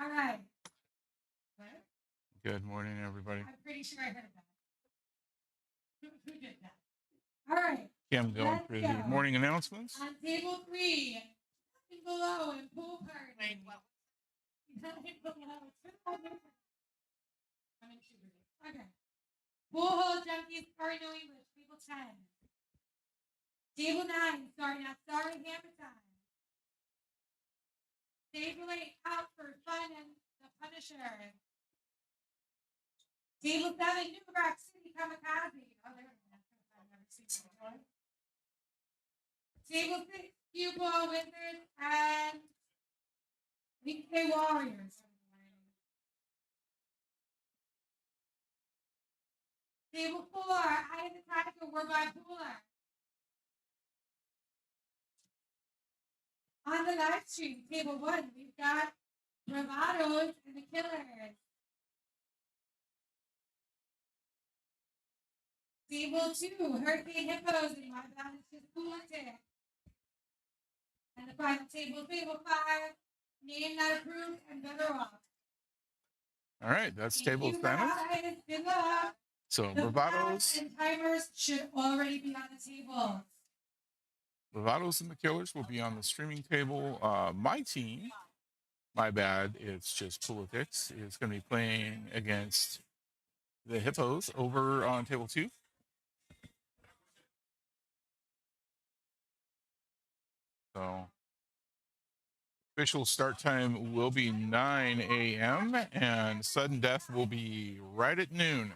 All right. What? Good morning, everybody. I'm pretty sure I heard that. Who did that? All right. Kim going Let's through go. the morning announcements. On table 3, nothing below and pool party. Wait, what? Nothing below. I'm in sugar. Okay. Pool hole junkies, sorry, no English. Table 10. Table 9, sorry, not sorry, hammer time. Table 8, out for fun and the Punisher. Table 7, New Rock City Kamikaze. Oh, there we go. I've never seen that. Table 6, Cue Ball Wizards and Weekday Warriors. Table 4, Eye of the Tiger, we're by Pooler. On the live stream, table 1, we've got Bravados and the Killers. Table 2, Hurricane Hippos and my bad is just Politic. And the final table, table 5, Name Not Approved and Better Off. All right, that's table 7. Good luck. So The Bravados and timers should already be on the table. Bravados and the Killers will be on the streaming table. My team, my bad, it's just Politics, is going to be playing against the Hippos over on table 2. So official start time will be 9 a.m. and sudden death will be right at noon.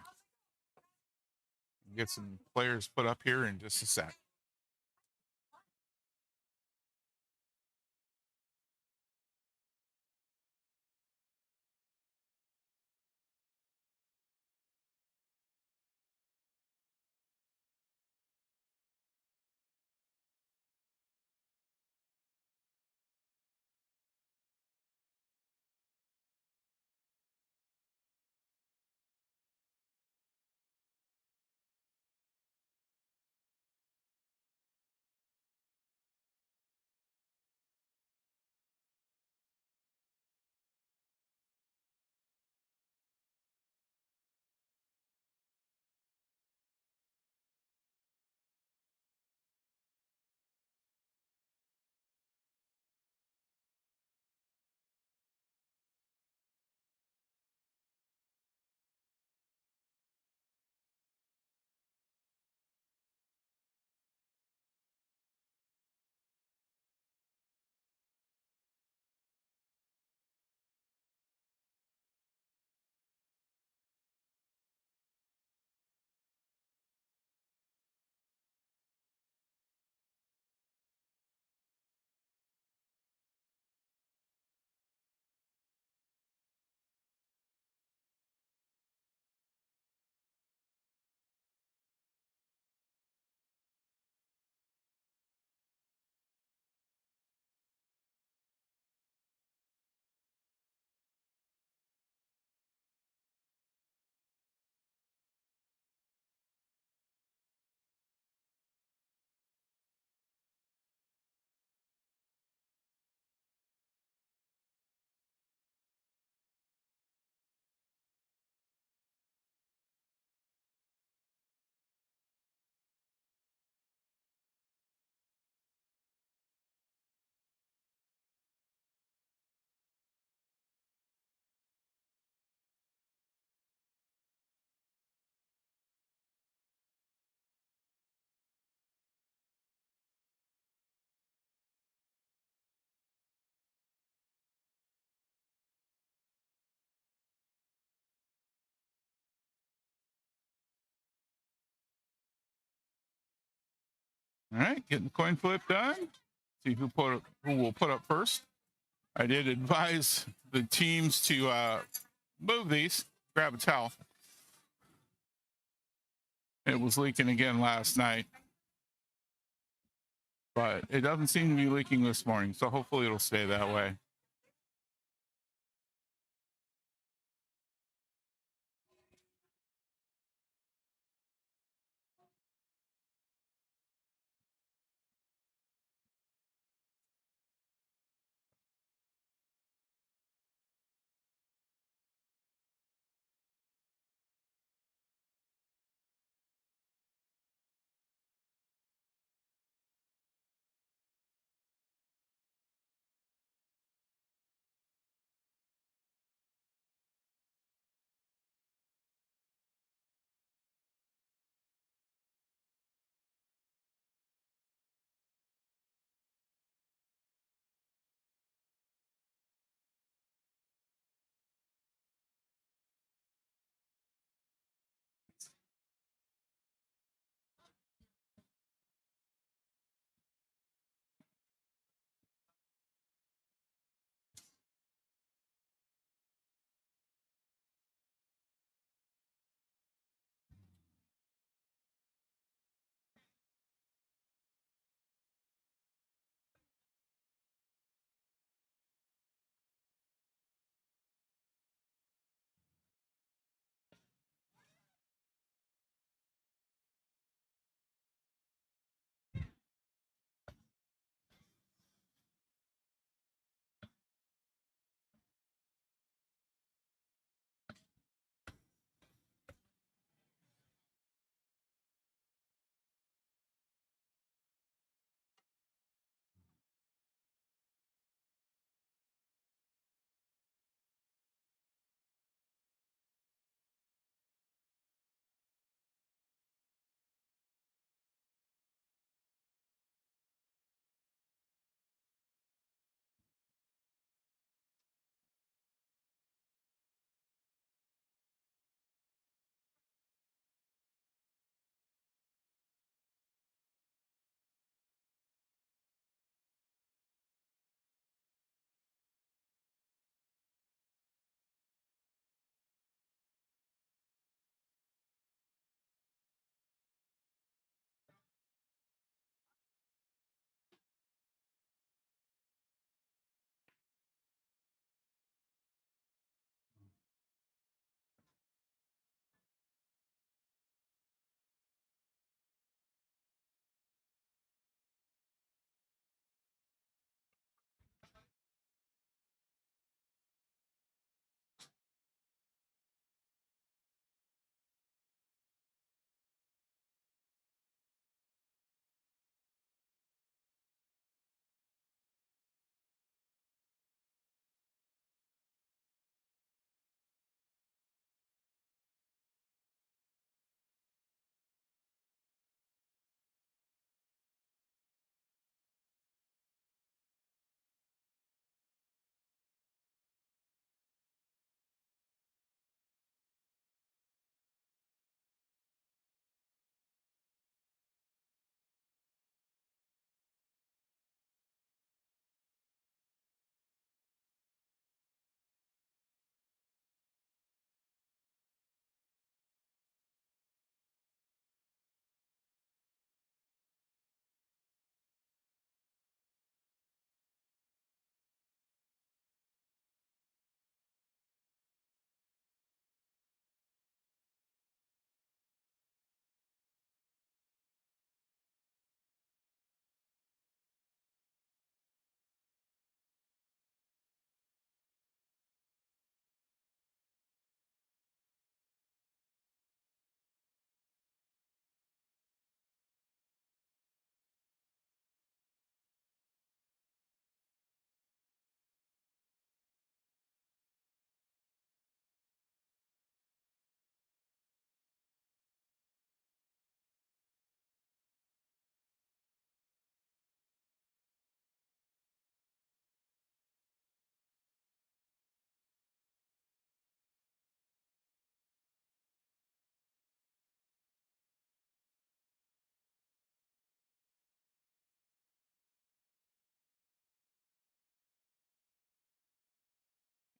Get some players put up here in just a sec. All right, getting the coin flip done. See who will put up first. I did advise the teams to move these. Grab a towel. It was leaking again last night, but it doesn't seem to be leaking this morning, so hopefully it'll stay that way.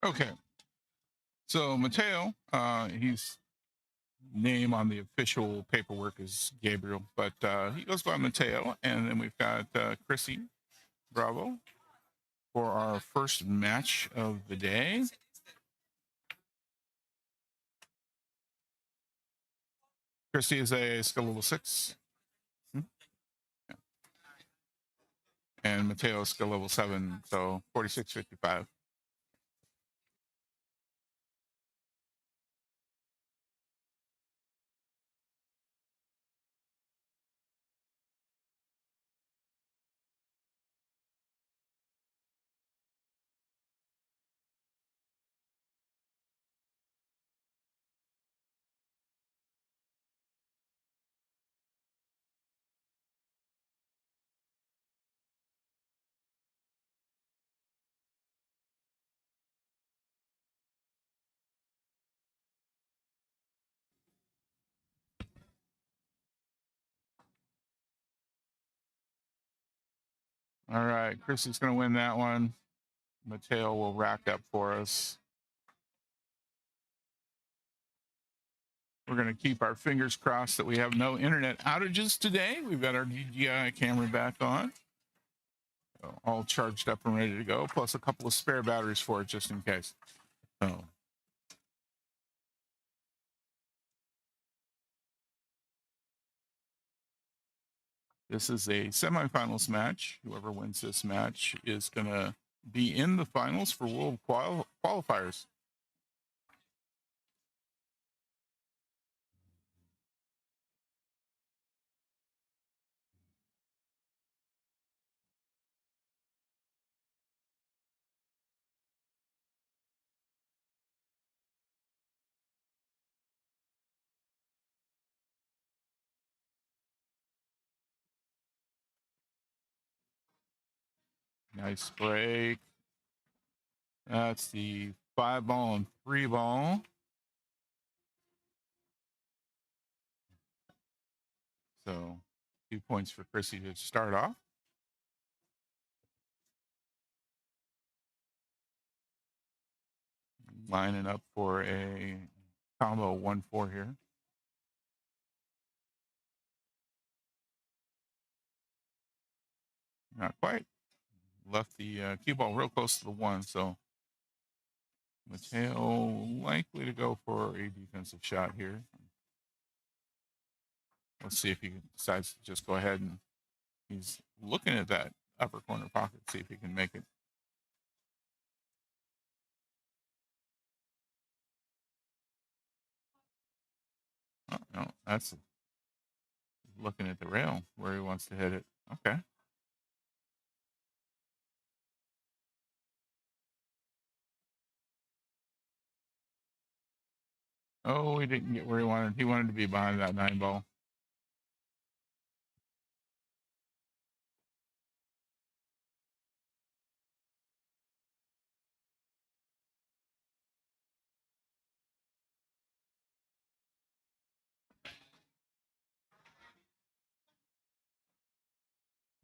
Okay. So Mateo, he's name on the official paperwork is Gabriel, but he goes by Mateo. And then we've got Chrissy Bravo for our first match of the day. Chrissy is a skill level 6. And Mateo is skill level 7, so 46.55. All right, Chrissy's going to win that one. Mateo will rack up for us. We're going to keep our fingers crossed that we have no internet outages today. We've got our DJI camera back on, so all charged up and ready to go, plus a couple of spare batteries for it just in case. So this is a semifinals match. Whoever wins this match is going to be in the finals for world qualifiers. Nice break. That's the 5-ball and 3-ball. So 2 points for Chrissy to start off. Lining up for a combo 1-4 here. Not quite. Left the cue ball real close to the 1, so Mateo likely to go for a defensive shot here. Let's see if he decides to just go ahead, and he's looking at that upper corner pocket, see if he can make it. Oh, no, that's looking at the rail where he wants to hit it. Okay. Oh, he didn't get where he wanted. He wanted to be behind that 9-ball.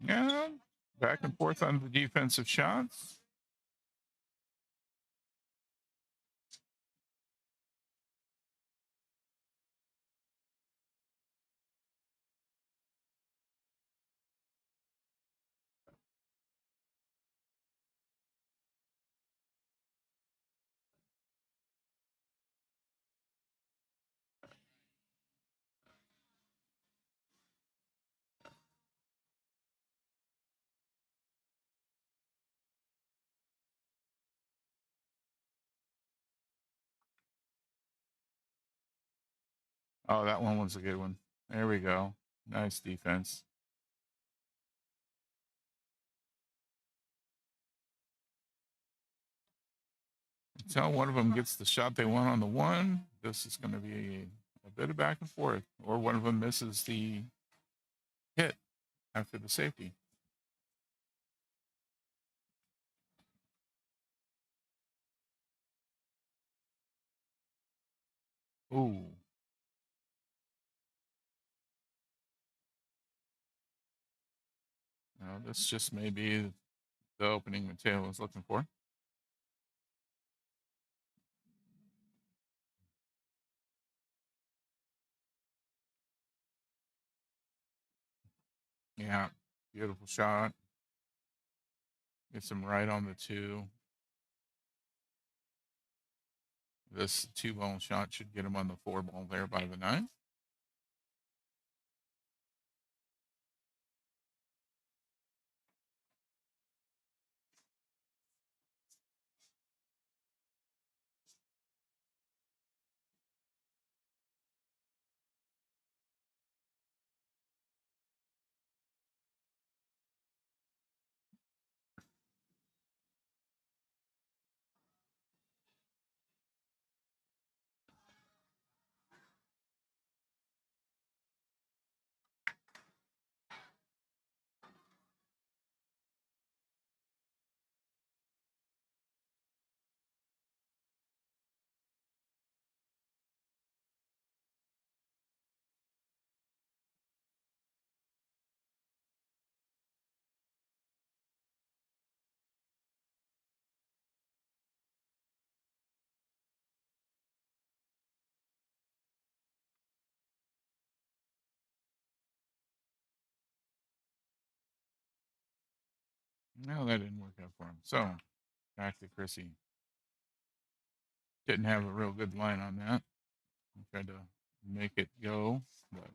Yeah, back and forth on the defensive shots. Oh, that one was a good one. There we go. Nice defense. Until one of them gets the shot they want on the 1, this is going to be a bit of back and forth. Or one of them misses the hit after the safety. Ooh. Now, this just may be the opening Mateo was looking for. Yeah, beautiful shot. Gets him right on the 2. This 2-ball shot should get him on the 4-ball there by the 9. No, that didn't work out for him. So back to Chrissy. Didn't have a real good line on that. I tried to make it go, but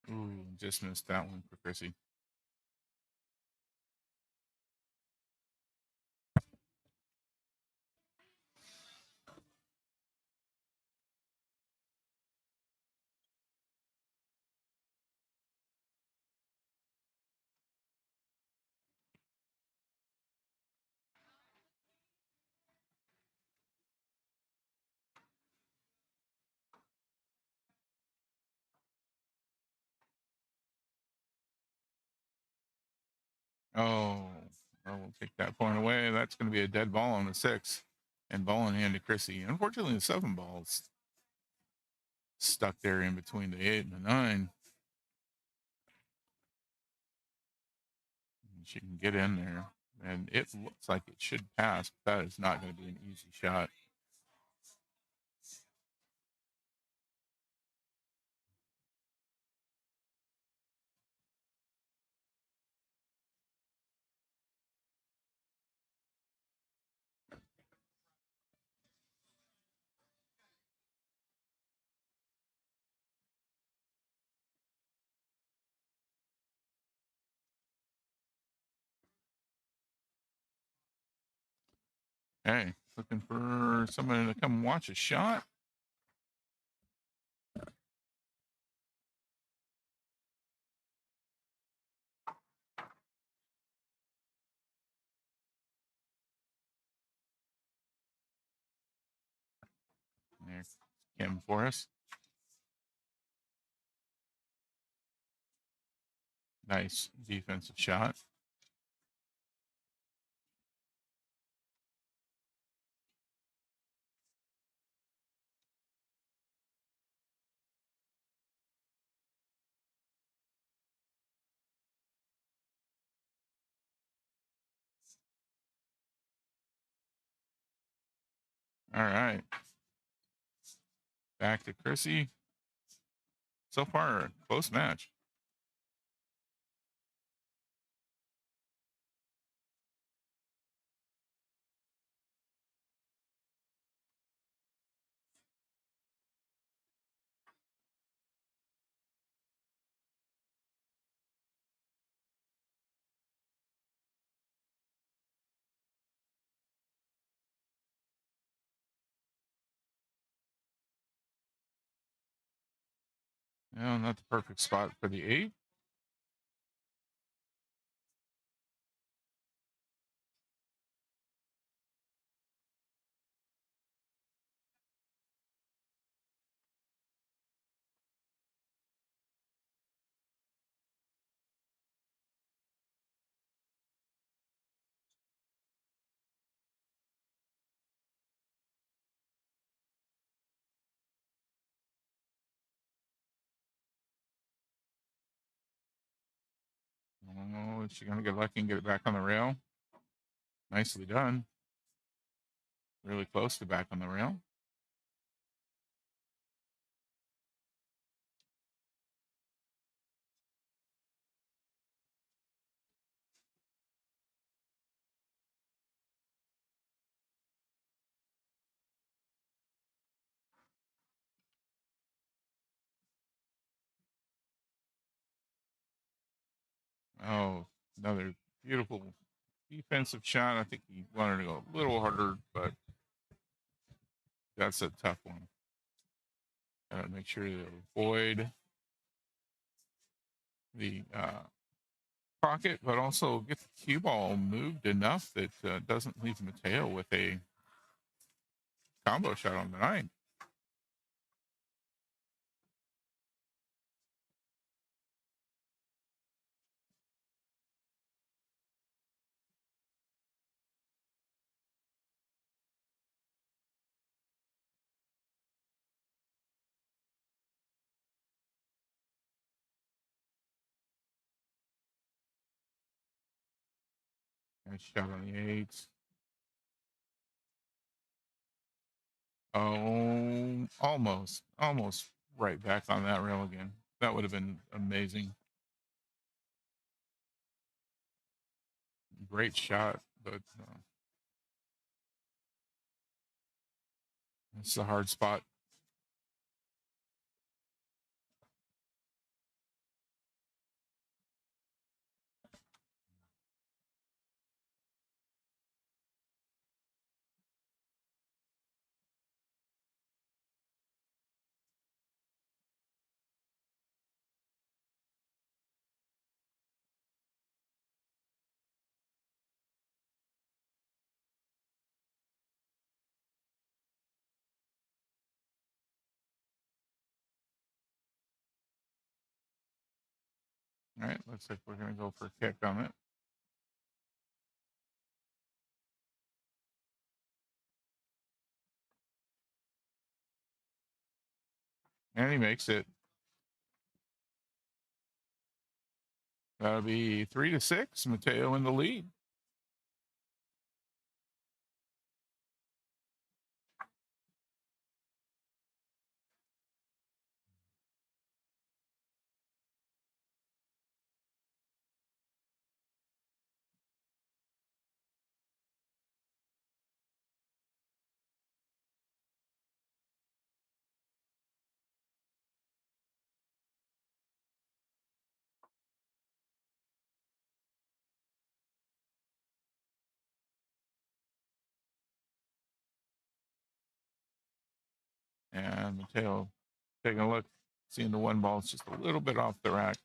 ooh, just missed that one for Chrissy. Oh, we'll take that point away. That's going to be a dead ball on the 6, and ball in hand to Chrissy. Unfortunately, the 7-ball's stuck there in between the 8 and the 9. She can get in there, and it looks like it should pass, but that is not going to be an easy shot. Hey, looking for somebody to come watch a shot. There's Kim for us. Nice defensive shot. All right. Back to Chrissy. So far, close match. No, not the perfect spot for the 8. Oh, is she going to get lucky and get it back on the rail? Nicely done. Really close to back on the rail. Oh, another beautiful defensive shot. I think he wanted to go a little harder, but that's a tough one. Gotta make sure to avoid the pocket, but also get the cue ball moved enough that doesn't leave Mateo with a combo shot on the 9. Nice shot on the 8. Oh, almost right back on that rail again. That would have been amazing. Great shot, but it's a hard spot. All right, looks like we're going to go for a kick on it. And he makes it. That'll be 3-6. Mateo in the lead. And Mateo taking a look, seeing the one ball is just a little bit off the rack.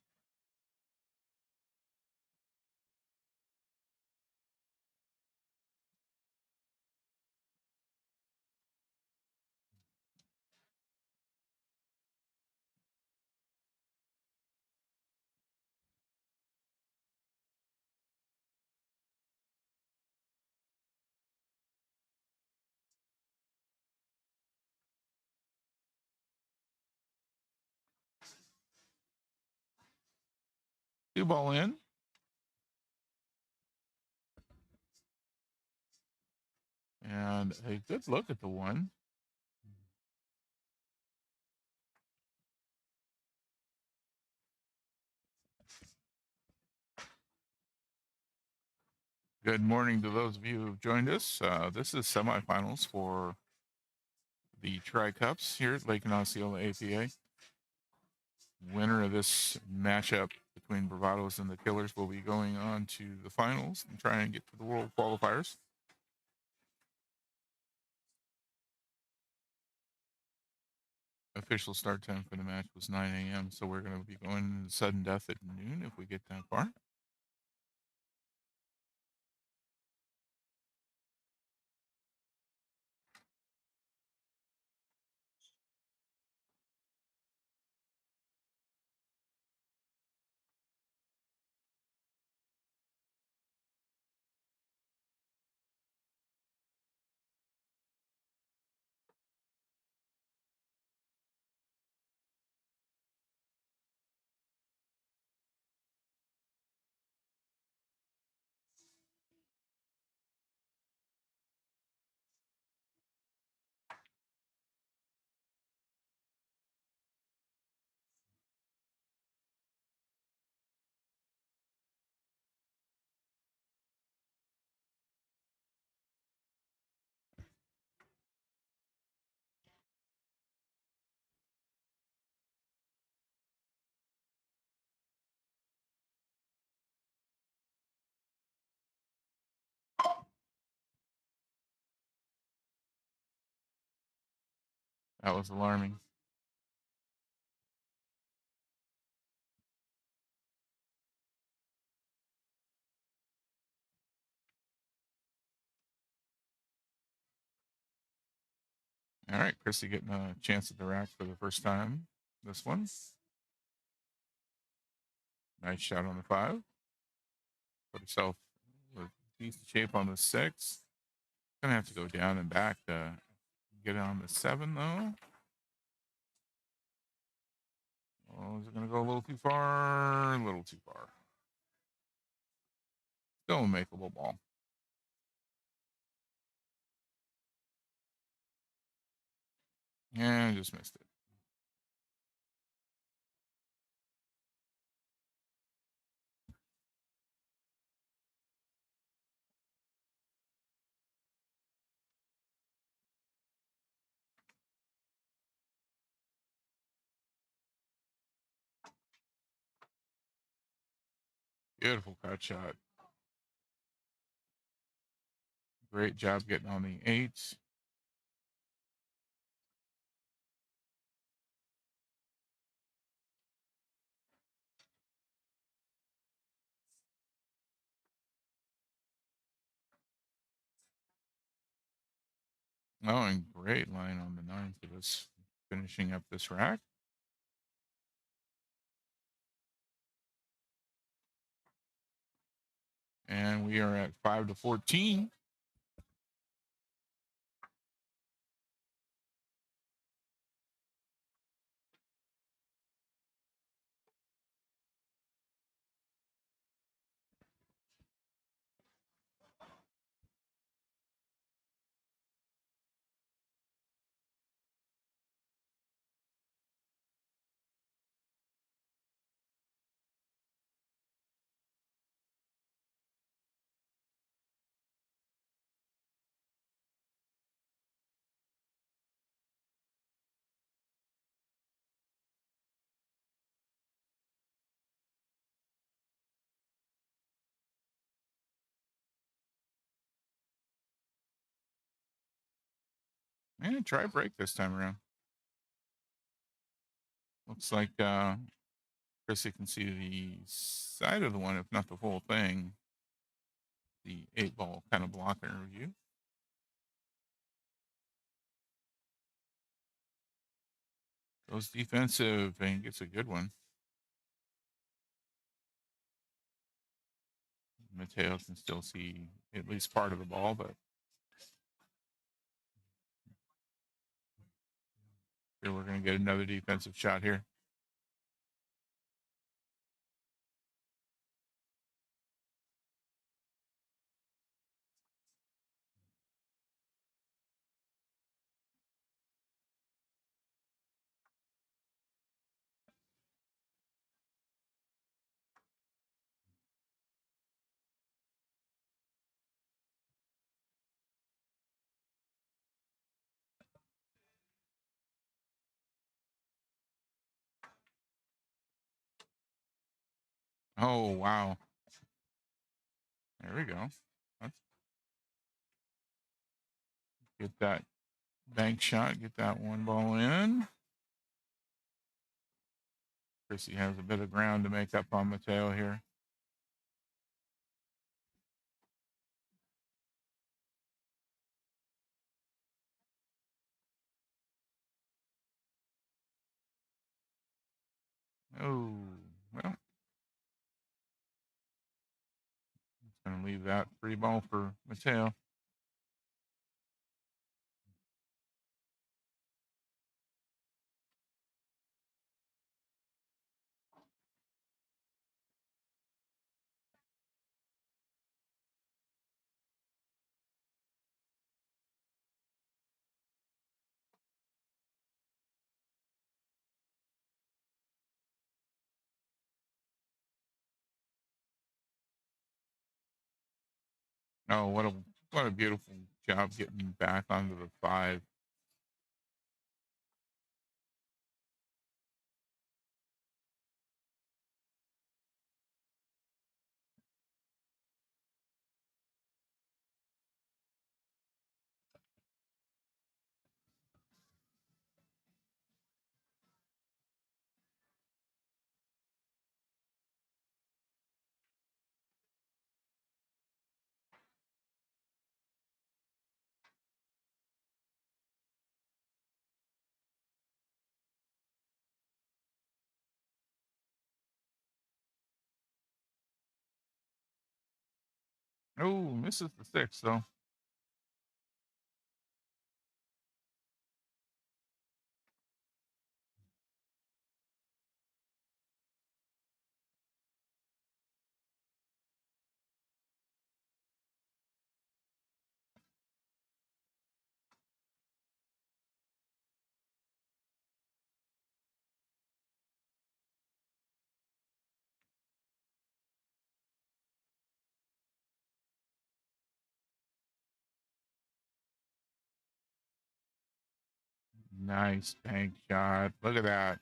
Two ball in. And a good look at the one. Good morning to those of you who've joined us. This is semifinals for the Tri Cups here at Lake and Osceola APA. Winner of this matchup between Bravados and the Killers will be going on to the finals and try and get to the World Qualifiers. Official start time for the match was 9 a.m., so we're going to be going sudden death at noon if we get that far. That was alarming. All right, Chrissy getting a chance at the rack for the first time. This one. Nice shot on the 5. Put herself with decent shape on the 6. Gonna have to go down and back to get it on the 7 though. Oh, is it gonna go a little too far? A little too far. Still a makeable ball. And just missed it. Beautiful cut shot. Great job getting on the 8. Oh, and great line on the 9 for this, finishing up this rack. And we are at 5-14. And try break this time around. Looks like Chris, you can see the side of the one, if not the whole thing. The 8-ball kind of blocking review. Goes defensive and gets a good one. Mateo can still see at least part of the ball, but here we're going to get another defensive shot here. Oh, wow. There we go. Let's get that bank shot, get that one ball in. Chrissy has a bit of ground to make up on Mateo here. Oh, well. It's going to leave that free ball for Mateo. Oh, what a beautiful job getting back onto the 5. Oh, misses the six though. Nice bank shot. Look at that.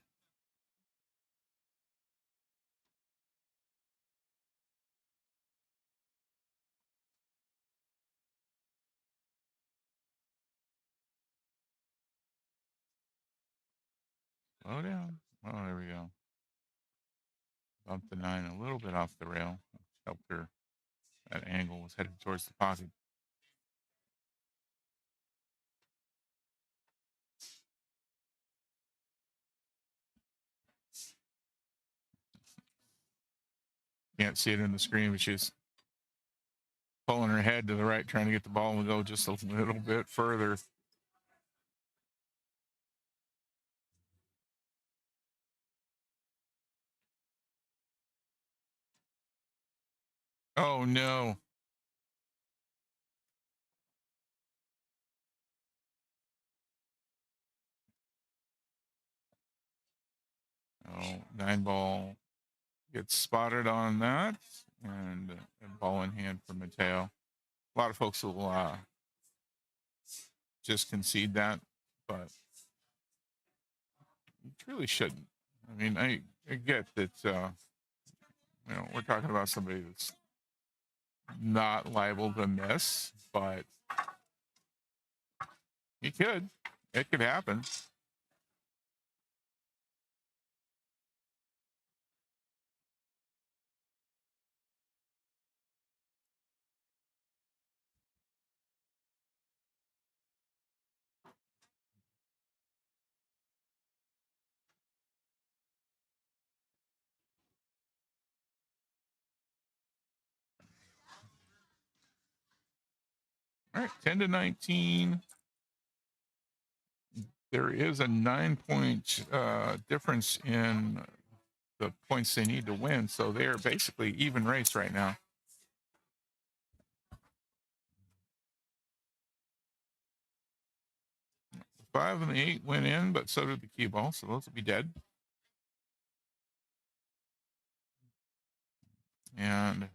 Slow down. Oh, there we go. Bumped the nine a little bit off the rail. Helped her. That angle was headed towards the pocket. Can't see it in the screen, but she's pulling her head to the right, trying to get the ball to go just a little bit further. Oh no. Oh, nine ball gets spotted on that, and ball in hand for Mateo. A lot of folks will just concede that, but you really shouldn't. I mean, I get that, we're talking about somebody that's not liable to miss, but you could. It could happen. All right, 10-19. There is a 9-point difference in the points they need to win, so they're basically even race right now. 5 and the 8 went in, but so did the cue ball, so those will be dead. And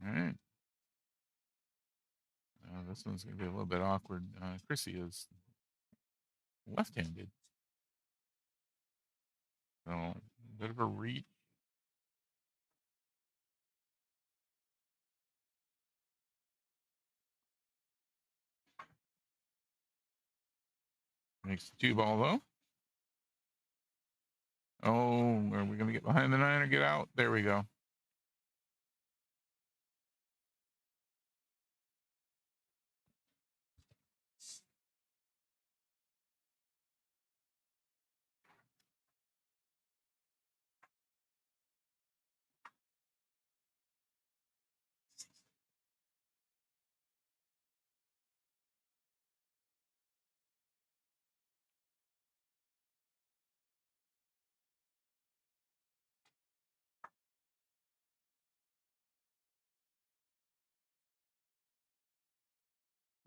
all right. This one's going to be a little bit awkward. Chrissy is left-handed, so a bit of a reach. Makes the two ball though. Oh, are we going to get behind the nine or get out? There we go.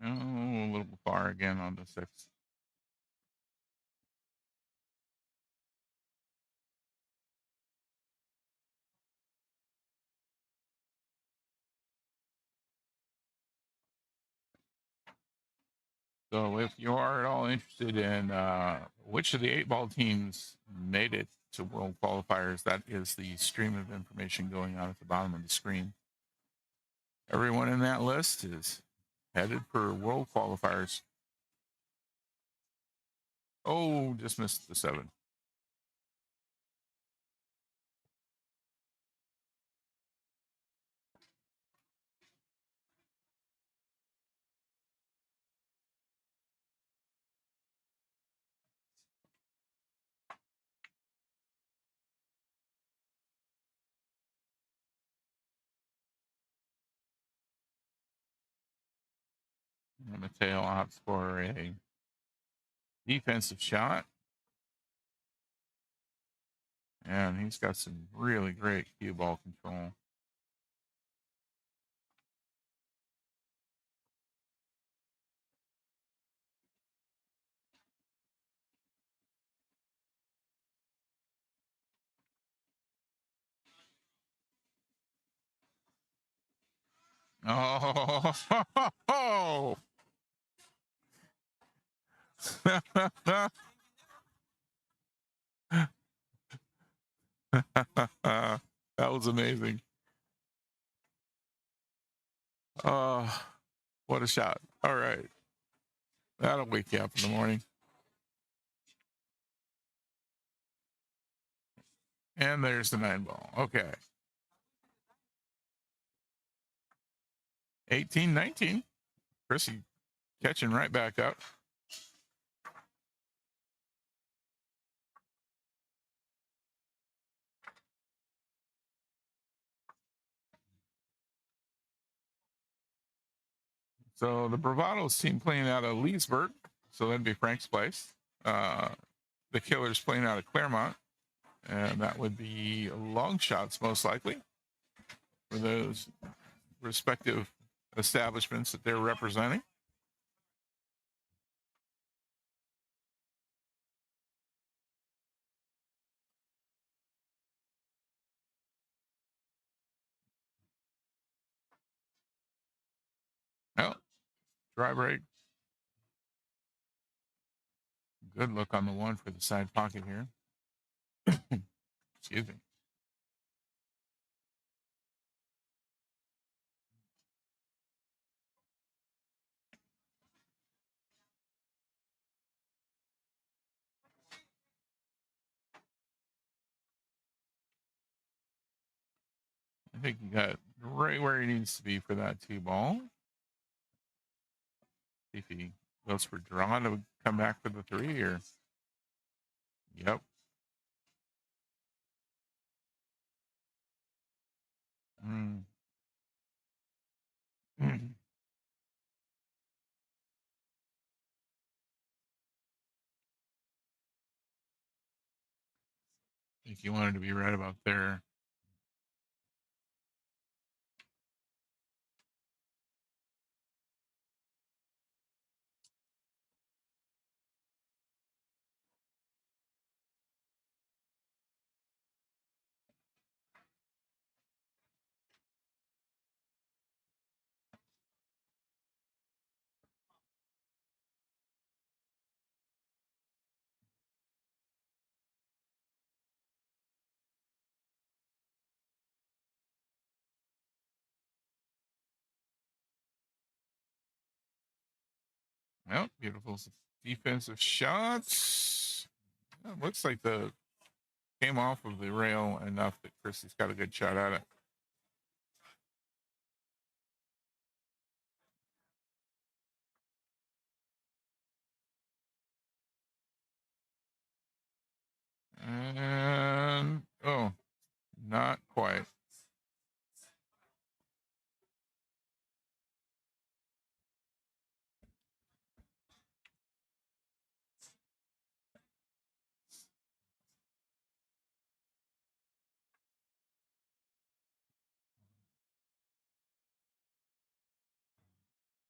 Oh, a little far again on the six. So if you are at all interested in which of the 8-ball teams made it to World Qualifiers, that is the stream of information going on at the bottom of the screen. Everyone in that list is headed for World Qualifiers. Oh, just missed the 7. Mateo opts for a defensive shot. And he's got some really great cue ball control. Oh, that was amazing. What a shot. All right. That'll wake you up in the morning. And there's the 9-ball. Okay. 18-19. Chrissy catching right back up. So the Bravados team playing out of Leesburg. So that'd be Frank's place. The Killers playing out of Claremont. And that would be long shots, most likely, for those respective establishments that they're representing. Oh, dry break. Good look on the 1 for the side pocket here. Excuse me. I think he got right where he needs to be for that 2-ball. See if he goes for draw to come back for the 3 or. Yep. I think he wanted to be right about there. Well, beautiful defensive shots. Looks like the came off of the rail enough that Chrissy's got a good shot at it. And oh, not quite.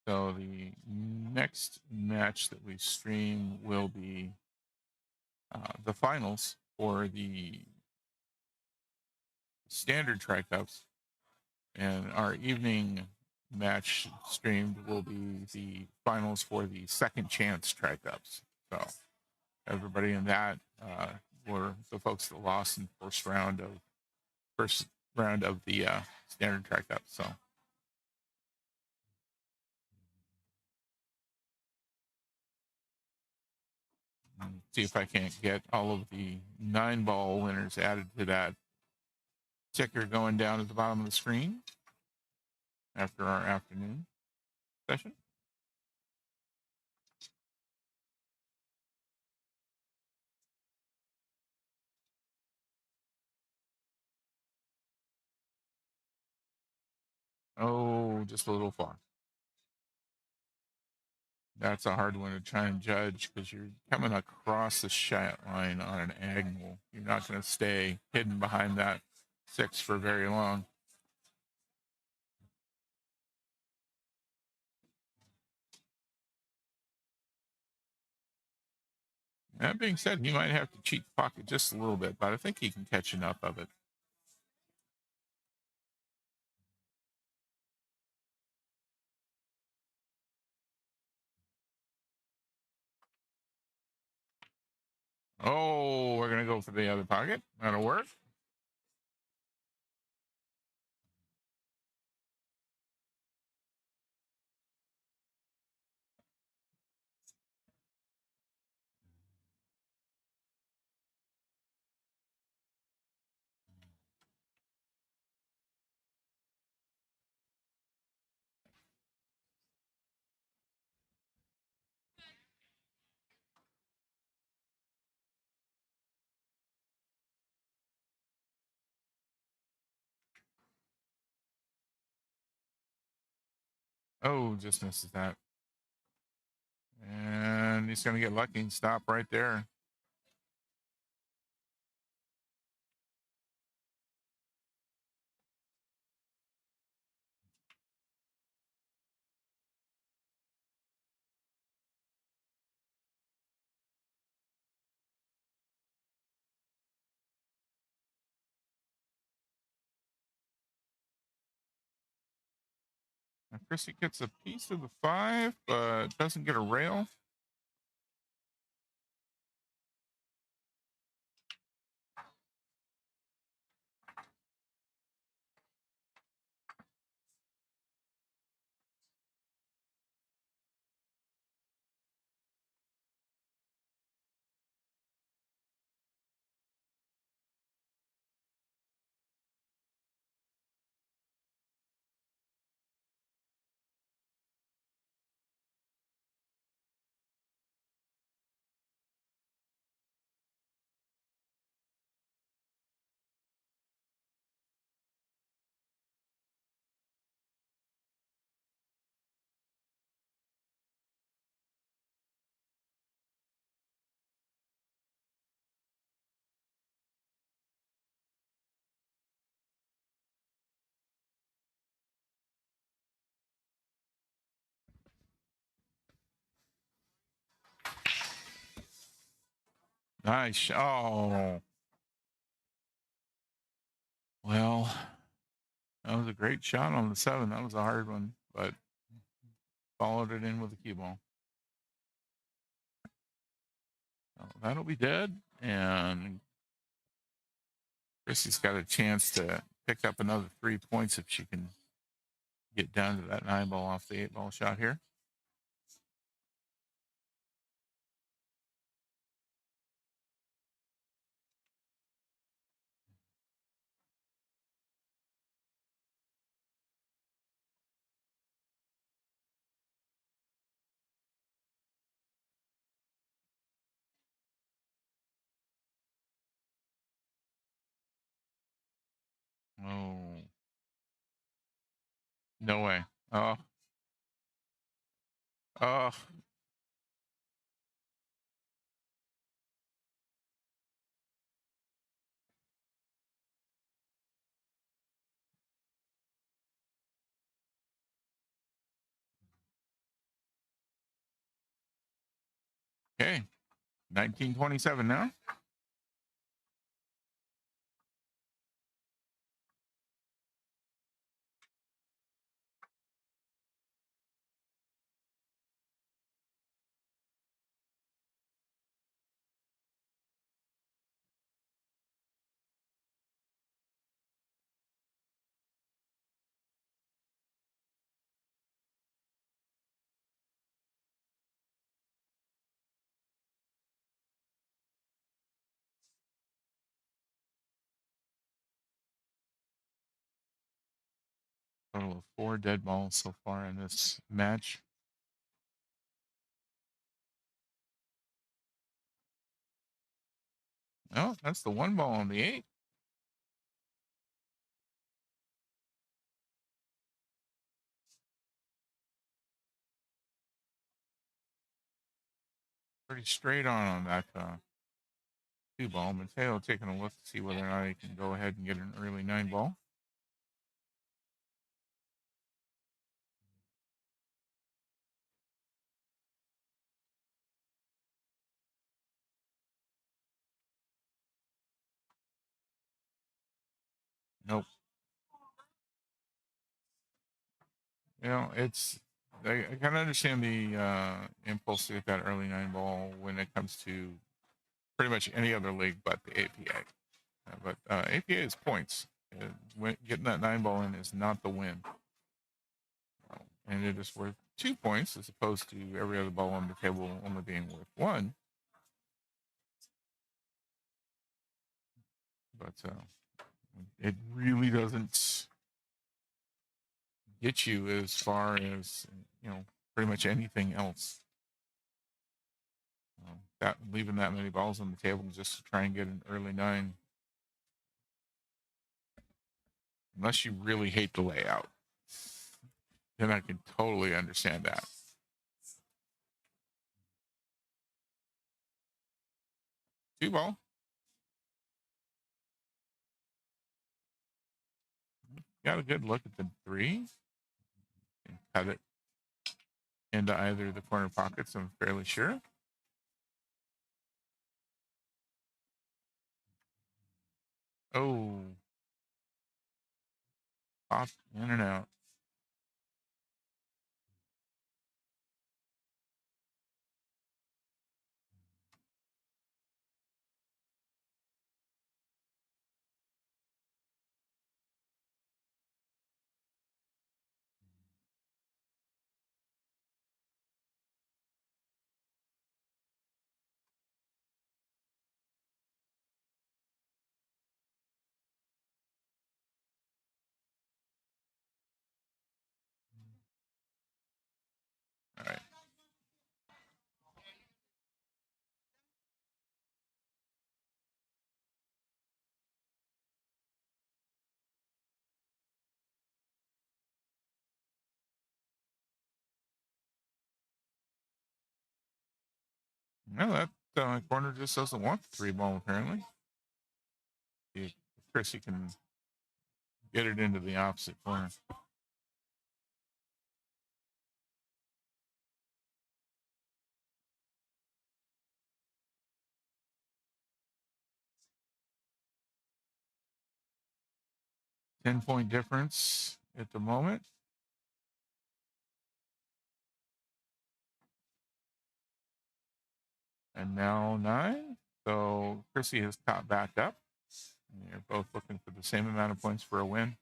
So the next match that we stream will be the finals for the standard tri-cups, and our evening match streamed will be the finals for the second chance tri cups. So everybody in that were the folks that lost in the first round of the standard tri cup. So see if I can't get all of the 9-ball winners added to that ticker going down at the bottom of the screen after our afternoon session. Oh, just a little far. That's a hard one to try and judge because you're coming across the shot line on an angle. You're not going to stay hidden behind that 6 for very long. That being said, he might have to cheat the pocket just a little bit, but I think he can catch enough of it. Oh, we're going to go for the other pocket. That'll work. Oh, just misses that. And he's going to get lucky and stop right there. And Chrissy gets a piece of the 5, but doesn't get a rail. Nice. Oh. Well, that was a great shot on the 7. That was a hard one, but followed it in with a cue ball. So that'll be dead. And Chrissy's got a chance to pick up another 3 points if she can get down to that 9-ball off the 8-ball shot here. Oh, no way. Oh, oh. Okay. 1927 now. Total of 4 dead balls so far in this match. Oh, that's the 1 ball on the 8. Pretty straight on that 2 ball. Mateo taking a look to see whether or not he can go ahead and get an early 9 ball. Nope. You know, I kind of understand the impulse to get that early 9 ball when it comes to pretty much any other league but the APA. But APA is points. Getting that 9 ball in is not the win. And it is worth 2 points as opposed to every other ball on the table only being worth 1. But it really doesn't get you as far as, pretty much anything else. That leaving that many balls on the table just to try and get an early 9, unless you really hate the layout, then I can totally understand that. 2 ball. Got a good look at the 3. And cut it into either the corner pockets, I'm fairly sure. Oh, pop in and out. All right. No, that corner just doesn't want the 3 ball, apparently. See if Chrissy can get it into the opposite corner. $10-point difference at the moment. And now 9. So Chrissy has caught back up. And they're both looking for the same amount of points for a win.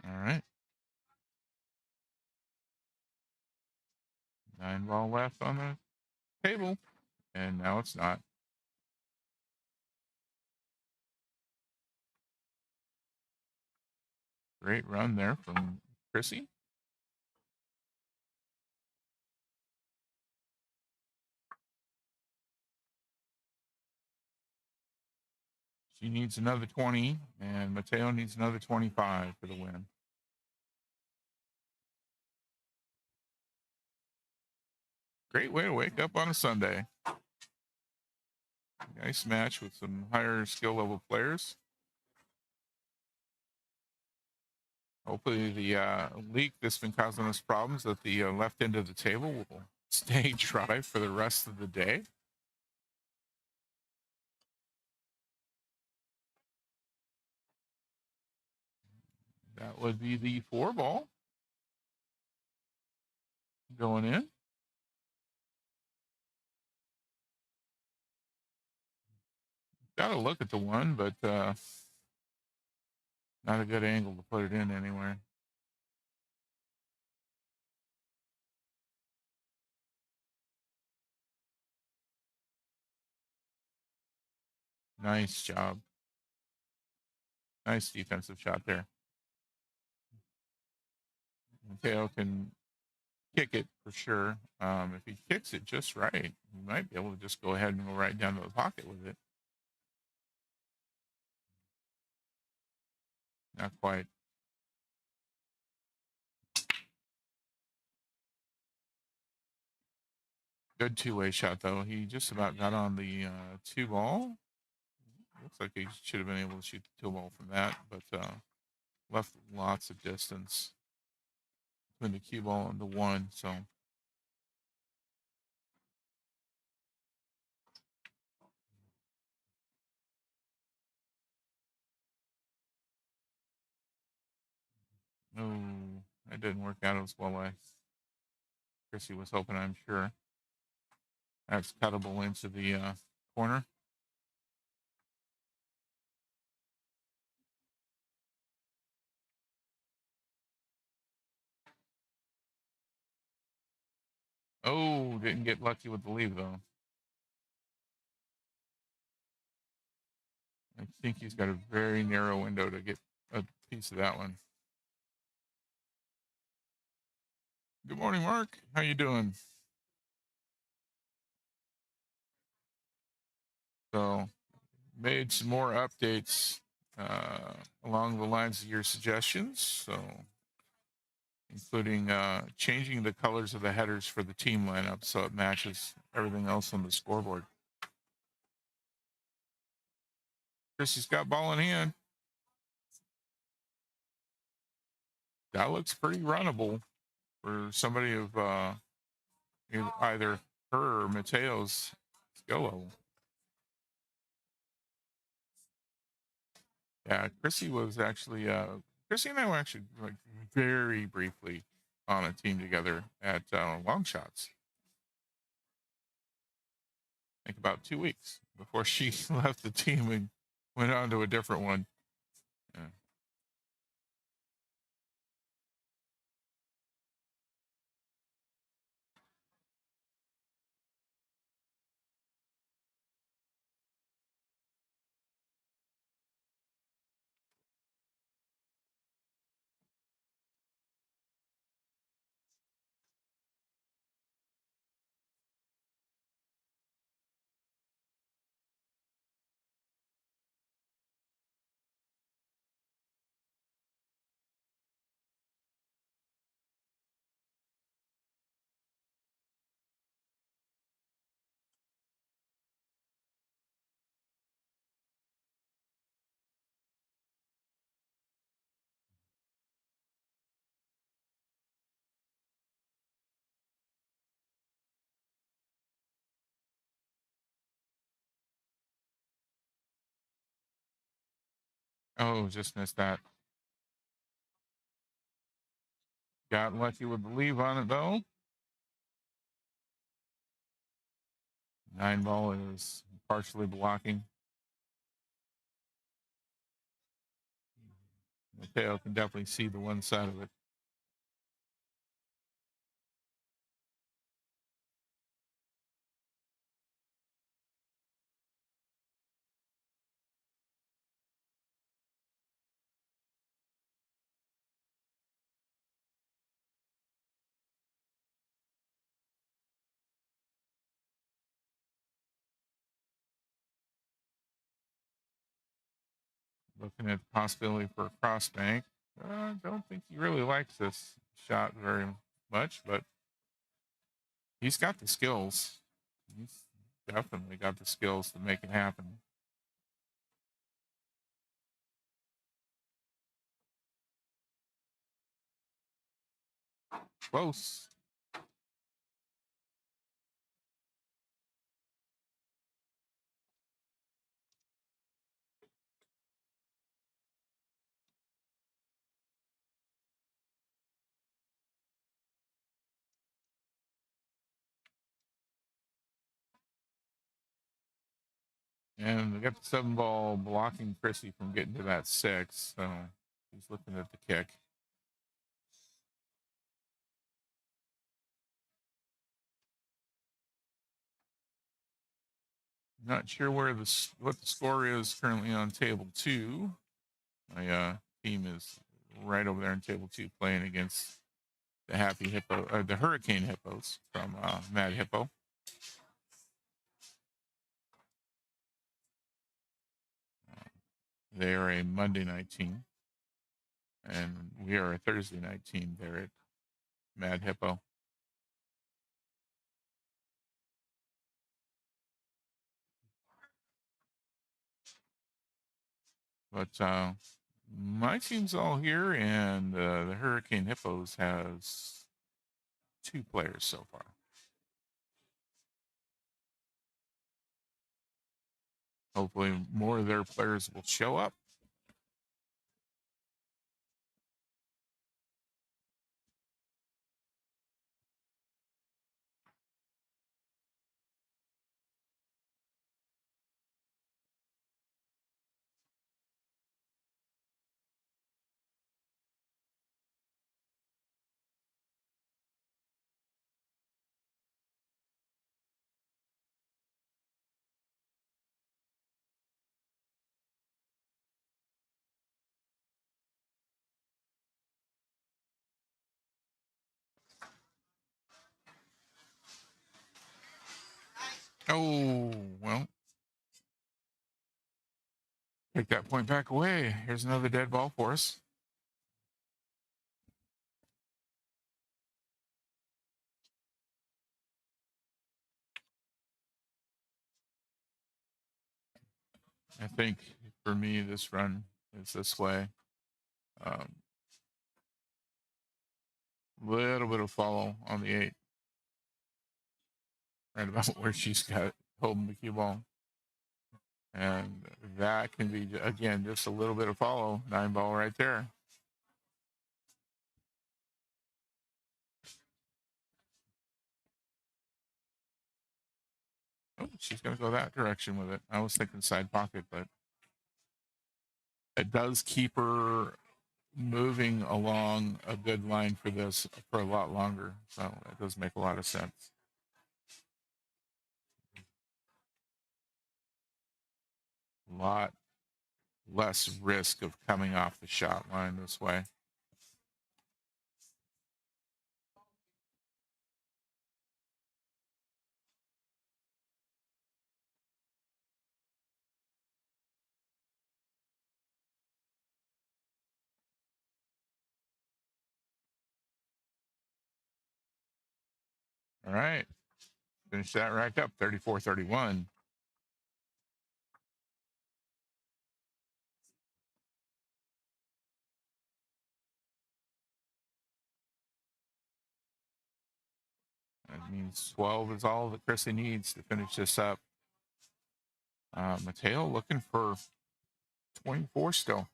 All right. 9 ball left on the table. And now it's not. Great run there from Chrissy. She needs another 20, and Mateo needs another 25 for the win. Great way to wake up on a Sunday. Nice match with some higher skill level players. Hopefully the leak that's been causing us problems at the left end of the table will stay dry for the rest of the day. That would be the 4 ball going in. Got to look at the 1, but not a good angle to put it in anywhere. Nice job. Nice defensive shot there. Mateo can kick it for sure. If he kicks it just right, he might be able to just go ahead and go right down to the pocket with it. Not quite. Good two-way shot, though. He just about got on the 2 ball. Looks like he should have been able to shoot the 2 ball from that, but left lots of distance between the cue ball and the 1. So no, that didn't work out as well as Chrissy was hoping, I'm sure. That's cuttable into the corner. Oh, didn't get lucky with the leave, though. I think he's got a very narrow window to get a piece of that one. Good morning, Mark. How you doing? So, made some more updates along the lines of your suggestions. So, including changing the colors of the headers for the team lineup so it matches everything else on the scoreboard. Chrissy's got ball in hand. That looks pretty runnable for somebody of either her or Mateo's skill level. Yeah, Chrissy was actually Chrissy and I were actually like very briefly on a team together at Long Shots. I think about 2 weeks before she left the team and went on to a different one. Yeah. Oh, just missed that. Got lucky with the leave on it though. 9 ball is partially blocking. Mateo can definitely see the one side of it. Looking at the possibility for a cross bank. I don't think he really likes this shot very much, but he's got the skills. He's definitely got the skills to make it happen. Close. And we got the 7 ball blocking Chrissy from getting to that 6. So he's looking at the kick. Not sure what the score is currently on table 2. My team is right over there on table 2 playing against the the Hurricane Hippos from Mad Hippo. They are a Monday night team, and we are a Thursday night team there at Mad Hippo. But my team's all here, and the Hurricane Hippos has 2 players so far. Hopefully, more of their players will show up. Oh, well, take that point back away. Here's another dead ball for us. I think for me, this run is this way. Little bit of follow on the 8, right about where she's got holding the cue ball. And that can be, again, just a little bit of follow. 9 ball right there. Oh, she's going to go that direction with it. I was thinking side pocket, but it does keep her moving along a good line for this for a lot longer. So that does make a lot of sense. A lot less risk of coming off the shot line this way. All right. Finish that rack up 34-31. That means 12 is all that Chrissy needs to finish this up. Mateo looking for 24 still.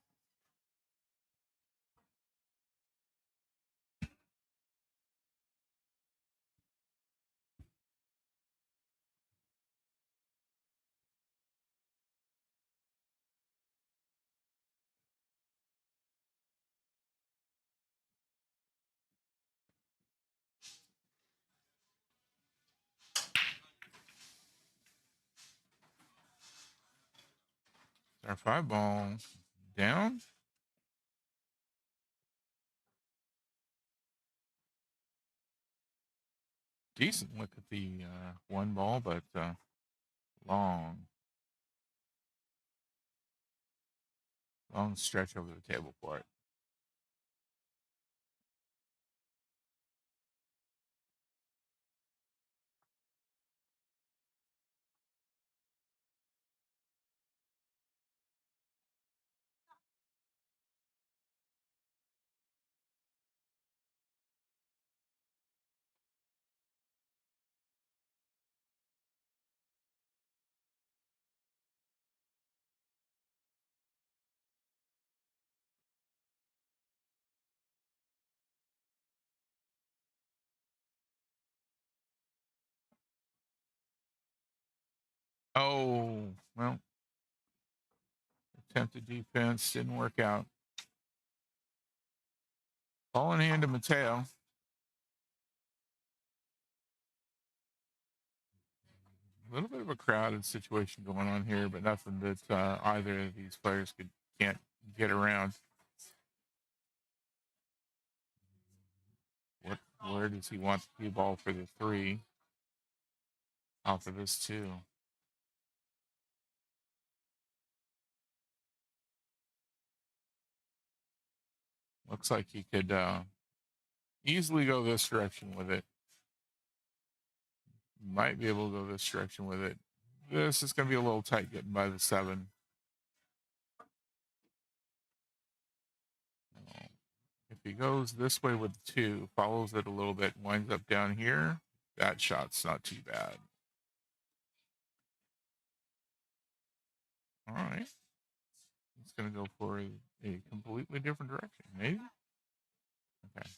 Our 5 ball down. Decent look at the 1 ball, but long stretch over the table for it. Oh, well, Attempted defense didn't work out. Ball in hand to Mateo. A little bit of a crowded situation going on here, but nothing that either of these players can't get around. Where does he want the cue ball for the 3? Off of this 2. Looks like he could easily go this direction with it. Might be able to go this direction with it. This is going to be a little tight getting by the 7. If he goes this way with the 2, follows it a little bit, winds up down here, that shot's not too bad. All right. It's going to go for a completely different direction, maybe? Okay.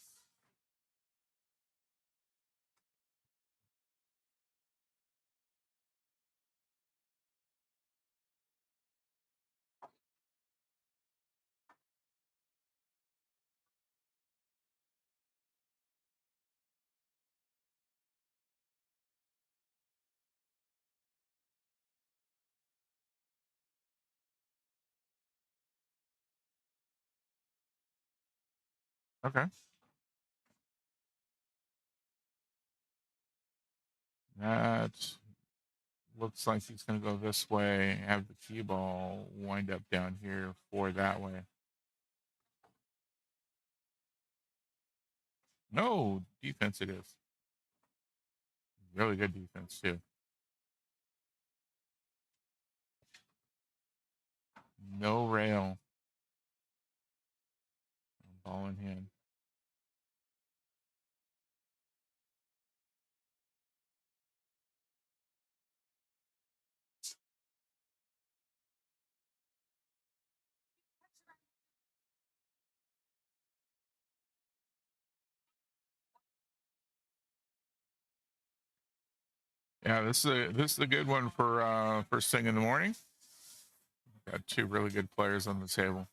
Okay. That looks like he's going to go this way, have the cue ball wind up down here for that way. No, defense it is. Really good defense, too. No rail. Ball in hand. Yeah, this is a good one for first thing in the morning. Got 2 really good players on the table.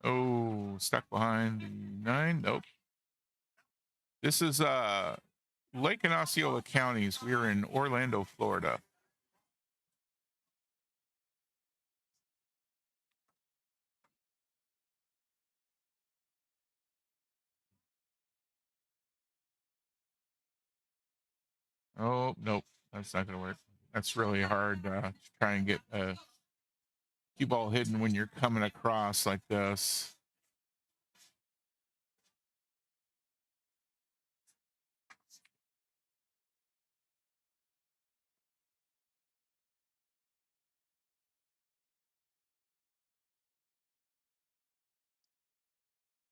Oh, stuck behind the 9. Nope. This is Lake and Osceola counties. We are in Orlando, Florida. Oh, nope. That's not going to work. That's really hard to try and get a cue ball hidden when you're coming across like this.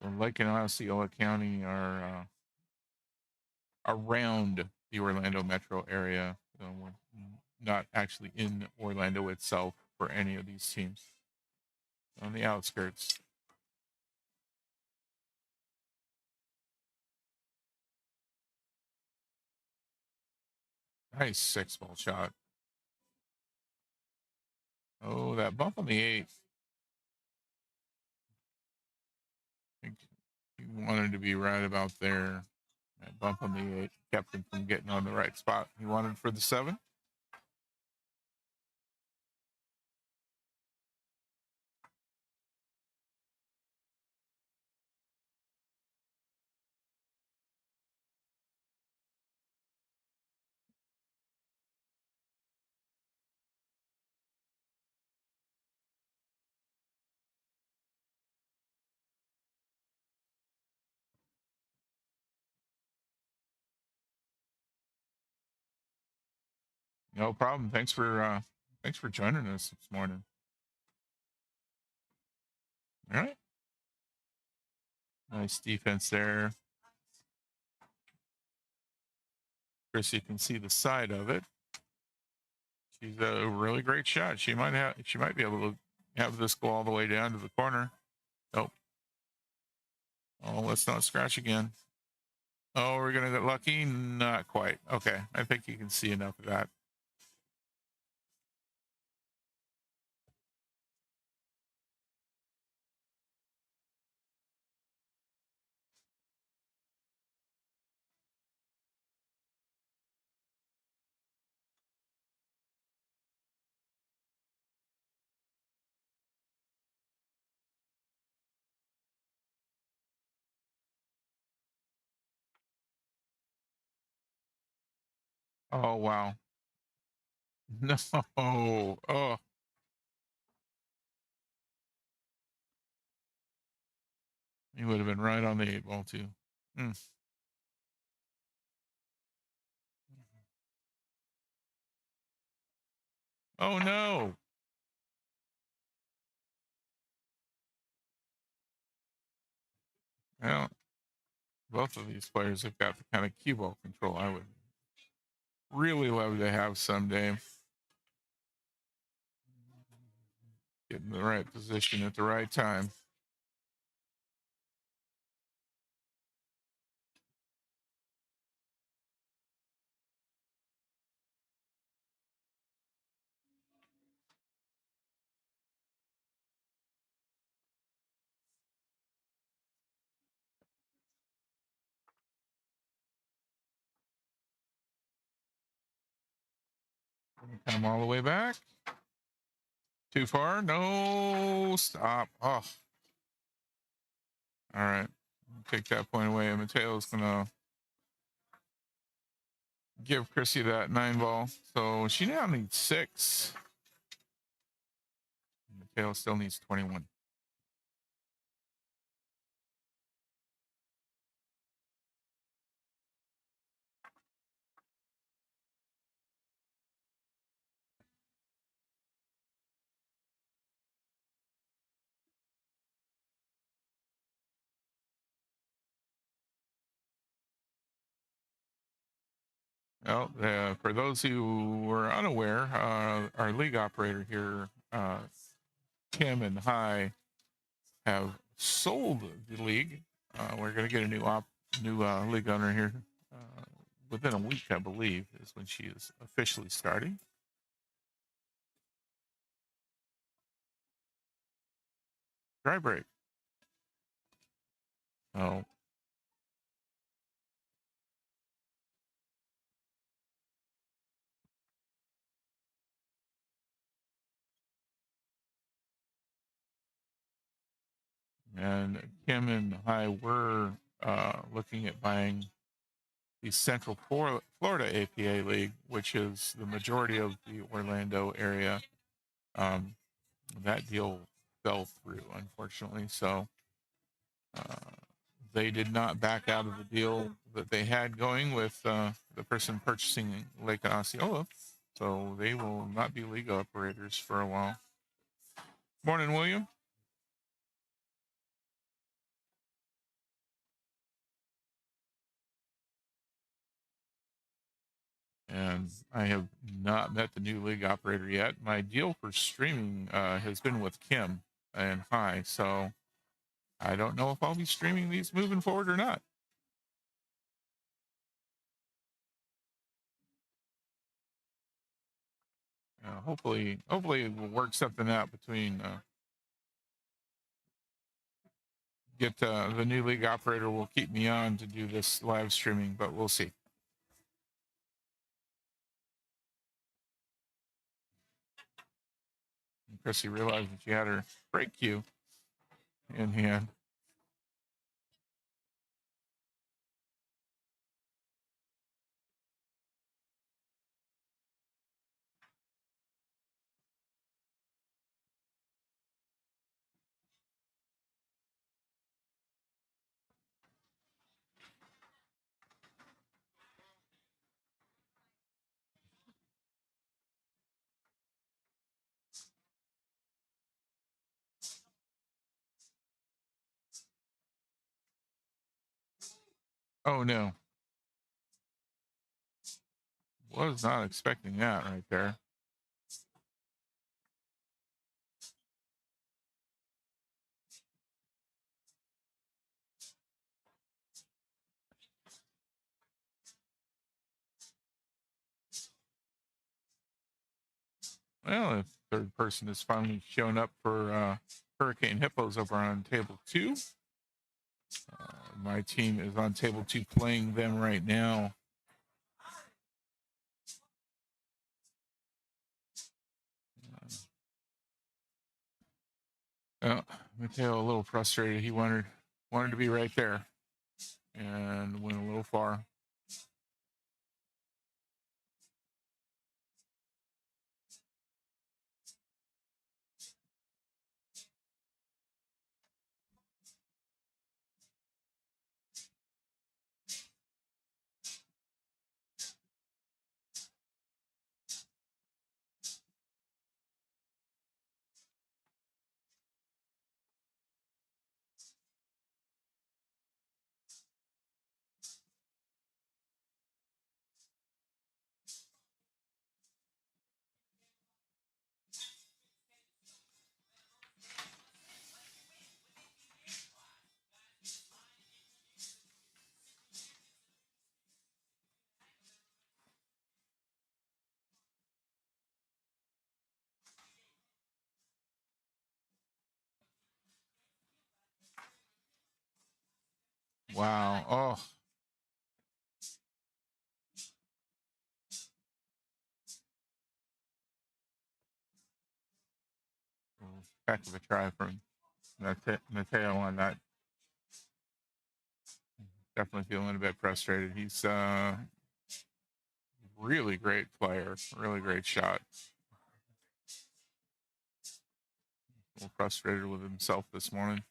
So Lake and Osceola County are around the Orlando metro area. So we're not actually in Orlando itself for any of these teams. On the outskirts. Nice 6-ball shot. Oh, that bump on the 8. I think he wanted to be right about there. That bump on the 8 kept him from getting on the right spot he wanted for the 7. No problem. Thanks for joining us this morning. All right. Nice defense there. Chris, you can see the side of it. She's a really great shot. She might be able to have this go all the way down to the corner. Nope. Oh, let's not scratch again. Oh, we're gonna get lucky? Not quite. Okay, I think you can see enough of that. Oh wow. No. Oh, he would have been right on the 8 ball too. Mm. Oh no. Well, both of these players have got the kind of cue ball control I would really love to have someday. Get in the right position at the right time. Come all the way back. Too far? No. Stop. Oh. All right. Take that point away. And Mateo's gonna give Chrissy that 9 ball. So she now needs 6. Mateo still needs 21. Well, for those who were unaware, our league operator here, Kim and Hi, have sold the league. We're going to get a new league owner here within a week, I believe, is when she is officially starting. Dry break. Oh, and Kim and I were looking at buying the Central Florida APA League, which is the majority of the Orlando area. Um, that deal fell through, unfortunately. So uh, they did not back out of the deal that they had going with the person purchasing Lake Osceola. So they will not be league operators for a while. Morning, William. And I have not met the new league operator yet. My deal for streaming has been with Kim and Hi, so I don't know if I'll be streaming these moving forward or not. Hopefully, we'll work something out between get the new league operator will keep me on to do this live streaming, but we'll see. And Chrissy realized that she had her break cue in hand. Oh no, was not expecting that right there. Well, the third person has finally shown up for Hurricane Hippos over on table 2. My team is on table 2 playing them right now. Mateo a little frustrated. He wanted to be right there and went a little far. Wow. Oh. Heck of a try from Mateo on that. Definitely feeling a bit frustrated. He's really great player, really great shot. A little frustrated with himself this morning.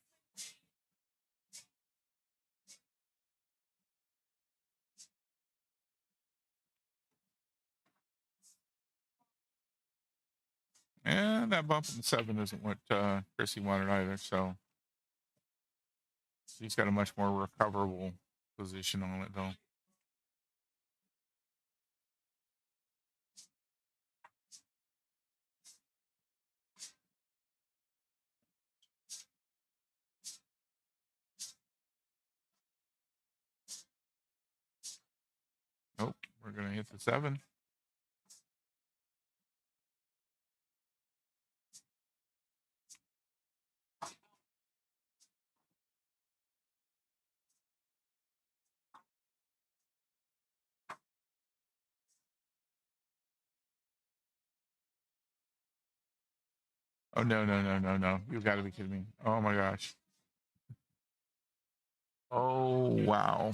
And that bump in 7 isn't what Chrissy wanted either. So he's got a much more recoverable position on it, though. Nope, we're going to hit the 7. Oh, no, no, no, no, no. You've got to be kidding me. Oh, my gosh. Oh, wow.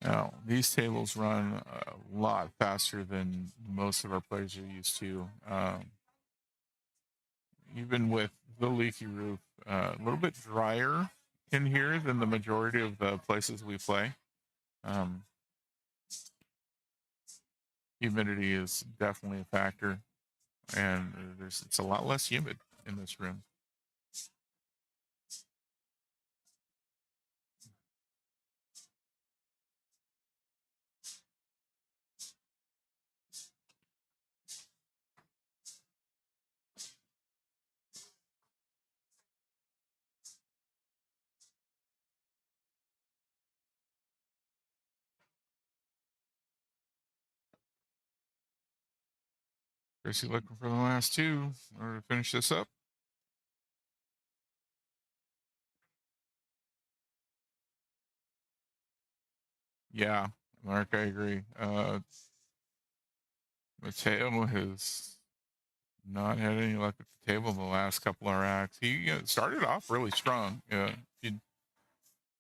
Now, these tables run a lot faster than most of our players are used to. Even with the leaky roof, a little bit drier in here than the majority of the places we play. Humidity is definitely a factor, and it's a lot less humid in this room. Gracie looking for the last 2 or to finish this up. Yeah, Mark, I agree. Mateo has not had any luck at the table the last couple of racks. He started off really strong. You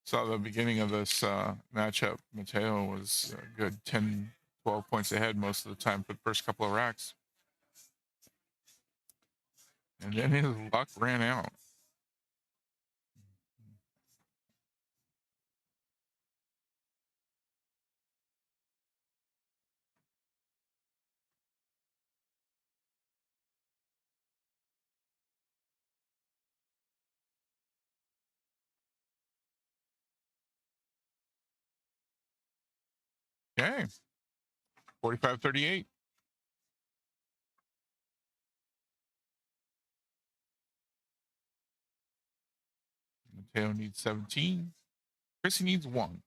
saw the beginning of this matchup. Mateo was a good 10, 12 points ahead most of the time for the first couple of racks. And then his luck ran out. Okay. 45-38. Mateo needs 17. Chrissy needs 1.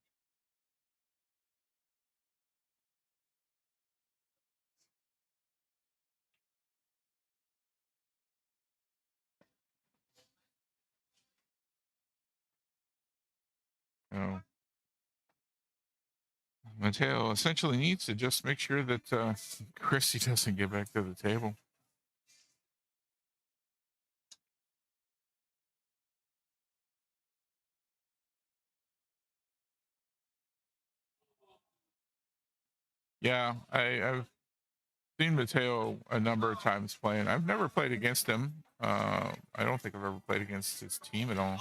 So Mateo essentially needs to just make sure that Chrissy doesn't get back to the table. Yeah, I've seen Mateo a number of times playing. I've never played against him. I don't think I've ever played against his team at all.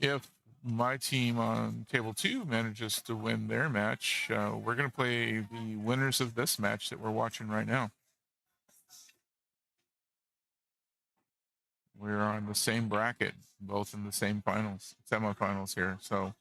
If my team on table 2 manages to win their match, we're going to play the winners of this match that we're watching right now. We're on the same bracket, both in the same semifinals here. So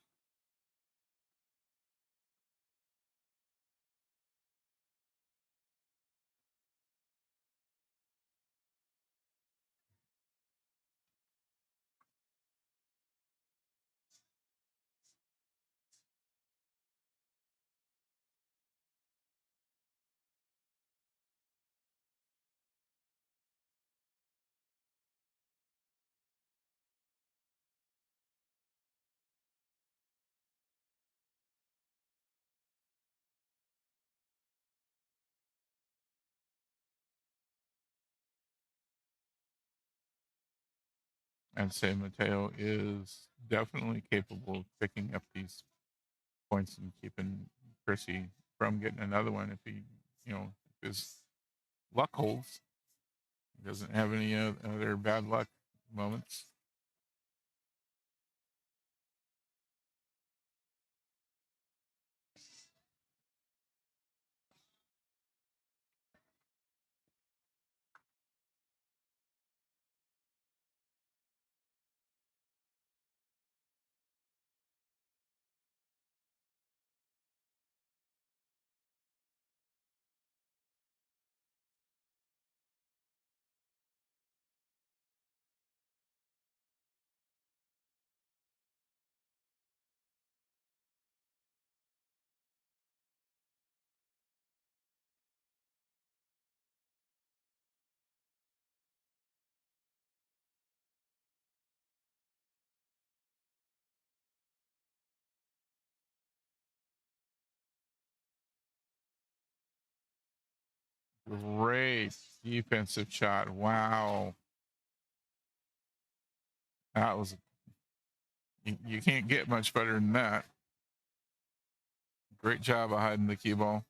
I'd say Mateo is definitely capable of picking up these points and keeping Chrissy from getting another one if he, if his luck holds. He doesn't have any other bad luck moments. Great defensive shot. Wow. That was, you can't get much better than that. Great job of hiding the cue ball.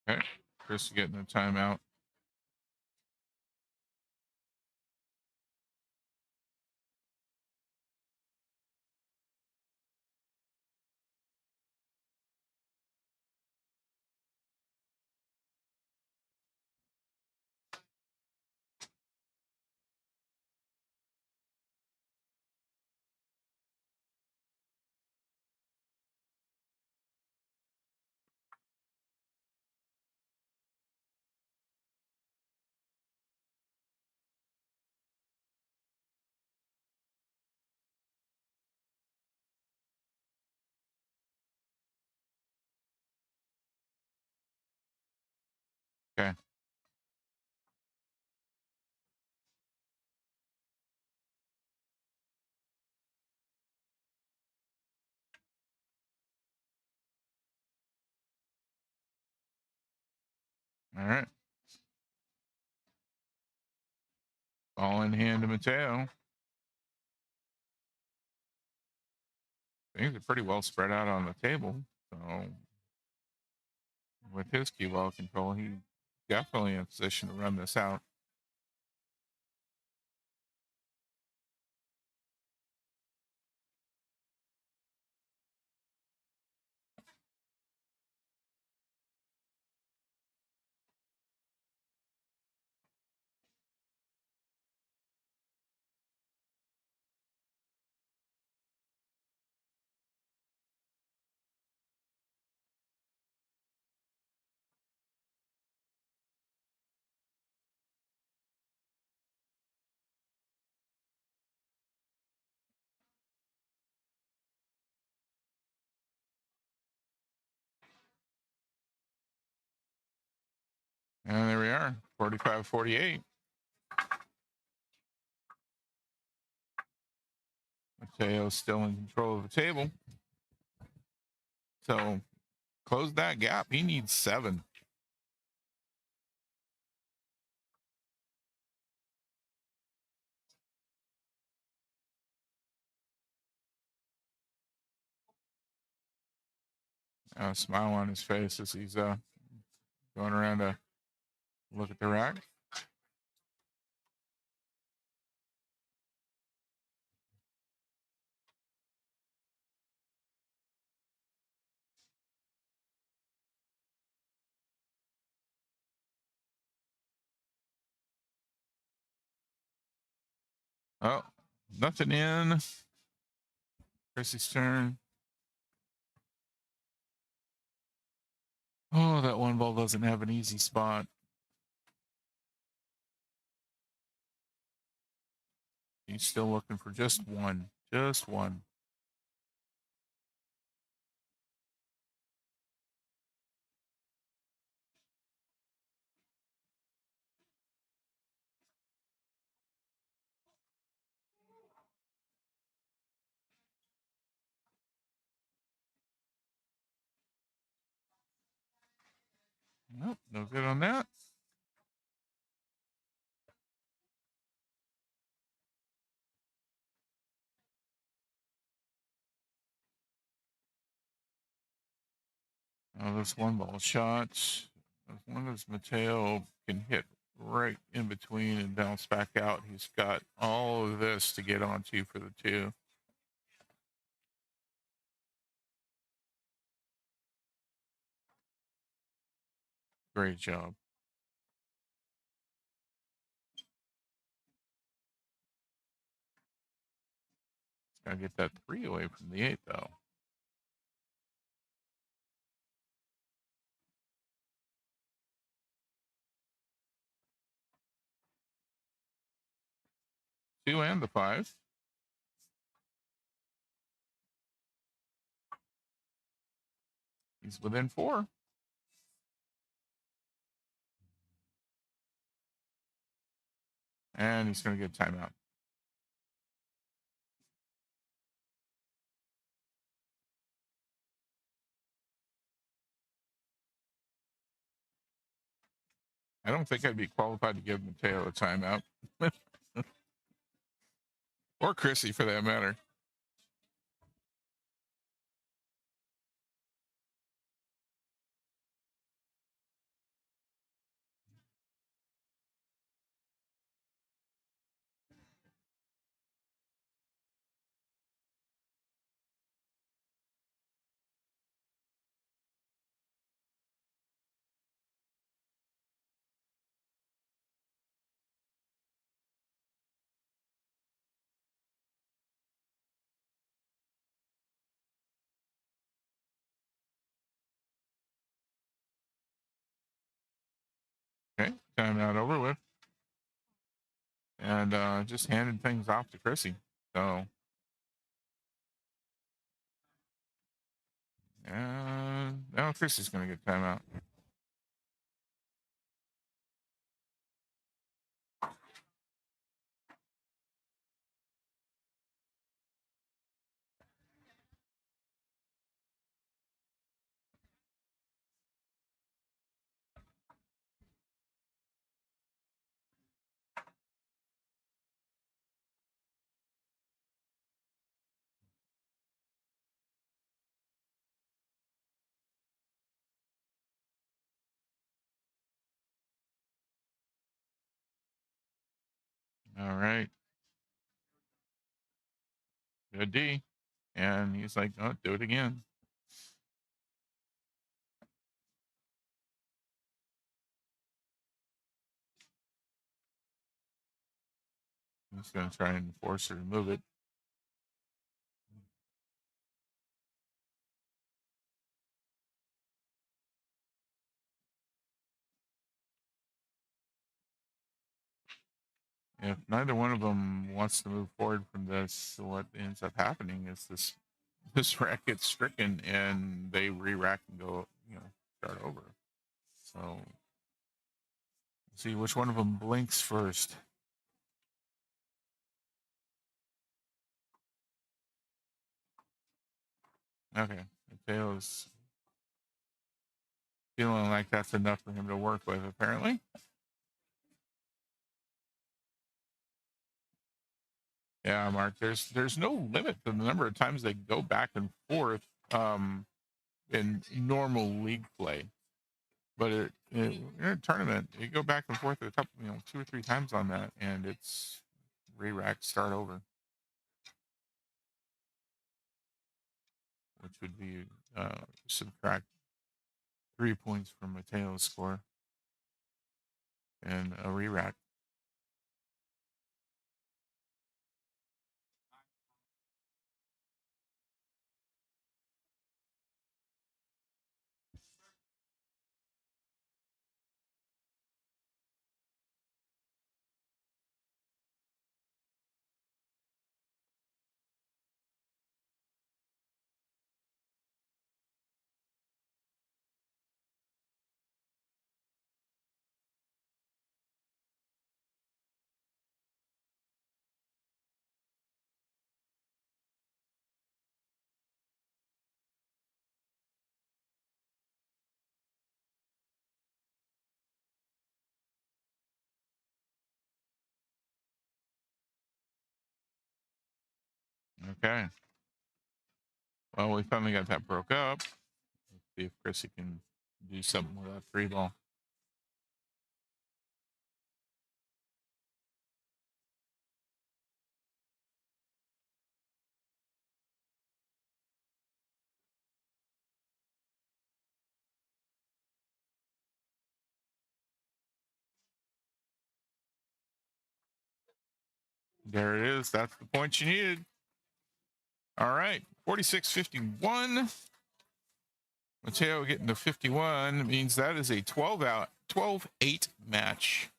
Okay. Chris getting a timeout. Okay. All right. Ball in hand to Mateo. Things are pretty well spread out on the table. So with his cue ball control, he definitely in position to run this out. And there we are, 45-48. Mateo still in control of the table. So close that gap. He needs 7. A smile on his face as he's going around to look at the rack. Oh, nothing in. Chrissy's turn. Oh, that one ball doesn't have an easy spot. He's still looking for just one. Just one. Nope, no good on that. Oh, this one ball shot. As long as Mateo can hit right in between and bounce back out, he's got all of this to get onto for the 2. Great job. Gotta get that 3 away from the 8, though. Two and the 5. He's within 4. And he's going to get timeout. I don't think I'd be qualified to give Mateo a timeout. Or Chrissy, for that matter. Okay, timeout over with. And just handed things off to Chrissy. So, now Chrissy's going to get timeout. All right. Good D. And he's like, oh, do it again. He's going to try and force her to move it. If neither one of them wants to move forward from this, what ends up happening is this rack gets stricken and they re-rack and go, start over. So see which one of them blinks first. Okay, Mateo's feeling like that's enough for him to work with, apparently. Yeah, Mark. There's no limit to the number of times they go back and forth in normal league play, but in a tournament, you go back and forth a couple, 2 or 3 times on that, and it's re-rack start over, which would be subtract 3 points from Mateo's score and a re-rack. Okay. Well, we finally got that broke up. Let's see if Chrissy can do something with that free ball. There it is. That's the point you needed. All right. 46-51. Mateo getting to 51 means that is a 12-8 match.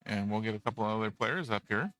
And we'll get a couple of other players up here.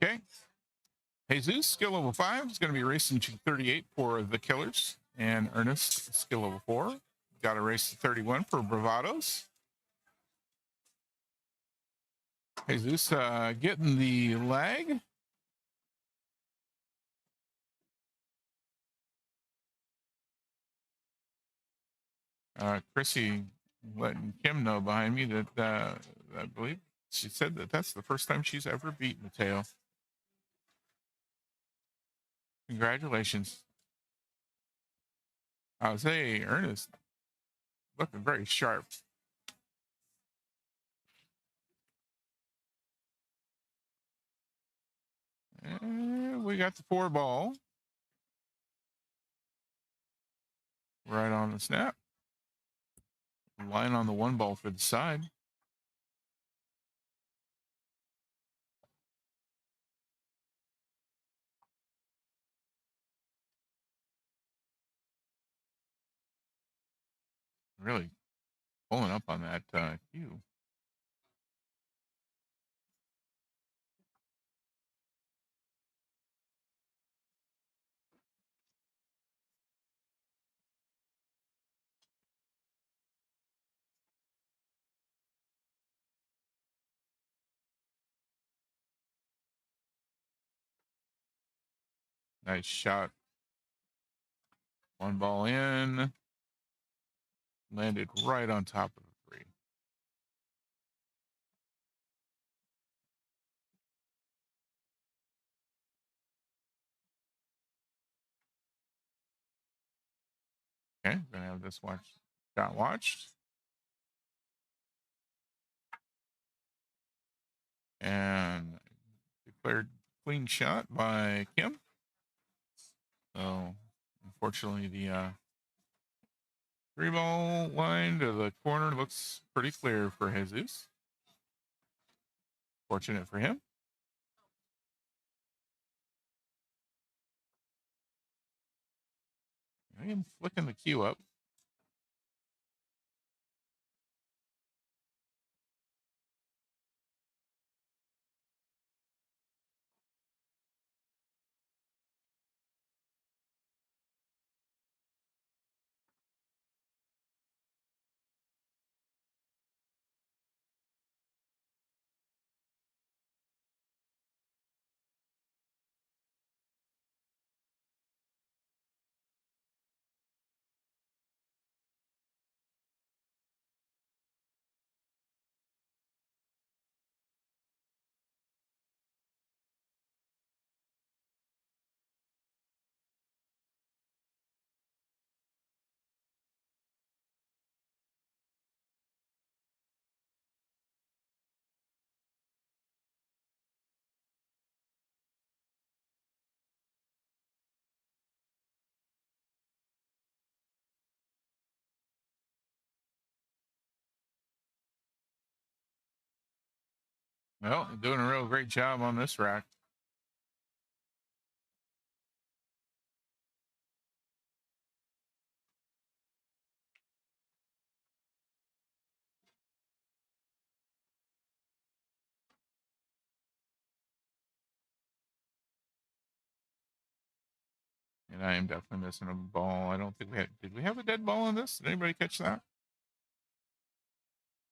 Okay. Jesus, skill level 5, is going to be racing to 38 for the Killers. And Ernest, skill level 4, got to race to 31 for Bravados. Jesus getting the lag. Chrissy letting Kim know behind me that I believe she said that that's the first time she's ever beat Mateo. Congratulations. I would say Ernest looking very sharp. And we got the 4 ball right on the snap. Line on the 1 ball for the side. Really pulling up on that cue. Nice shot. 1 ball in. Landed right on top of the 3. Okay, gonna have this shot watched. And declared clean shot by Kim. So unfortunately the 3 ball line to the corner looks pretty clear for Jesus. Fortunate for him. I am flicking the cue up. Well, doing a real great job on this rack. And I am definitely missing a ball. I don't think did we have a dead ball on this? Did anybody catch that?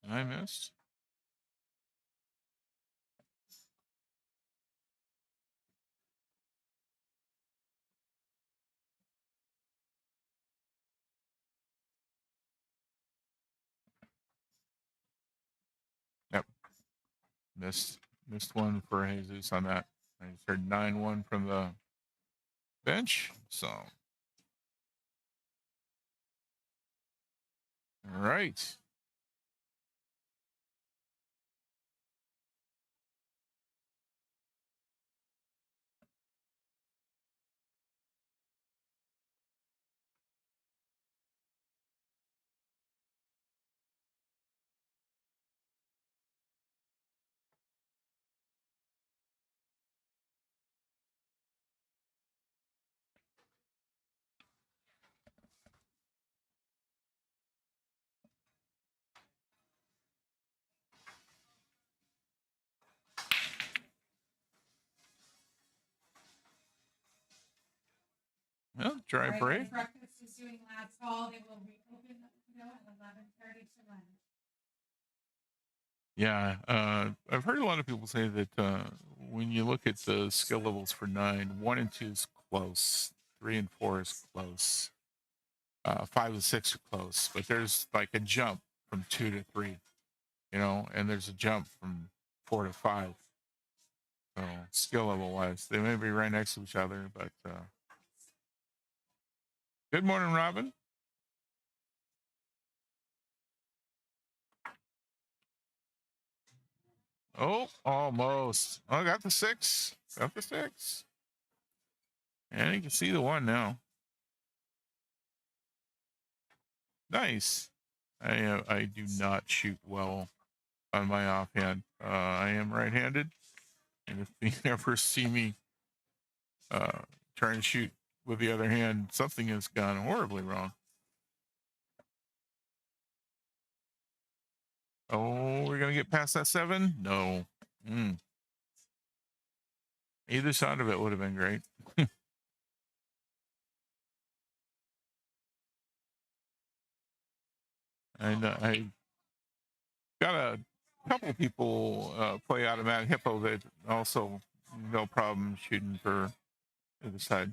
And I missed. Yep. Missed one for Jesus on that. I just heard 9-1 from the bench. So all right. dry Right, break. and breakfast is doing last call. They will reopen the window at 11:30 for lunch. Yeah, I've heard a lot of people say that when you look at the skill levels for 9, 1 and 2 is close, 3 and 4 is close, 5 and 6 are close, but there's like a jump from 2 to 3, you know, and there's a jump from 4 to 5. So skill level wise, they may be right next to each other, but good morning, Robin. Oh, almost. Oh, got the 6. Got the 6. And you can see the 1 now. Nice. I do not shoot well on my offhand. I am right-handed, and if you ever see me trying to shoot with the other hand, something has gone horribly wrong. Oh, we're gonna get past that 7? No. Either side of it would have been great. And I got a couple people play automatic hippo that also no problem shooting for either side.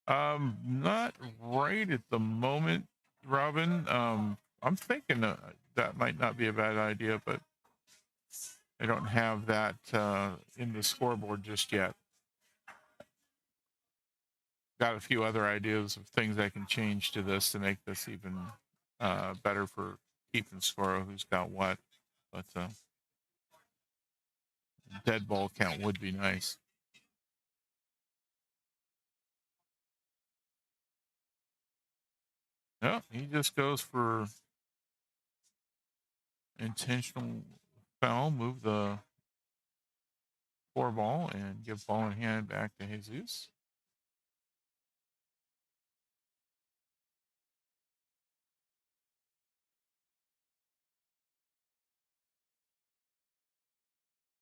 Not right at the moment, Robin. I'm thinking that might not be a bad idea, but I don't have that in the scoreboard just yet. Got a few other ideas of things I can change to this to make this even better for keeping score of who's got what. But dead ball count would be nice. No, he just goes for intentional foul, move the 4 ball, and give ball in hand back to Jesus.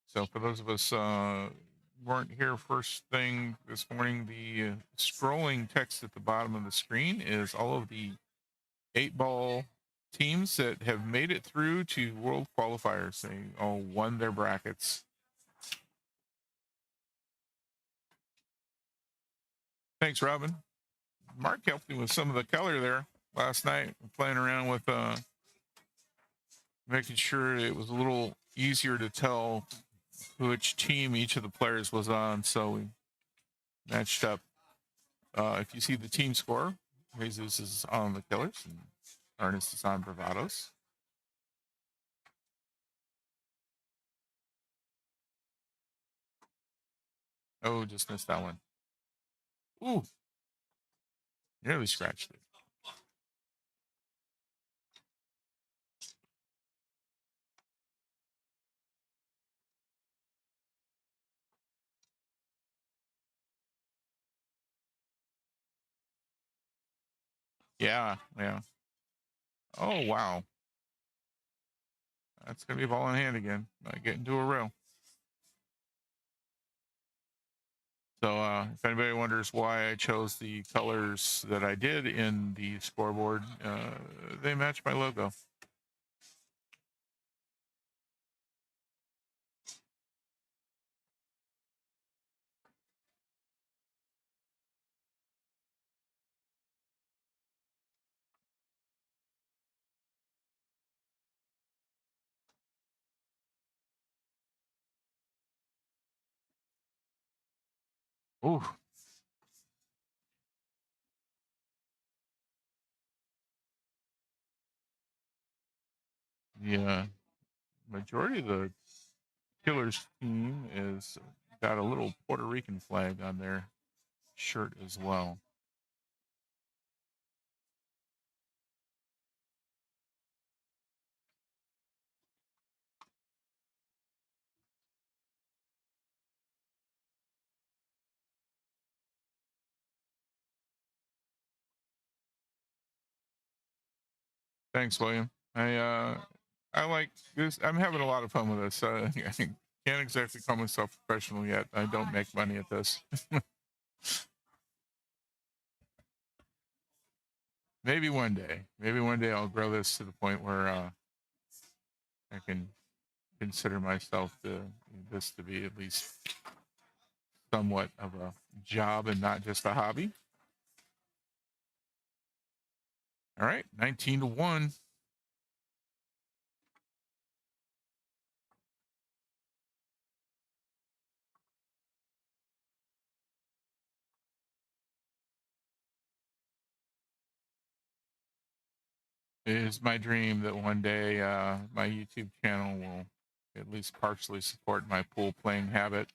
So for those of us weren't here first thing this morning, the scrolling text at the bottom of the screen is all of the 8-ball teams that have made it through to world qualifiers. They all won their brackets. Thanks, Robin. Mark helped me with some of the color there last night, playing around with making sure it was a little easier to tell which team each of the players was on. So we matched up. If you see the team score, Jesus is on the Killers and Ernest is on Bravados. Oh, just missed that one. Ooh, nearly scratched it. Yeah, yeah. Oh, wow. That's going to be a ball in hand again. Might get into a row. So if anybody wonders why I chose the colors that I did in the scoreboard, they match my logo. Ooh. Yeah. Majority of the Killers team is got a little Puerto Rican flag on their shirt as well. Thanks, William. I like this. I'm having a lot of fun with this. can't exactly call myself professional yet. I don't make money at this. Maybe one day. Maybe one day I'll grow this to the point where I can consider myself this to be at least somewhat of a job and not just a hobby. All right, 19-1. It is my dream that one day my YouTube channel will at least partially support my pool playing habit.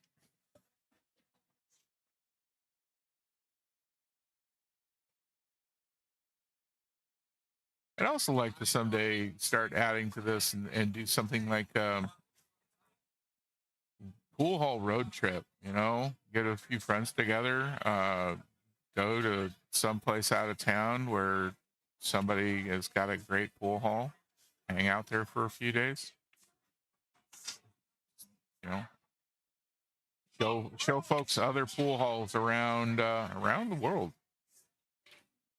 I'd also like to someday start adding to this and do something like pool hall road trip, you know, get a few friends together, go to someplace out of town where somebody has got a great pool hall, hang out there for a few days, you know, show folks other pool halls around the world.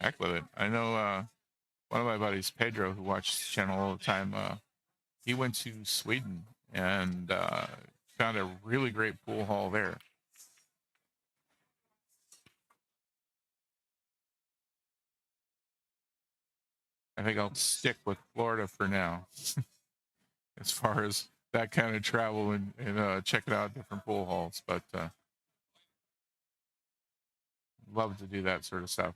Heck with it. I know one of my buddies, Pedro, who watches the channel all the time, he went to Sweden and found a really great pool hall there. I think I'll stick with Florida for now, as far as that kind of travel and checking out different pool halls. But love to do that sort of stuff.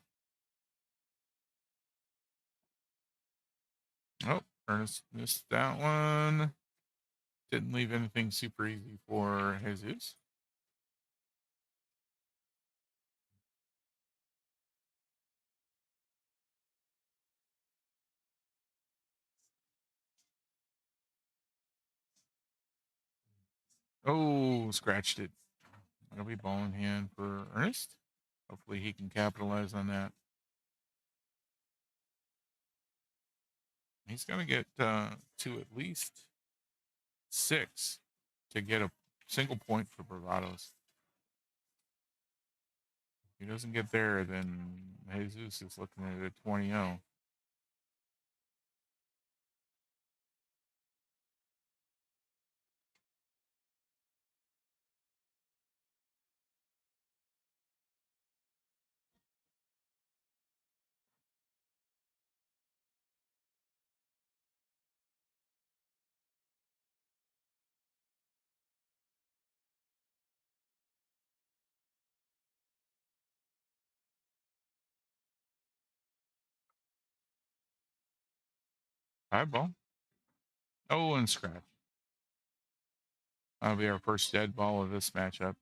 Oh, Ernest missed that one. Didn't leave anything super easy for Jesus. Oh, scratched it. That'll be ball in hand for Ernest. Hopefully he can capitalize on that. He's going to get to at least 6 to get a single point for Bravados. If he doesn't get there, then Jesus is looking at a 20-0. High ball. Oh, and scratch. That'll be our first dead ball of this matchup.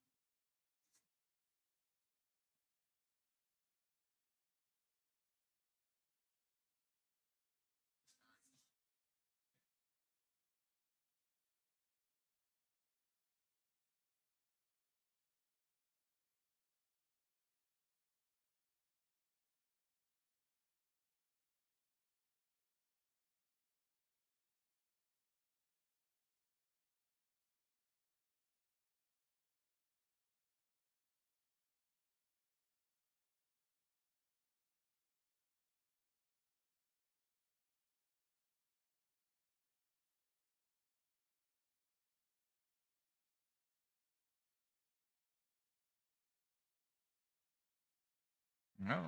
No,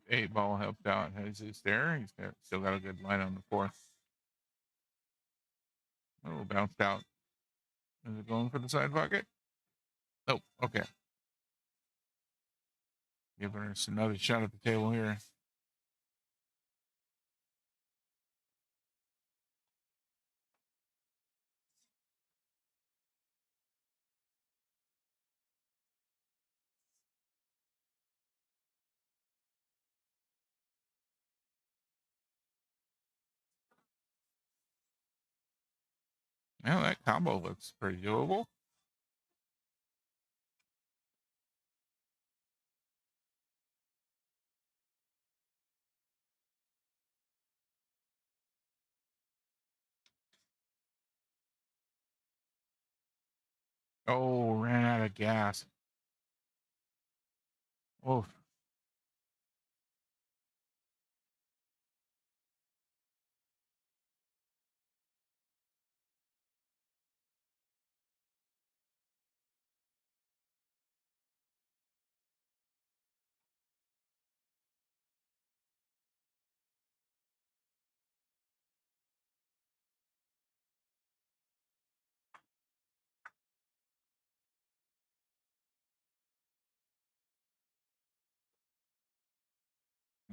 8 ball helped out Jesus there. Still got a good line on the 4th. Oh, bounced out. Is it going for the side pocket? Oh, okay. Giving us another shot at the table here. Well, that combo looks pretty doable. Oh, ran out of gas. Oh,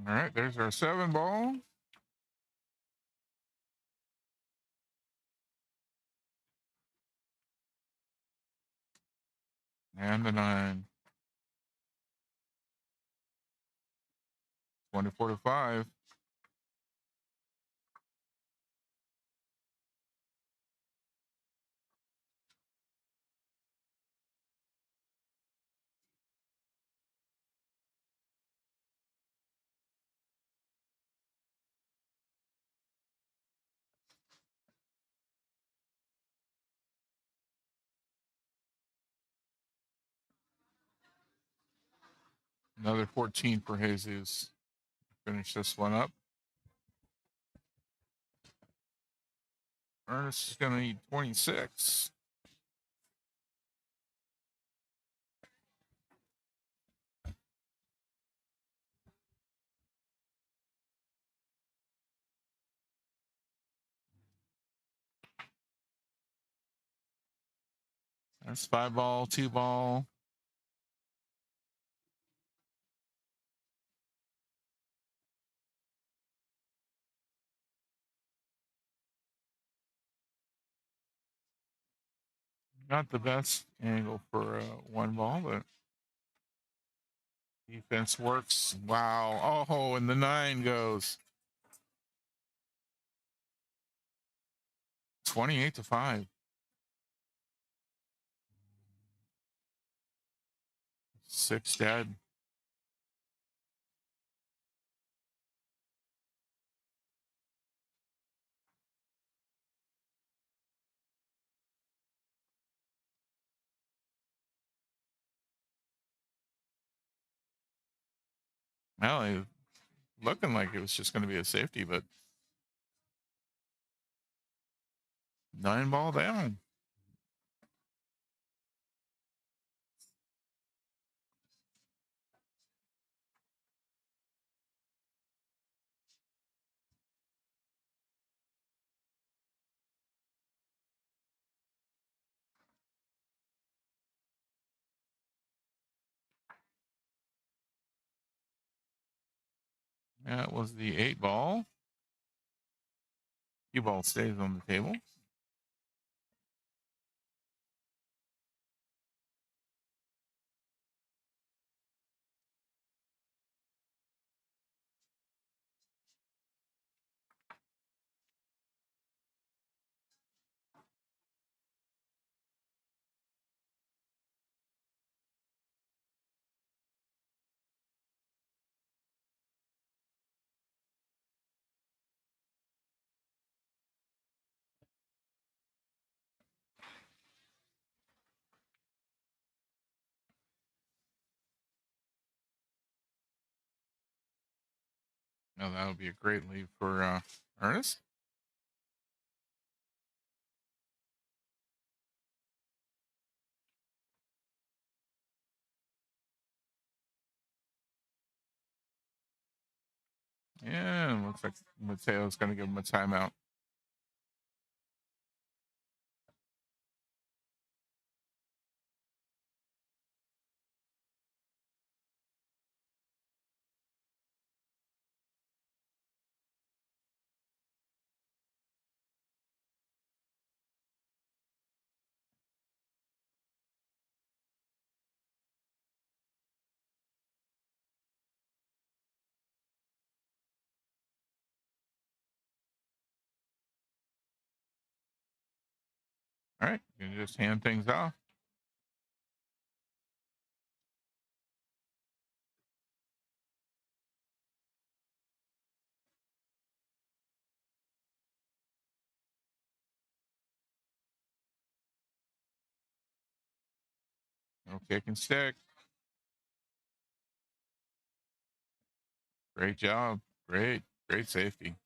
all right. There's our 7 ball. And the 9. 24-5. Another 14 for Jesus. Finish this one up. Ernest is going to need 26. That's 5 ball, 2 ball. Not the best angle for 1 ball, but defense works. Wow. Oh, and the 9 goes 28-5. 6 dead. Well, it looking like it was just going to be a safety, but 9 ball down. That was the 8 ball. 2 ball stays on the table. Now that'll be a great lead for Ernest. Yeah, looks like Mateo's going to give him a timeout. All right, you can just hand things off. No kick and stick. Great job. Great safety.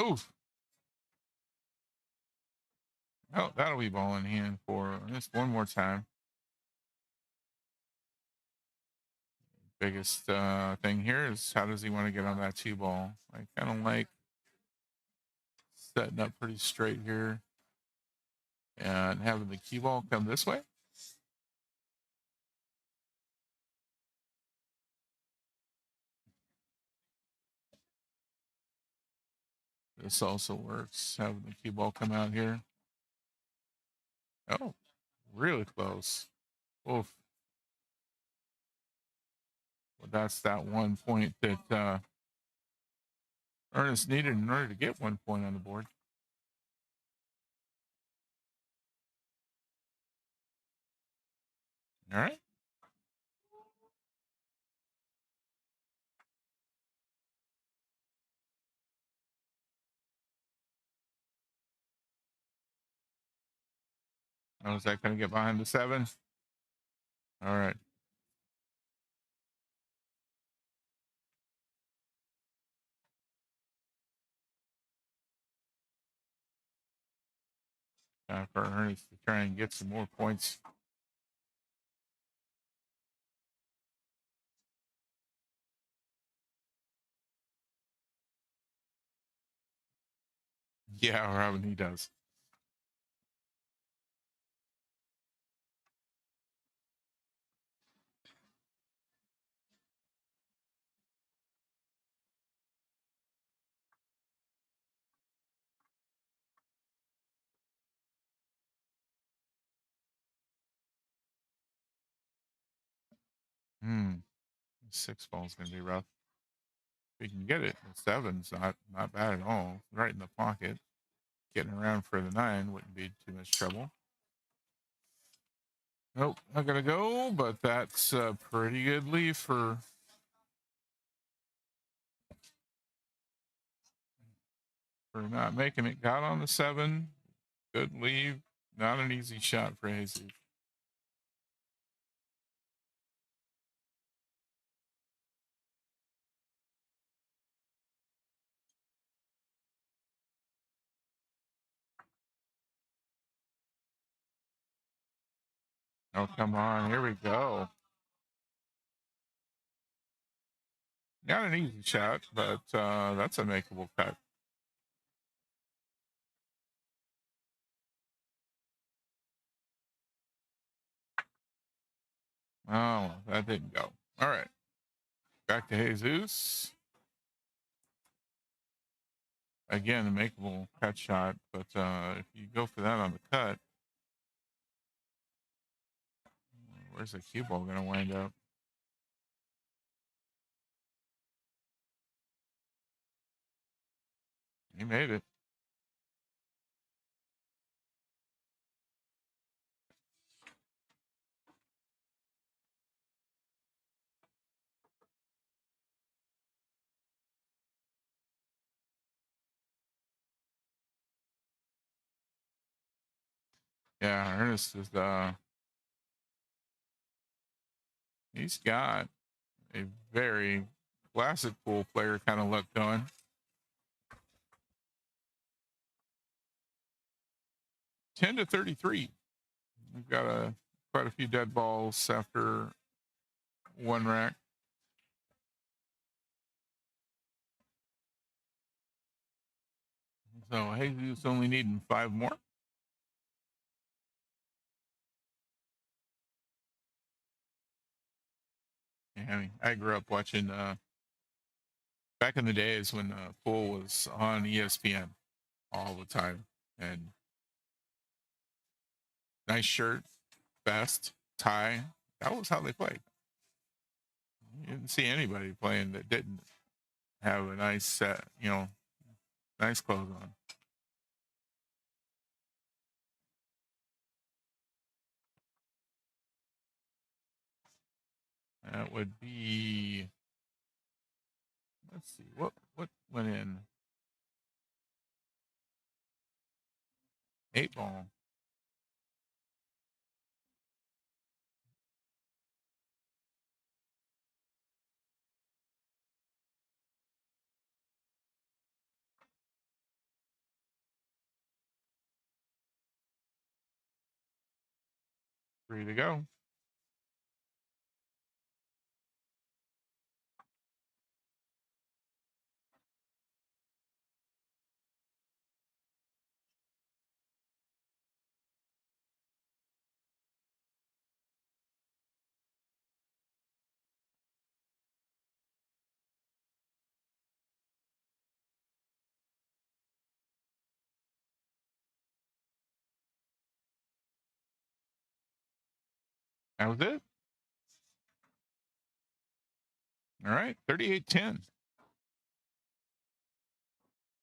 Oof. Oh, that'll be ball in hand for just one more time. Biggest thing here is how does he want to get on that 2 ball? I kind of like setting up pretty straight here and having the cue ball come this way. This also works, having the cue ball come out here. Oh, really close. Oof. Well, that's that 1 point that Ernest needed in order to get 1 point on the board. All right. Oh, is that going to get behind the 7? All right. For Ernest to try and get some more points. Yeah, Robin, he does. Hmm. 6 ball's going to be rough. We can get it. The 7's not bad at all. Right in the pocket. Getting around for the 9 wouldn't be too much trouble. Nope, not gonna go, but that's a pretty good leave for not making it. Got on the 7. Good leave. Not an easy shot for Jesus. Oh, come on. Here we go. Not an easy shot, but that's a makeable cut. Oh, that didn't go. All right. Back to Jesus. Again, a makeable cut shot, but if you go for that on the cut, where's the cue ball going to wind up? He made it. Yeah, Ernest is he's got a very classic pool player kind of luck going. 10-33. We've got quite a few dead balls after 1 rack. So Jesus only needing 5 more. Yeah, I mean, I grew up watching back in the days when pool was on ESPN all the time, and nice shirt, vest, tie. That was how they played. You didn't see anybody playing that didn't have a nice set, nice clothes on. That would be, let's see, what went in? 8 ball. Free to go. That was it. All right, 38-10.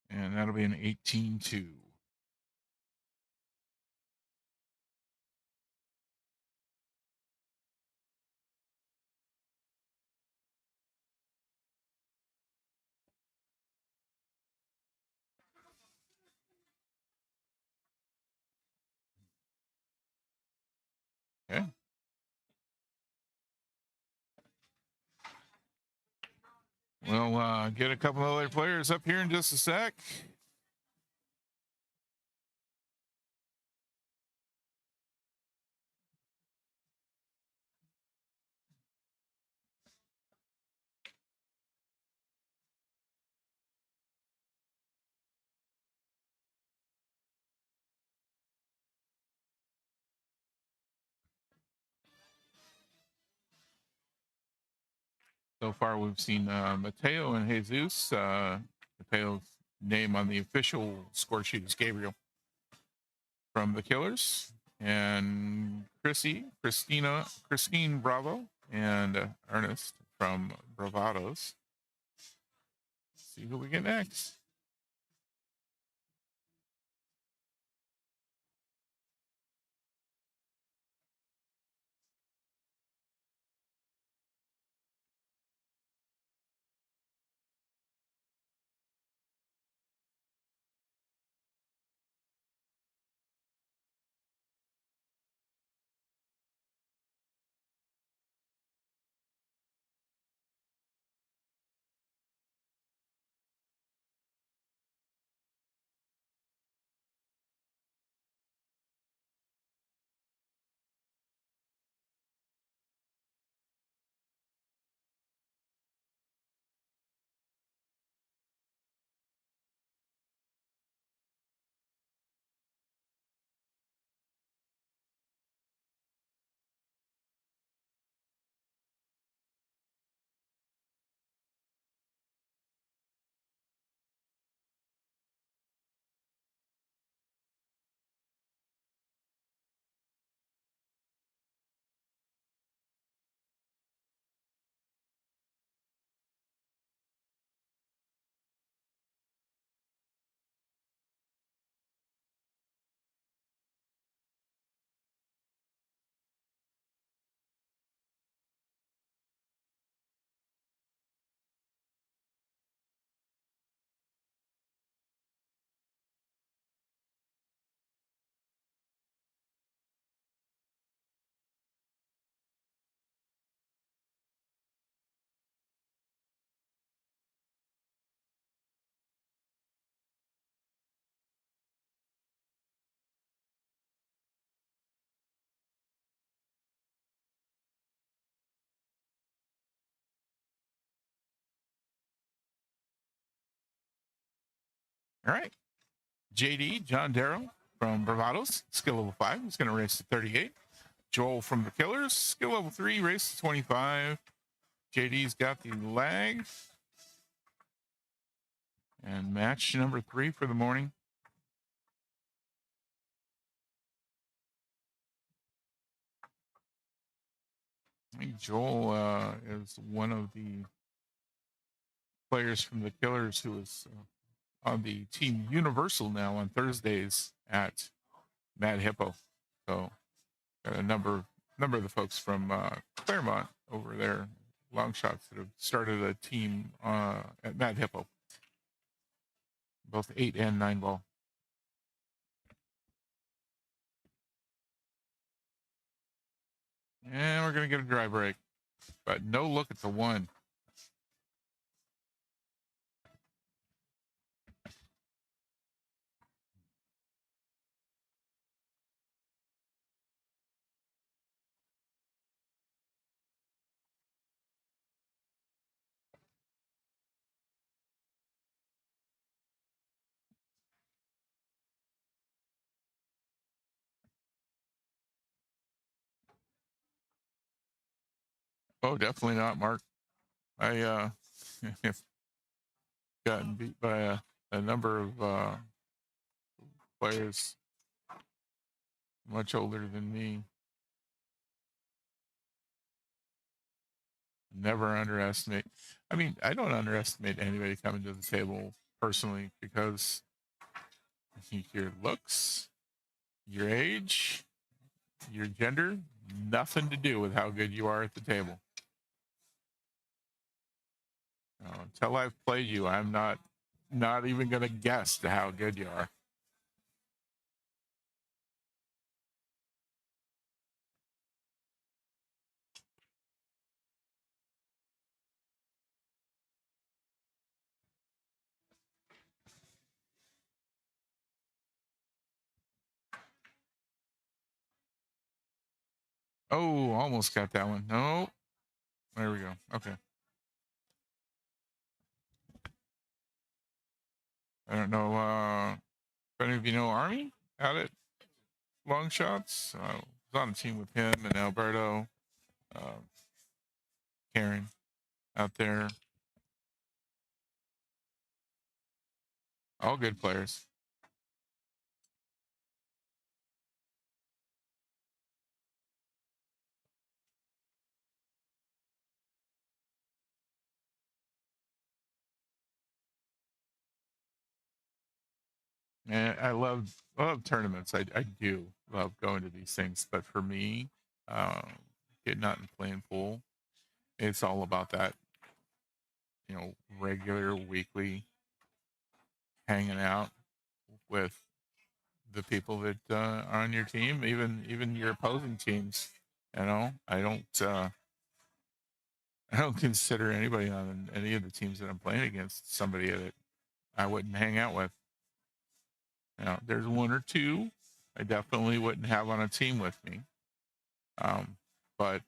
And that'll be an 18-2. Okay. We'll get a couple other players up here in just a sec. So far, we've seen Mateo and Jesus. Mateo's name on the official score sheet is Gabriel from the Killers, and Christine Bravo, and Ernest from Bravados. See who we get next. All right. JD, John Darrow from Bravados, skill level 5. He's going to race to 38. Joel from the Killers, skill level 3, race to 25. JD's got the lag. And match number 3 for the morning. I think Joel is one of the players from the Killers who is on the Team Universal now on Thursdays at Mad Hippo. So got a number of the folks from Claremont over there, long shots that have started a team at Mad Hippo, both 8 and 9 ball. And we're going to get a dry break, but no look at the 1. Oh, definitely not, Mark. I have gotten beat by a number of players much older than me. Never underestimate. I mean, I don't underestimate anybody coming to the table personally because your looks, your age, your gender, nothing to do with how good you are at the table. Until I've played you, I'm not even going to guess to how good you are. Oh, almost got that one. No, there we go. Okay. I don't know if any of you know Army out at Long Shots. I was on a team with him and Alberto, Karen out there. All good players. And I love tournaments. I do love going to these things, but for me, getting out and playing pool, it's all about that, regular weekly hanging out with the people that are on your team, even your opposing teams. I don't consider anybody on any of the teams that I'm playing against somebody that I wouldn't hang out with. There's one or two I definitely wouldn't have on a team with me. But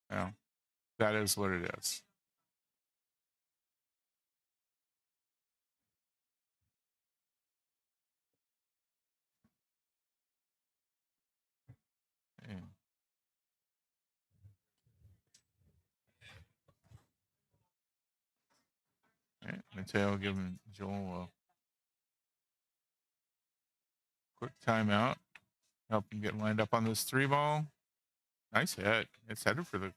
that is what it is. And, Mateo giving Joel a quick timeout, help him get lined up on this 3-ball. Nice hit. It's headed for the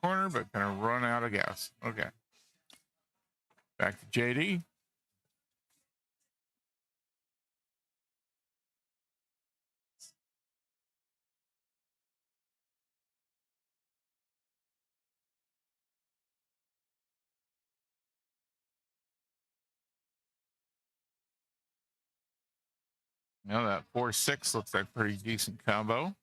corner, but gonna run out of gas. Okay. Back to JD. Now that 4-6 looks like a pretty decent combo.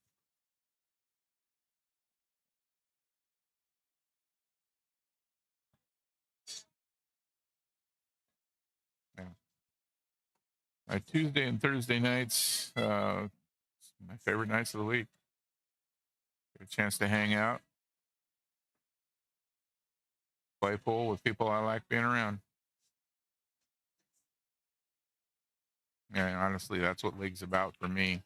Yeah. My Tuesday and Thursday nights, my favorite nights of the week. Get a chance to hang out, play pool with people I like being around. Yeah, honestly, that's what League's about for me.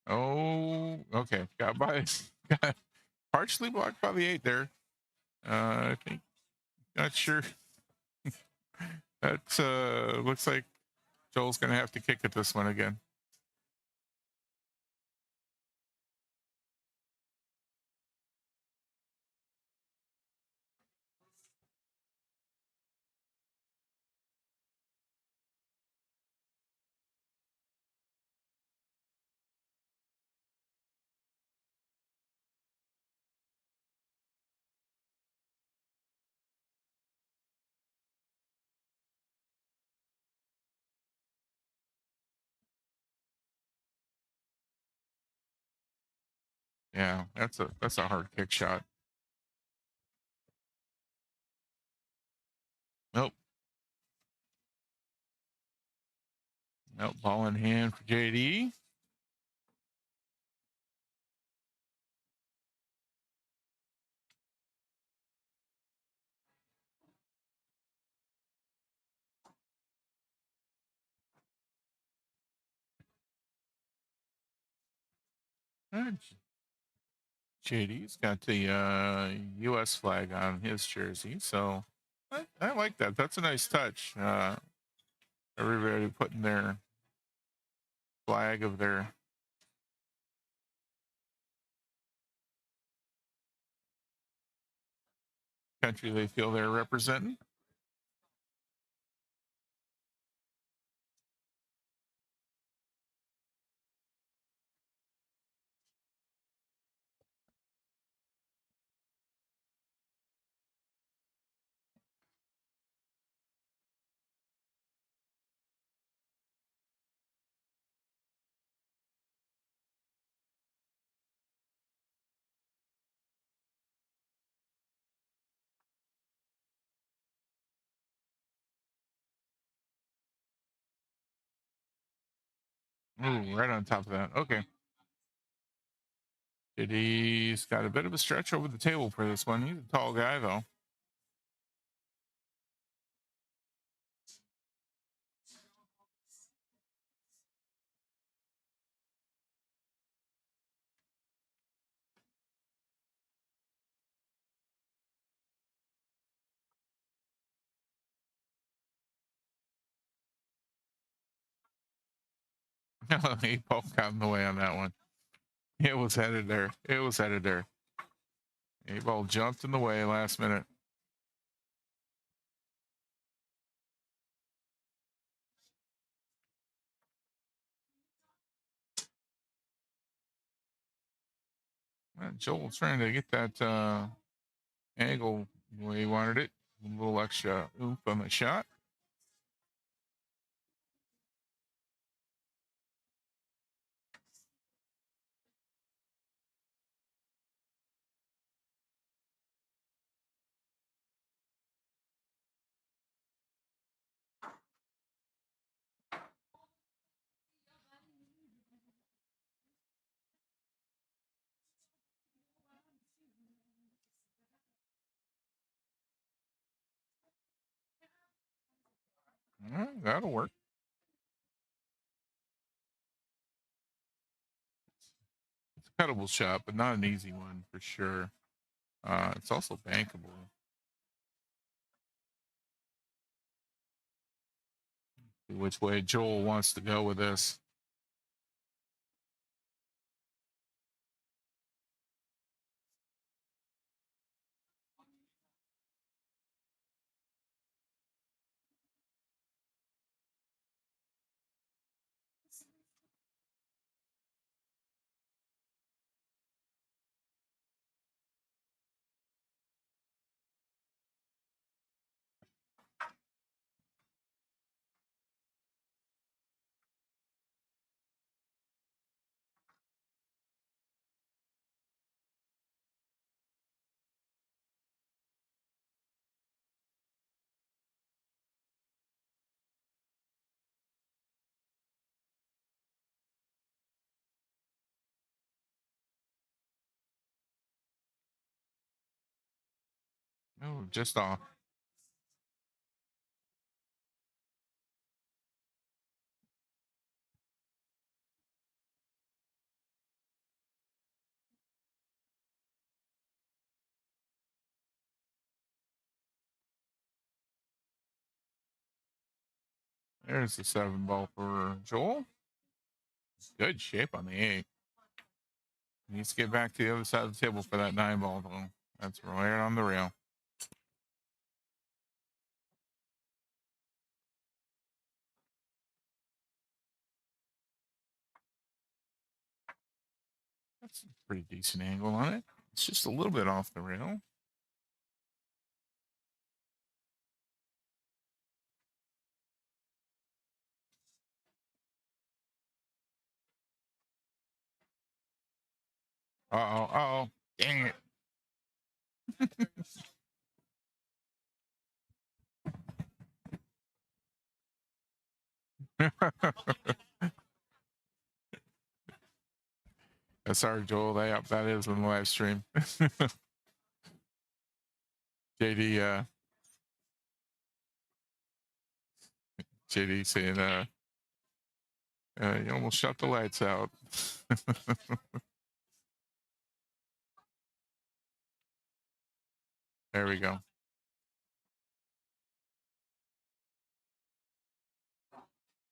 Oh, okay. Got partially blocked by the 8 there. I think, not sure. That looks like Joel's going to have to kick at this one again. Yeah, that's a hard kick shot. Nope. Nope. Ball in hand for JD. JD's got the U.S. flag on his jersey, so I like that. That's a nice touch. Everybody putting their flag of their country they feel they're representing. Ooh, right on top of that. Okay. JD's got a bit of a stretch over the table for this one. He's a tall guy, though. He poked out in the way on that one. It was headed there. It was headed there. A-ball jumped in the way last minute. Joel trying to get that angle the way he wanted it. A little extra oomph on the shot. All right, that'll work. It's a cuttable shot, but not an easy one for sure. It's also bankable. See which way Joel wants to go with this. Oh, just off. There's the 7 ball for Joel. Good shape on the 8. He needs to get back to the other side of the table for that 9 ball, though. That's right on the rail. That's a pretty decent angle on it. It's just a little bit off the rail. Uh-oh. Uh-oh. Dang it. Sorry, Joel. That is on the live stream. JD, JD saying, you almost shut the lights out. There we go.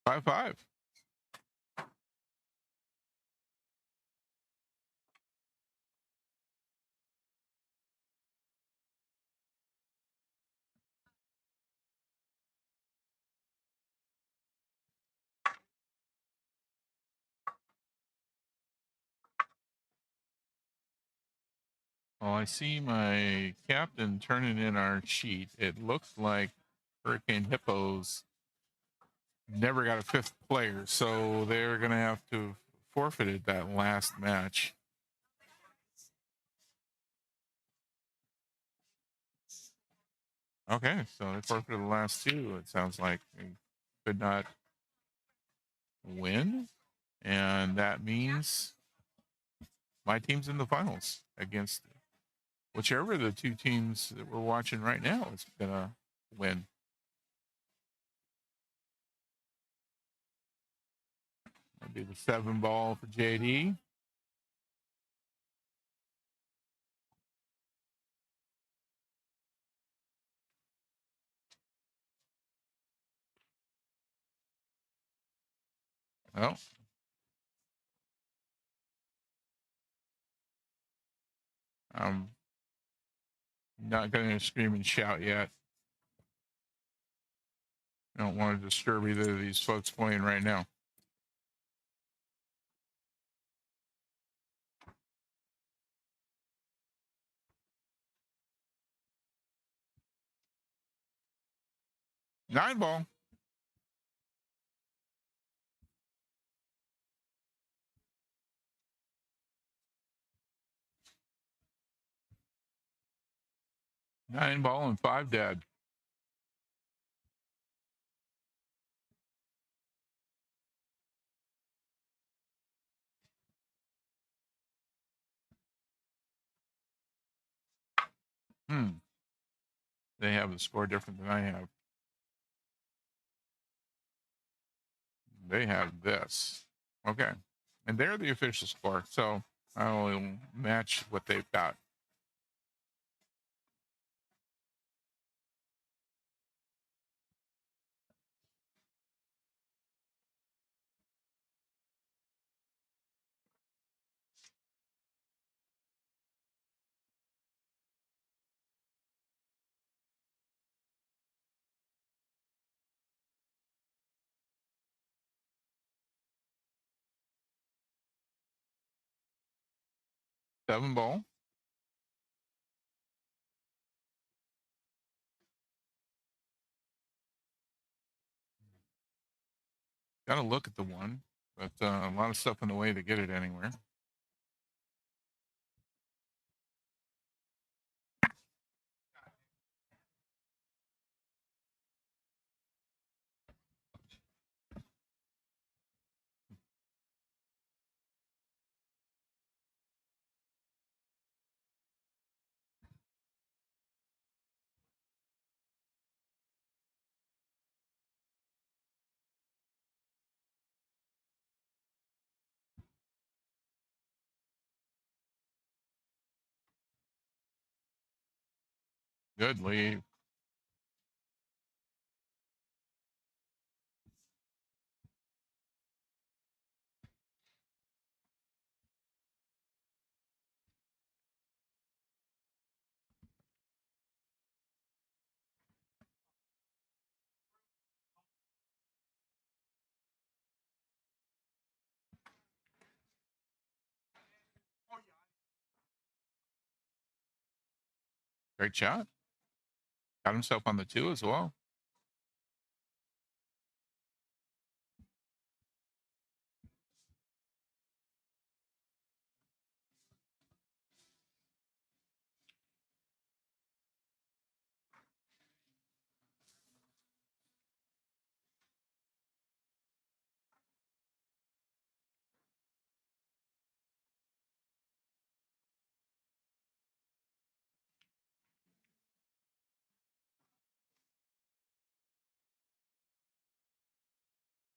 5-5. Well, I see my captain turning in our sheet. It looks like Hurricane Hippos never got a fifth player, so they're going to have to forfeited that last match. Okay, so they forfeited the last two. It sounds like they could not win, and that means my team's in the finals against whichever of the two teams that we're watching right now is going to win. That'd be the 7 ball for JD. Well, I'm not going to scream and shout yet. I don't want to disturb either of these folks playing right now. Nine ball. Nine ball and 5 dead. They have the score different than I have. They have this. Okay. And they're the official score. So I'll match what they've got. Seven ball. Got to look at the one, but a lot of stuff in the way to get it anywhere. Good lead. Great shot. Got himself on the 2 as well.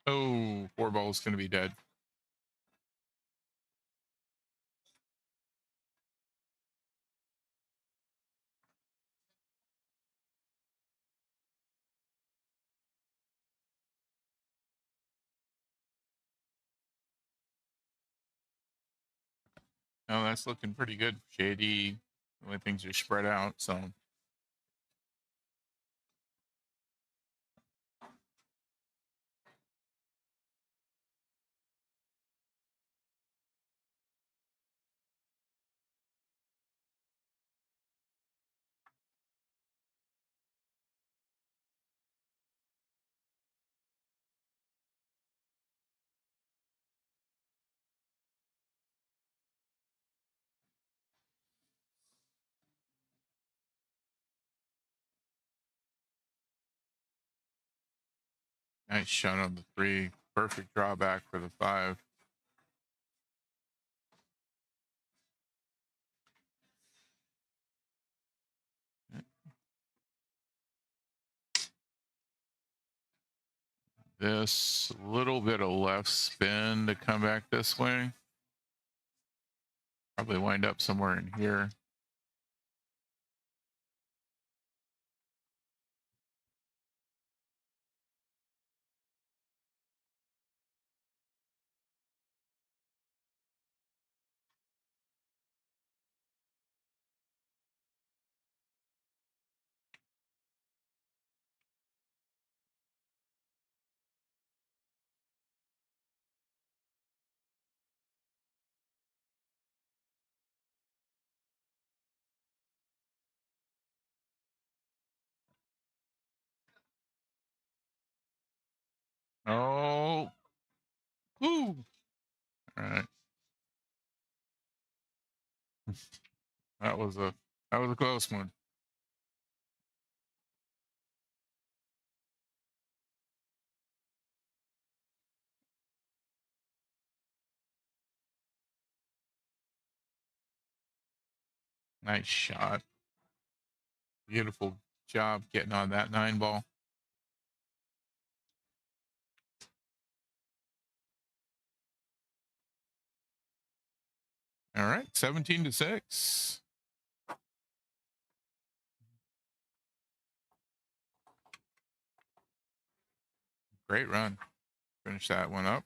Oh, 4-ball's going to be dead. Oh, that's looking pretty good. Shady. The way things are spread out. So nice shot on the 3. Perfect drawback for the 5. This little bit of left spin to come back this way. Probably wind up somewhere in here. Oh, ooh. All right. That was a close one. Nice shot. Beautiful job getting on that 9-ball. All right, 17-6. Great run. Finish that one up.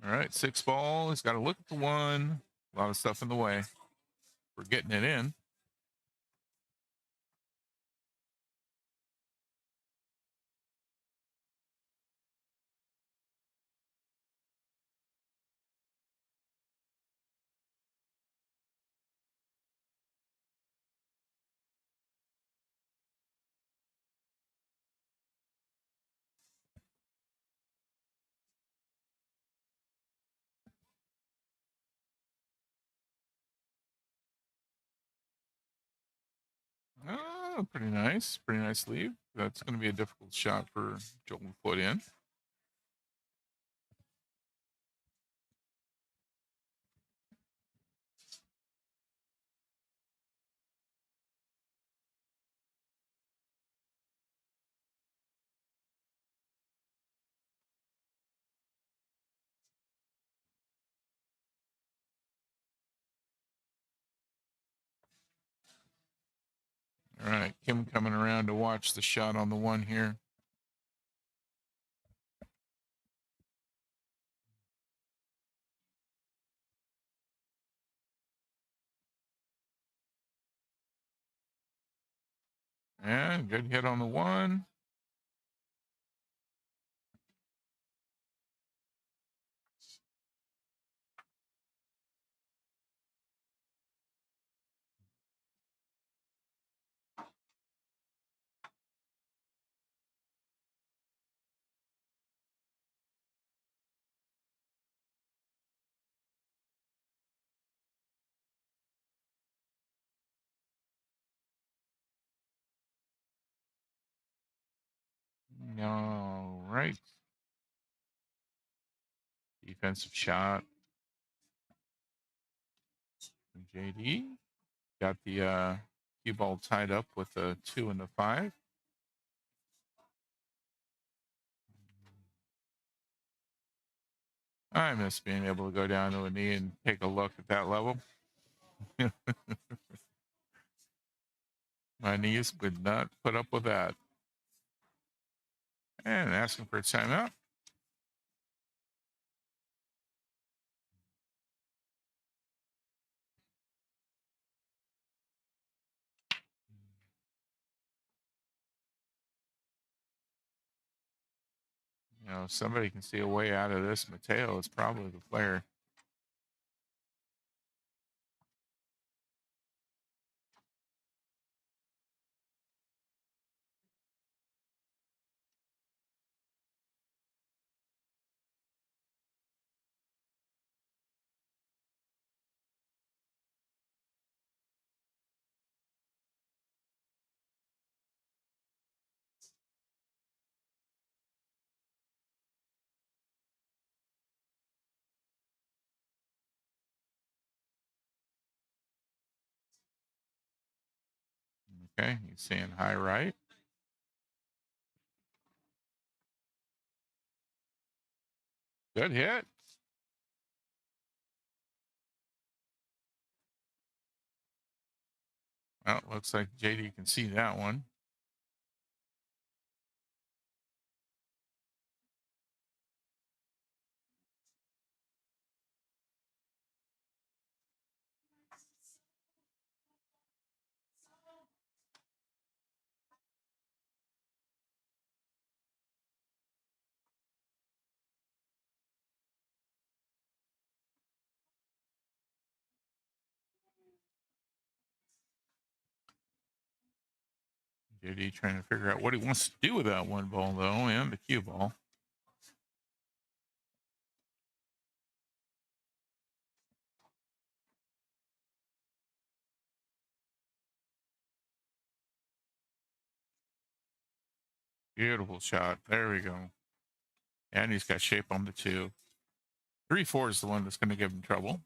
All right, 6-ball. He's got to look at the 1. A lot of stuff in the way. We're getting it in. Oh, pretty nice. Pretty nice leave. That's going to be a difficult shot for Joel to put in. All right, Kim coming around to watch the shot on the 1 here. And good hit on the 1. All right. Defensive shot from JD. Got the cue ball tied up with the 2 and the 5. I miss being able to go down to a knee and take a look at that level. My knees would not put up with that. And asking for a timeout. You know, if somebody can see a way out of this, Mateo is probably the player. Okay, he's saying high right. Good hit. Well, looks like JD can see that one. JD trying to figure out what he wants to do with that one ball, though, and the cue ball. Beautiful shot. There we go. And he's got shape on the 2. 3-4 is the one that's going to give him trouble.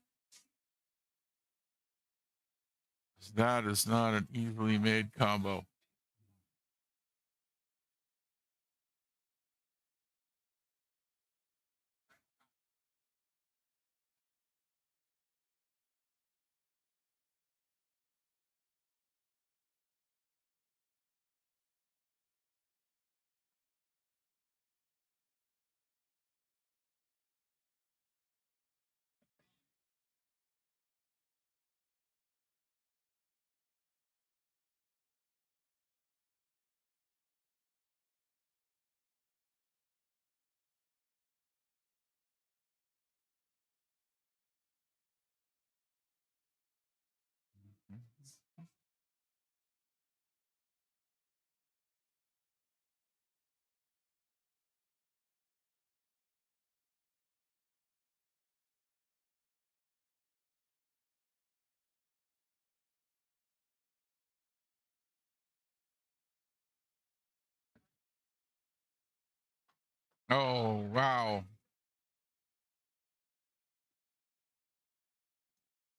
That is not an easily made combo. Oh, wow.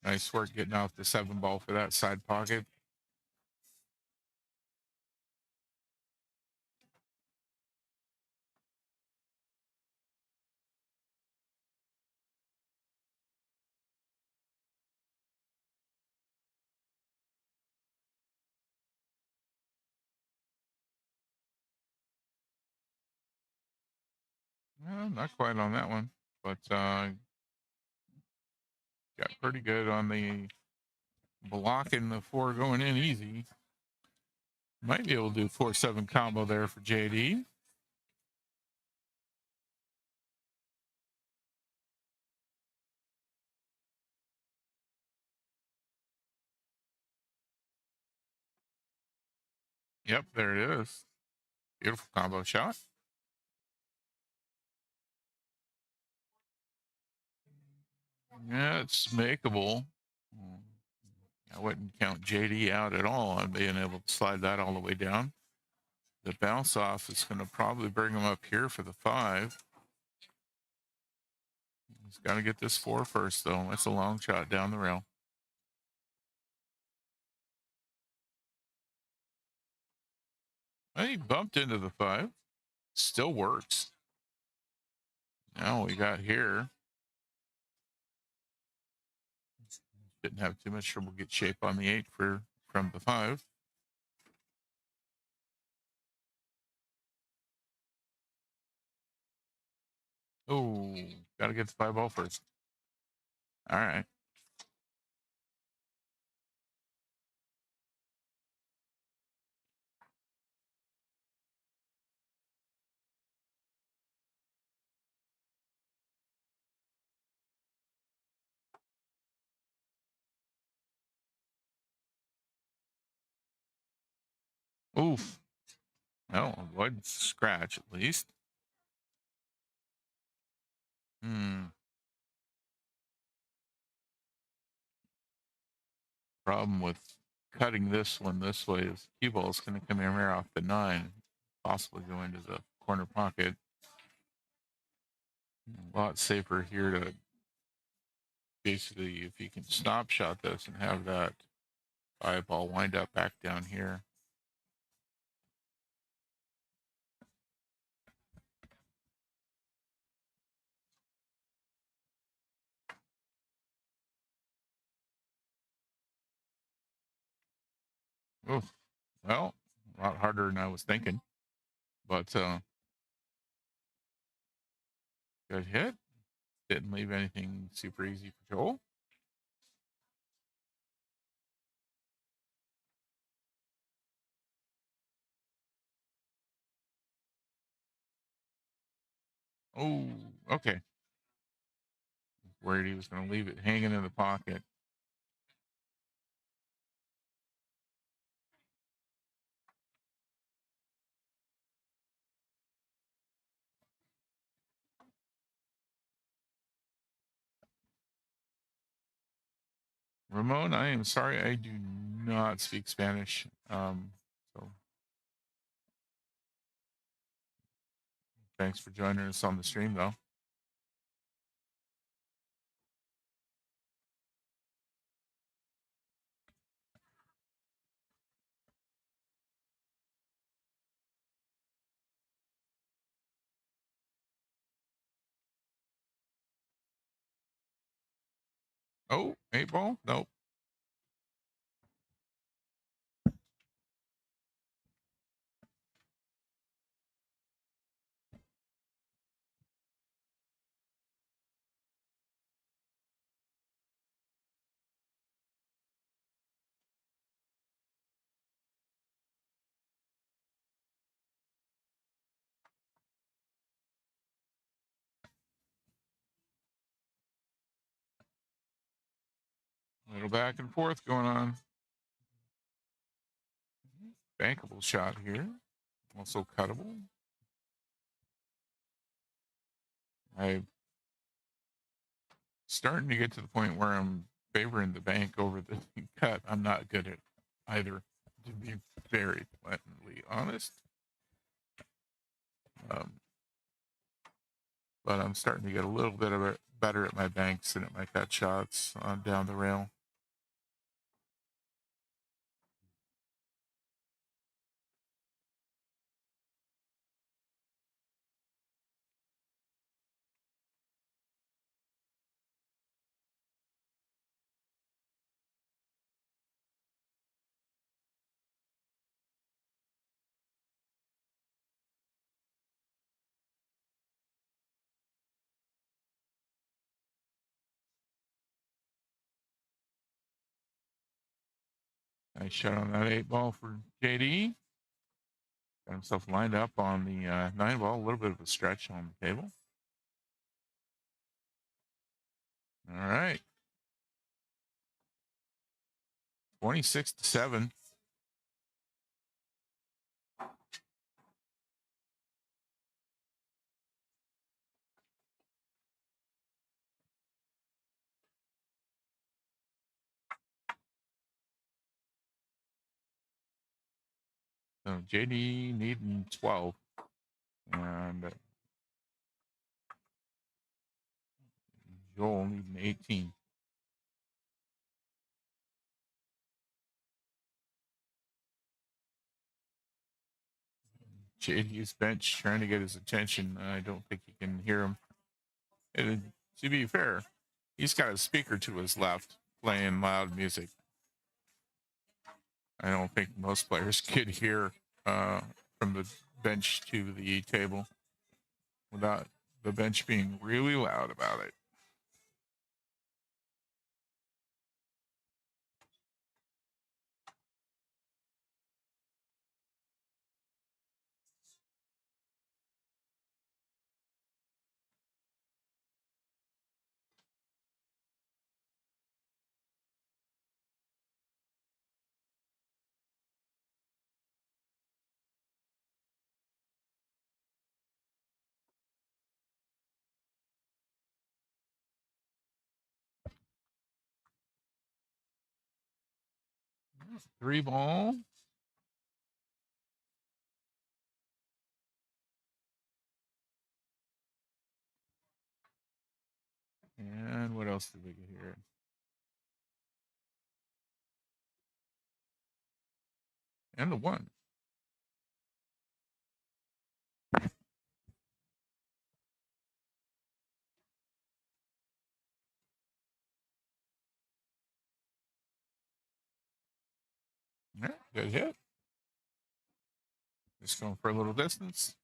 Nice work getting off the 7 ball for that side pocket. Well, not quite on that one, but got pretty good on the block and the 4 going in easy. Might be able to do 4-7 combo there for JD. Yep, there it is. Beautiful combo shot. Yeah, it's makeable. I wouldn't count JD out at all on being able to slide that all the way down. The bounce off is going to probably bring him up here for the 5. He's got to get this 4 first, though. That's a long shot down the rail. He bumped into the 5. Still works. Now we got here. Didn't have too much trouble get shape on the 8 from the 5. Oh, got to get the 5 ball first. All right. Oof. No, avoid scratch at least. Problem with cutting this one this way is cue ball is going to come here off the 9, possibly go into the corner pocket. A lot safer here to basically, if you can stop shot this and have that 5 ball wind up back down here. Oof. Well, a lot harder than I was thinking, but good hit. Didn't leave anything super easy for Joel. Oh, okay. Worried he was going to leave it hanging in the pocket. Ramon, I am sorry, I do not speak Spanish. So thanks for joining us on the stream, though. Oh, 8 ball? Nope. A little back and forth going on. Bankable shot here. Also cuttable. I'm starting to get to the point where I'm favoring the bank over the cut. I'm not good at either, to be very blatantly honest. But I'm starting to get a little bit of it better at my banks than at my cut shots on down the rail. Nice shot on that 8 ball for JD. Got himself lined up on the 9 ball. A little bit of a stretch on the table. All right. 26-7. So JD needing 12. And Joel needing 18. JD's bench trying to get his attention. I don't think he can hear him. And to be fair, he's got a speaker to his left playing loud music. I don't think most players could hear from the bench to the table without the bench being really loud about it. Three ball. And what else did we get here? And the one. Yeah, good hit. Just going for a little distance.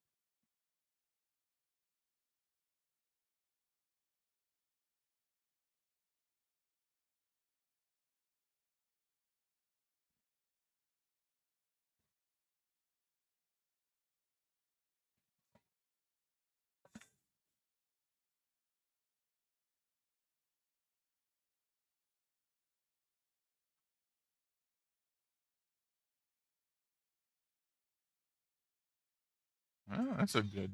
Oh, that's a good.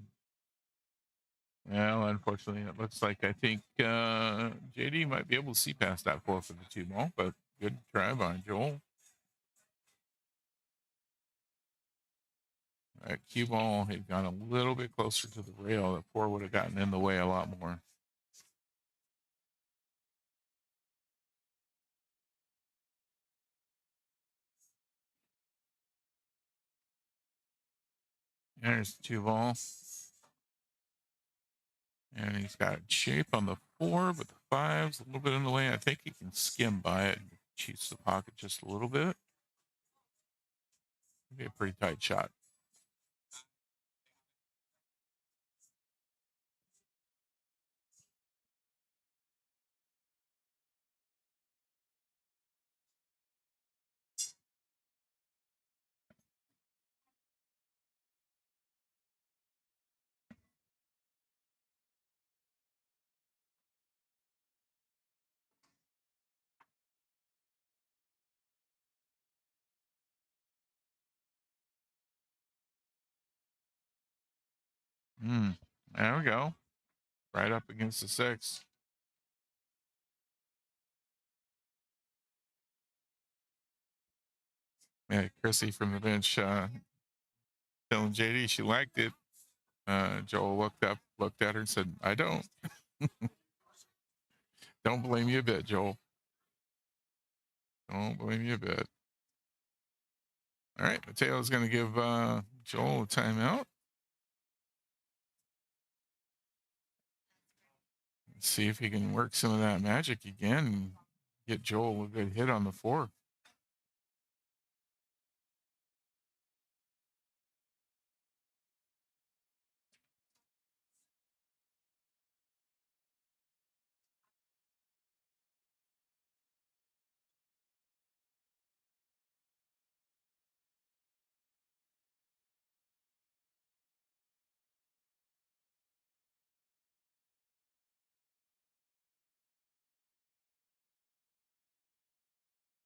Well, unfortunately, it looks like I think JD might be able to see past that 4 for the 2 ball, but good try by Joel. That cue ball had gone a little bit closer to the rail. That 4 would have gotten in the way a lot more. There's the 2 ball. And he's got shape on the 4, but the 5's a little bit in the way. I think he can skim by it and cheats the pocket just a little bit. It'd be a pretty tight shot. There we go. Right up against the 6. Yeah, Chrissy from the bench telling JD she liked it. Joel looked at her and said, I don't. Don't blame you a bit, Joel. Don't blame you a bit. All right, Mateo's going to give Joel a timeout. Let's see if he can work some of that magic again and get Joel a good hit on the 4.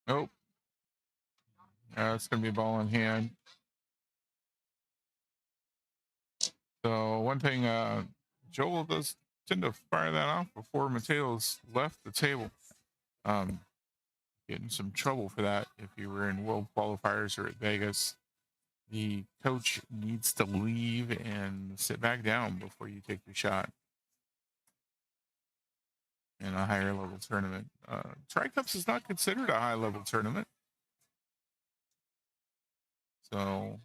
Nope. It's going to be a ball in hand. So one thing, Joel does tend to fire that off before Mateo's left the table. Get in some trouble for that if you were in world qualifiers or at Vegas. the coach needs to leave and sit back down before you take your shot in a higher level tournament. Tri-Cups is not considered a high level tournament. So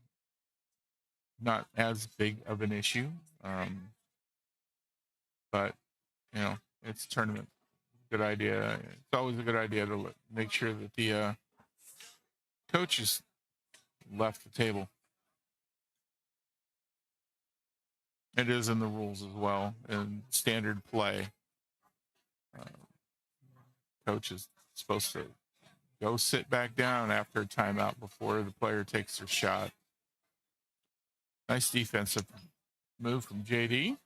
not as big of an issue. But, you know, it's a tournament. Good idea. It's always a good idea to make sure that the coaches left the table. It is in the rules as well in standard play. Coach is supposed to go sit back down after a timeout before the player takes their shot. Nice defensive move from JD.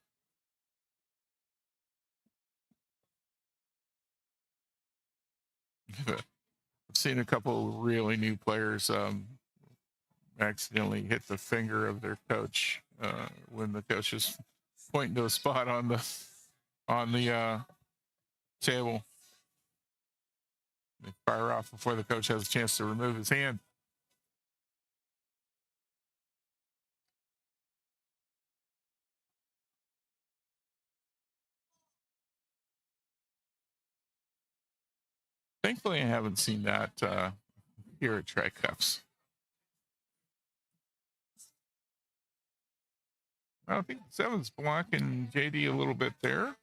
I've seen a couple of really new players accidentally hit the finger of their coach when the coach is pointing to a spot on the table. They fire off before the coach has a chance to remove his hand. Thankfully, I haven't seen that here at Tri-Cups. I think Seven's blocking JD a little bit there.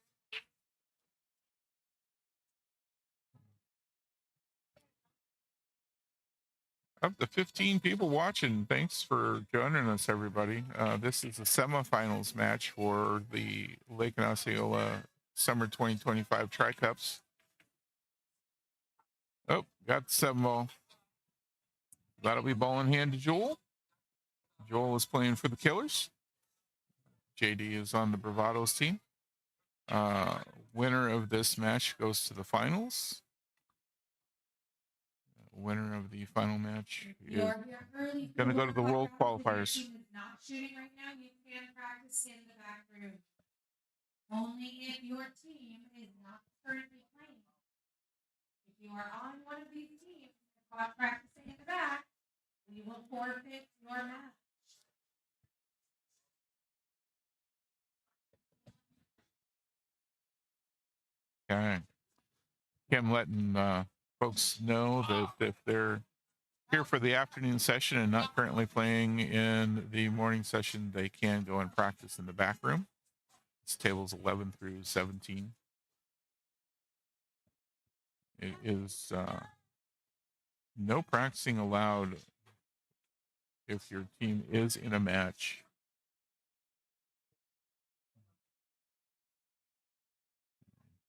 Up to 15 people watching. Thanks for joining us, everybody. This is a semifinals match for the Lake and Osceola Summer 2025 Tri-Cups. Oh, got the 7-ball. That'll be ball in hand to Joel. Joel is playing for the Killers. JD is on the Bravados team. Winner of this match goes to the finals. Winner of the final match is going to go to the World Qualifiers. If not shooting right now, you can practice in the back room. Only if your team is not currently playing. If you are on one of these teams caught practicing in the back, you will forfeit your match. Okay. Kim letting folks know that if they're here for the afternoon session and not currently playing in the morning session, they can go and practice in the back room. It's tables 11 through 17. It is no practicing allowed if your team is in a match.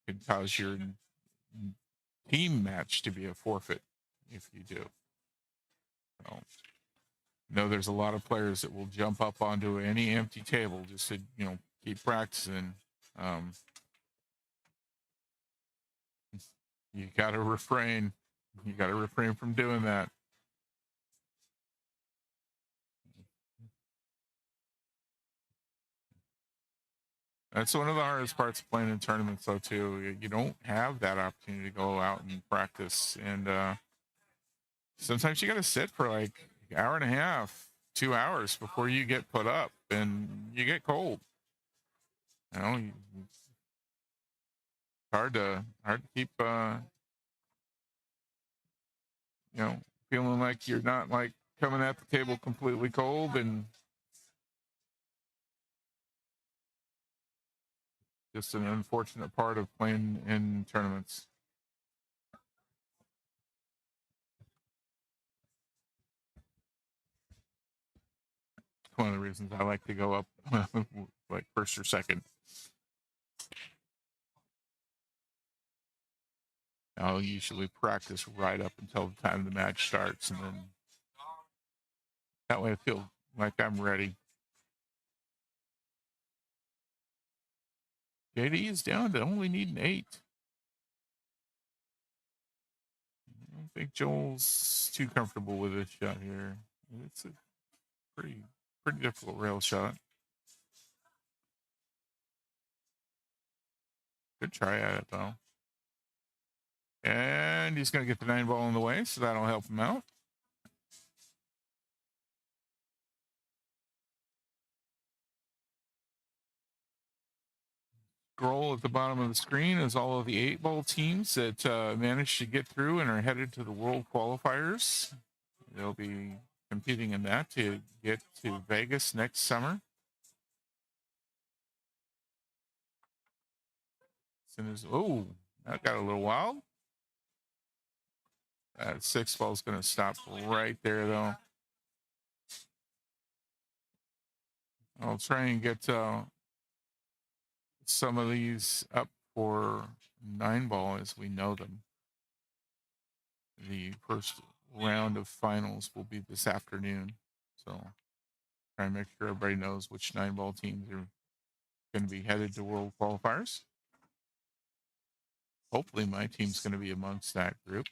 It could cause your team match to be a forfeit if you do. So, there's a lot of players that will jump up onto any empty table just to keep practicing. You got to refrain. You got to refrain from doing that. That's one of the hardest parts of playing in tournaments, though, too. You don't have that opportunity to go out and practice. And sometimes you got to sit for like an hour and a half, 2 hours before you get put up, and you get cold. It's hard to keep, feeling like you're not like coming at the table completely cold, and just an unfortunate part of playing in tournaments. One of the reasons I like to go up like first or second. I'll usually practice right up until the time the match starts, and then that way I feel like I'm ready. JD is down to only need an 8. I don't think Joel's too comfortable with this shot here. It's a pretty difficult rail shot. Good try at it, though. And he's going to get the 9-ball in the way, so that'll help him out. scroll at the bottom of the screen is all of the 8-ball teams that managed to get through and are headed to the World Qualifiers. They'll be competing in that to get to Vegas next summer. As soon as, oh, that got a little wild. That 6-ball is going to stop right there, though. I'll try and get some of these up for 9-ball as we know them. The first round of finals will be this afternoon. So try and make sure everybody knows which 9-ball teams are going to be headed to World Qualifiers. Hopefully my team's going to be amongst that group,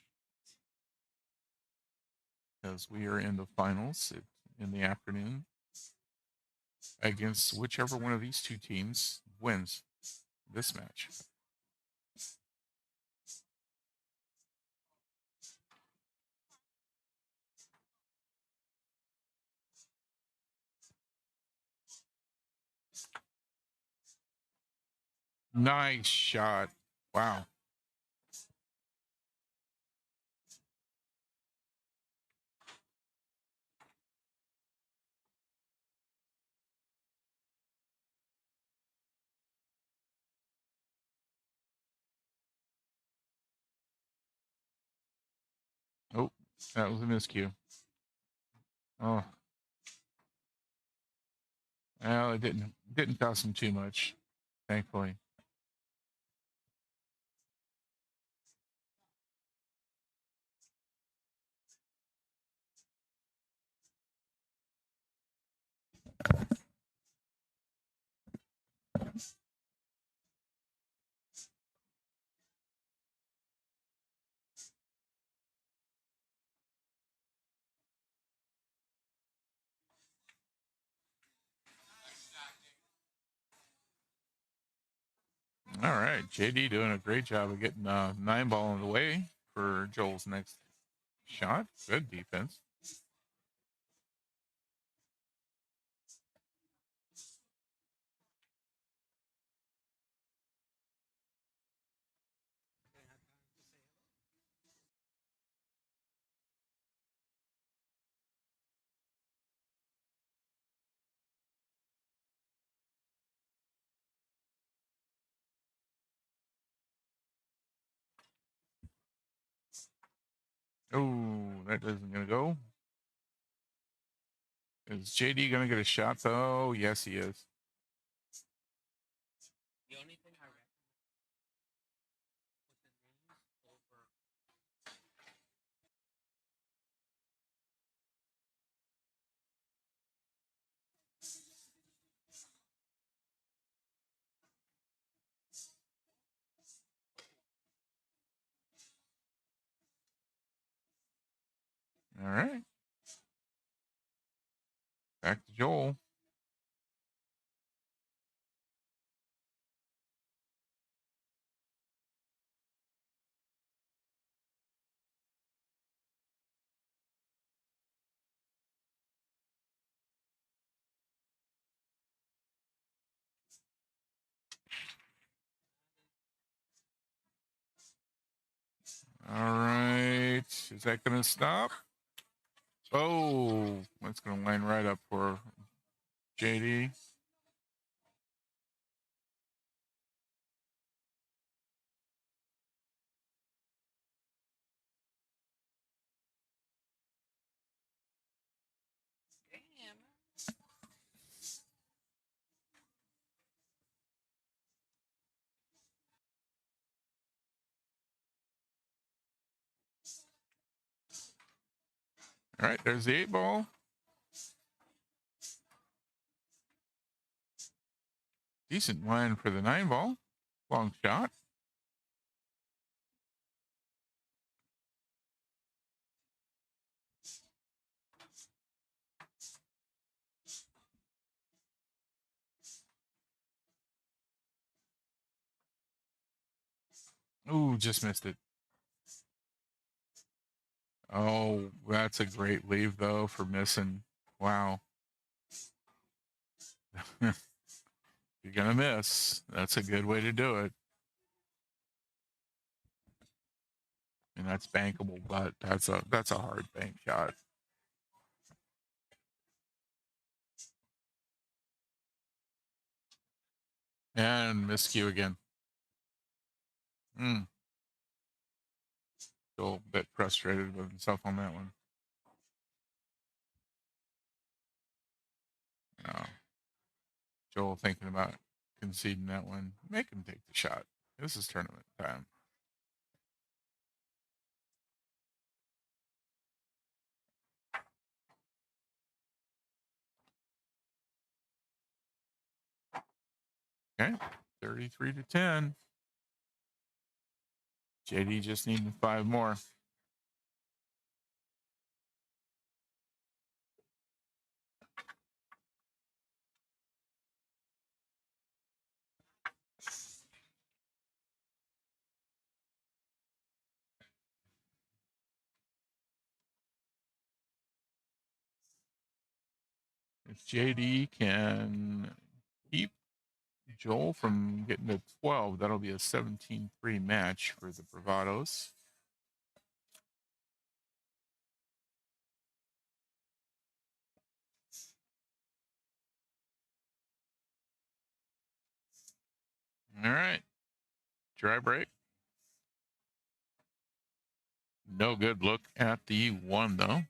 because we are in the finals in the afternoon against whichever one of these two teams wins this match. Nice shot. Wow. Oh, that was a miscue. Oh. Well, it didn't cost him too much, thankfully. All right, JD doing a great job of getting 9-ball in the way for Joel's next shot. Good defense. Oh, that isn't going to go. Is JD going to get a shot, though? Yes, he is. All right. Back to Joel. All right. Is that going to stop? Oh, that's going to line right up for JD. All right, there's the 8-ball. Decent line for the 9-ball. Long shot. Ooh, just missed it. Oh, that's a great leave, though, for missing. Wow. You're gonna miss. That's a good way to do it. And that's bankable, but that's a hard bank shot. And miscue again. Still a bit frustrated with himself on that one. No. Joel thinking about conceding that one. Make him take the shot. This is tournament time. Okay. 33-10. JD just needing 5 more. If JD can keep Joel from getting to 12, that'll be a 17-3 match for the Bravados. All right. Dry break. No good look at the 1, though.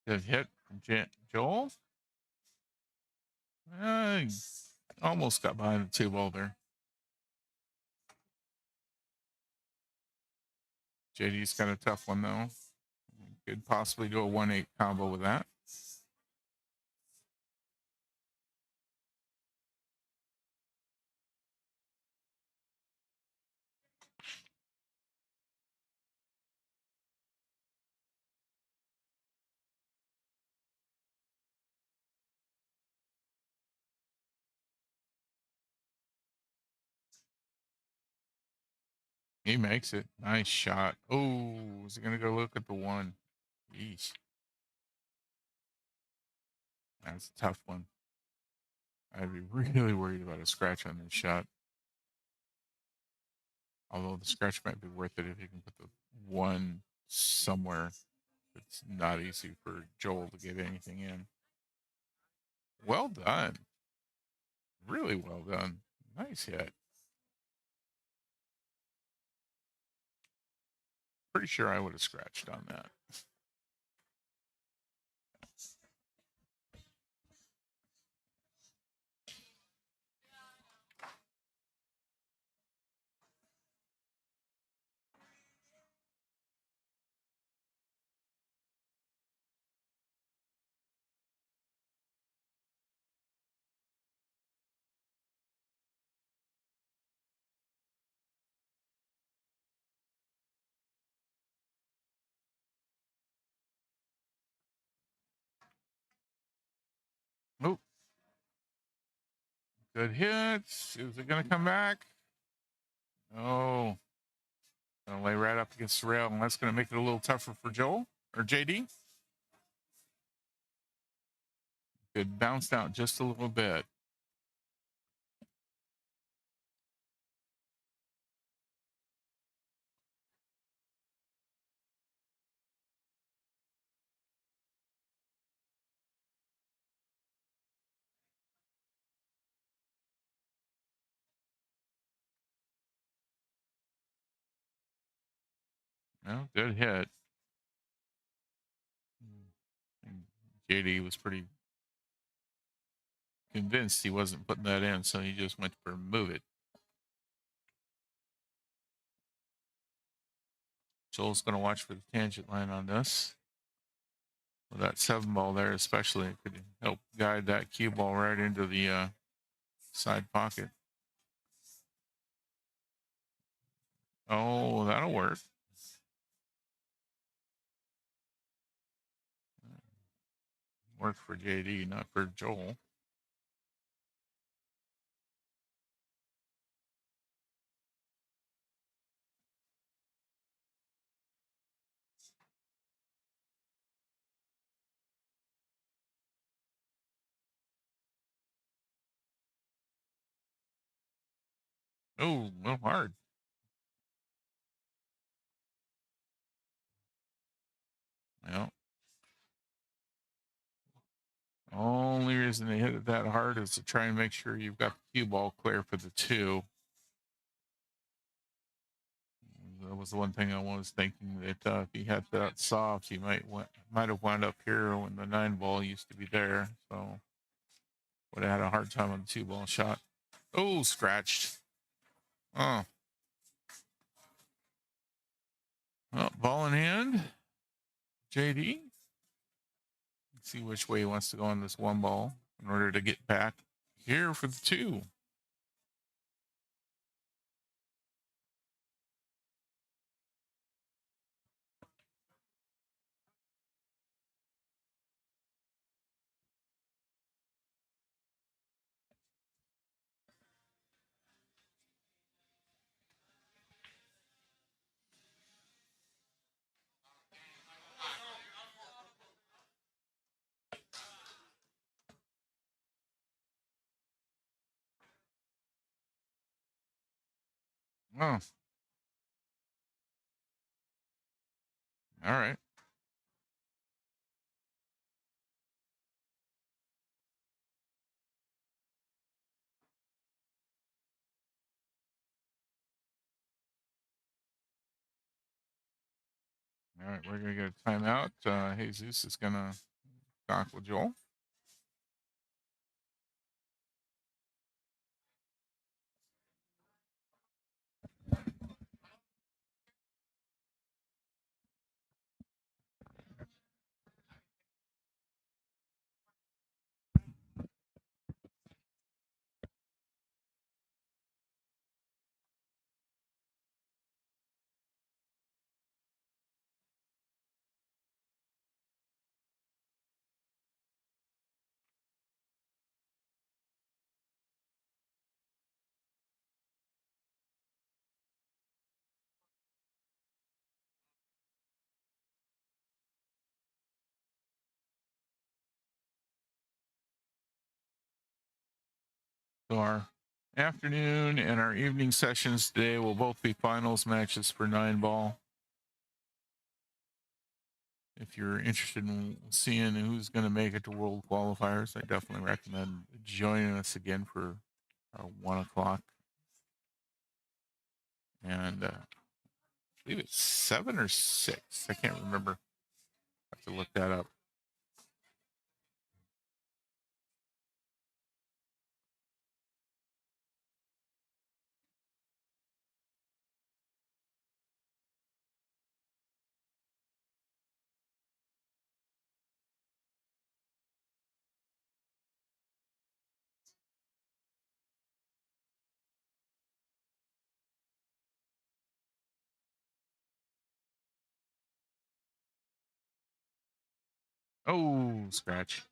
Good hit from Joel. Almost got behind the 2-ball there. JD's got a tough one, though. Could possibly do a 1-8 combo with that. He makes it. Nice shot. Oh, is he going to go look at the 1? Yeesh. That's a tough one. I'd be really worried about a scratch on this shot. Although the scratch might be worth it if you can put the 1 somewhere. It's not easy for Joel to get anything in. Well done. Really well done. Nice hit. Pretty sure I would have scratched on that. Oh, good hit. Is it going to come back? Oh, gonna lay right up against the rail, and that's going to make it a little tougher for Joel or JD. Good, bounced out just a little bit. No, good hit. And JD was pretty convinced he wasn't putting that in, so he just went for move it. Joel's going to watch for the tangent line on this. With that 7 ball there, especially, it could help guide that cue ball right into the side pocket. Oh, that'll work. Worked for JD, not for Joel. Oh, a little hard. Yeah. Only reason they hit it that hard is to try and make sure you've got the cue ball clear for the 2. That was the one thing I was thinking, that if he had that soft, he might have wound up here when the 9 ball used to be there. So would have had a hard time on the 2 ball shot. Oh, scratched. Oh. Well, ball in hand. JD. Let's see which way he wants to go on this 1 ball in order to get back here for the 2. Oh. All right. All right, we're going to get a timeout. Jesus is going to talk with Joel. So our afternoon and our evening sessions today will both be finals matches for 9 ball. If you're interested in seeing who's going to make it to world qualifiers, I definitely recommend joining us again for 1 o'clock. And I believe it's 7 or 6. I can't remember. I have to look that up. Oh, scratch.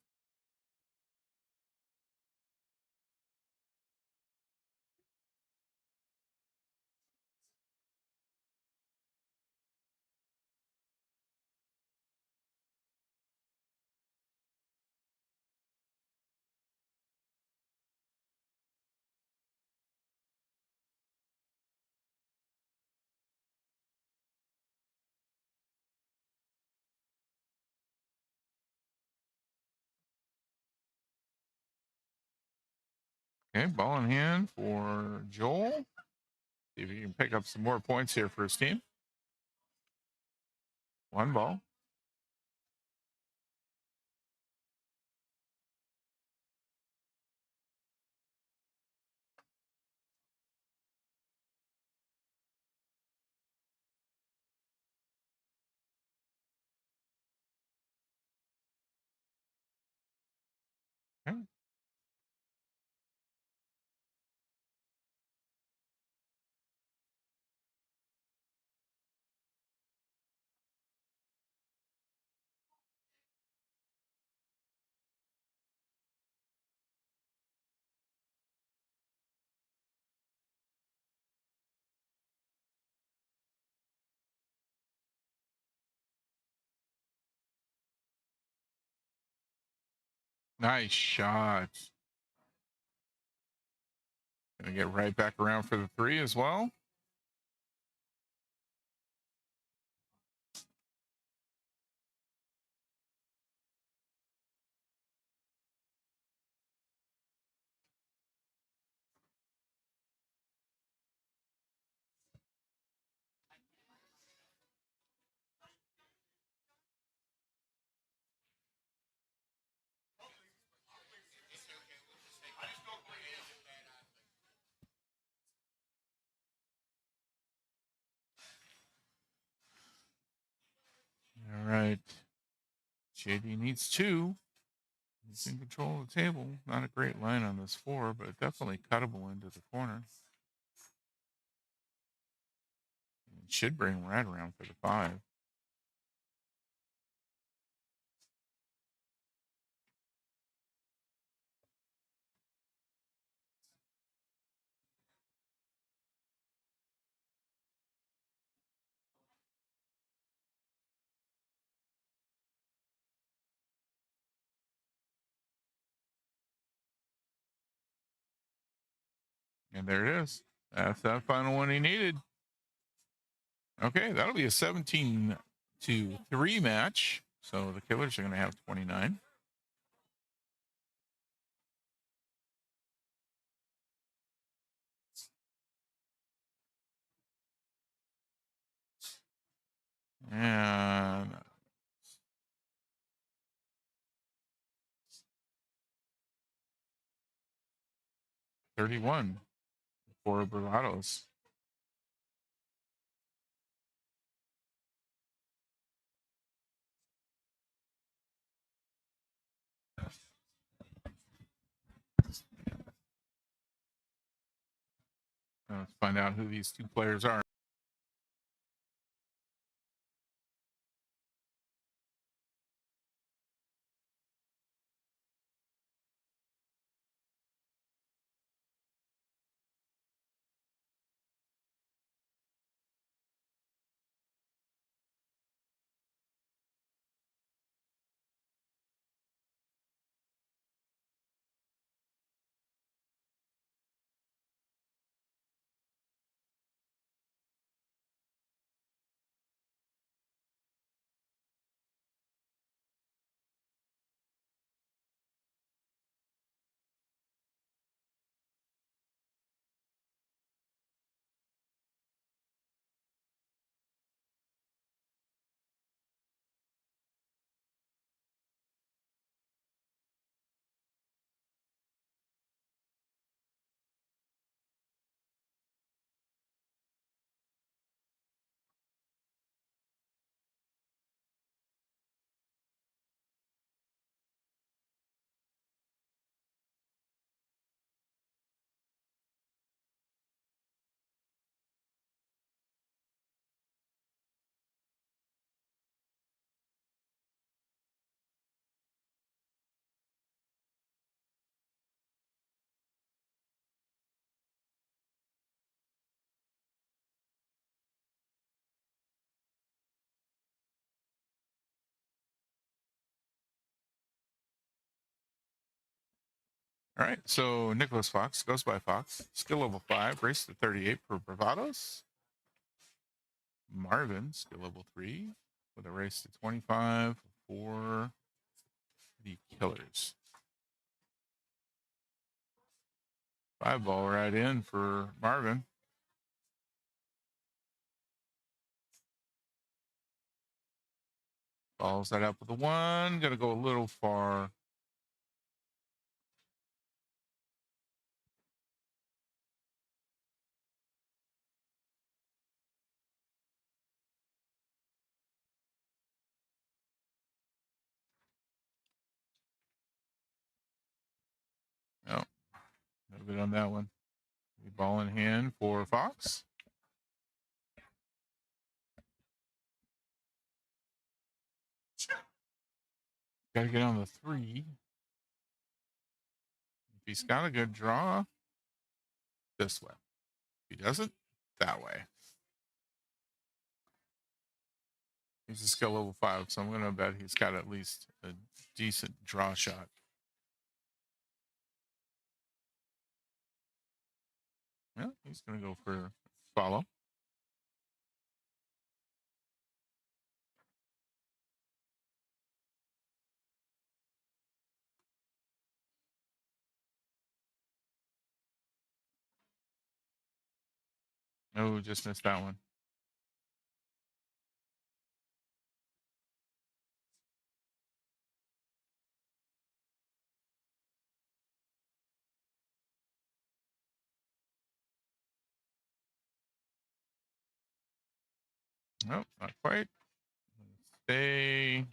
Okay, ball in hand for Joel. See if he can pick up some more points here for his team. 1 ball. Nice shot. Gonna get right back around for the 3 as well. All right. JD needs 2. He's in control of the table. Not a great line on this 4, but definitely cuttable into the corner. It should bring right around for the 5. And there it is. That's that final one he needed. Okay, that'll be a 17-3 match. So the Killers are going to have 29. And 31 for Bravados. Let's find out who these 2 players are. All right, so Nicholas Fox goes by Fox. Skill level 5, race to 38 for Bravados. Marvin, skill level 3, with a race to 25 for the Killers. 5 ball right in for Marvin. Follows that up with a 1. Gonna go a little far. No, no good on that one. Ball in hand for Fox. Got to get on the 3. If he's got a good draw, this way. If he doesn't, that way. He's a skill level 5, so I'm going to bet he's got at least a decent draw shot. Yeah, he's going to go for follow. Oh, just missed that one. Nope, not quite. Stay.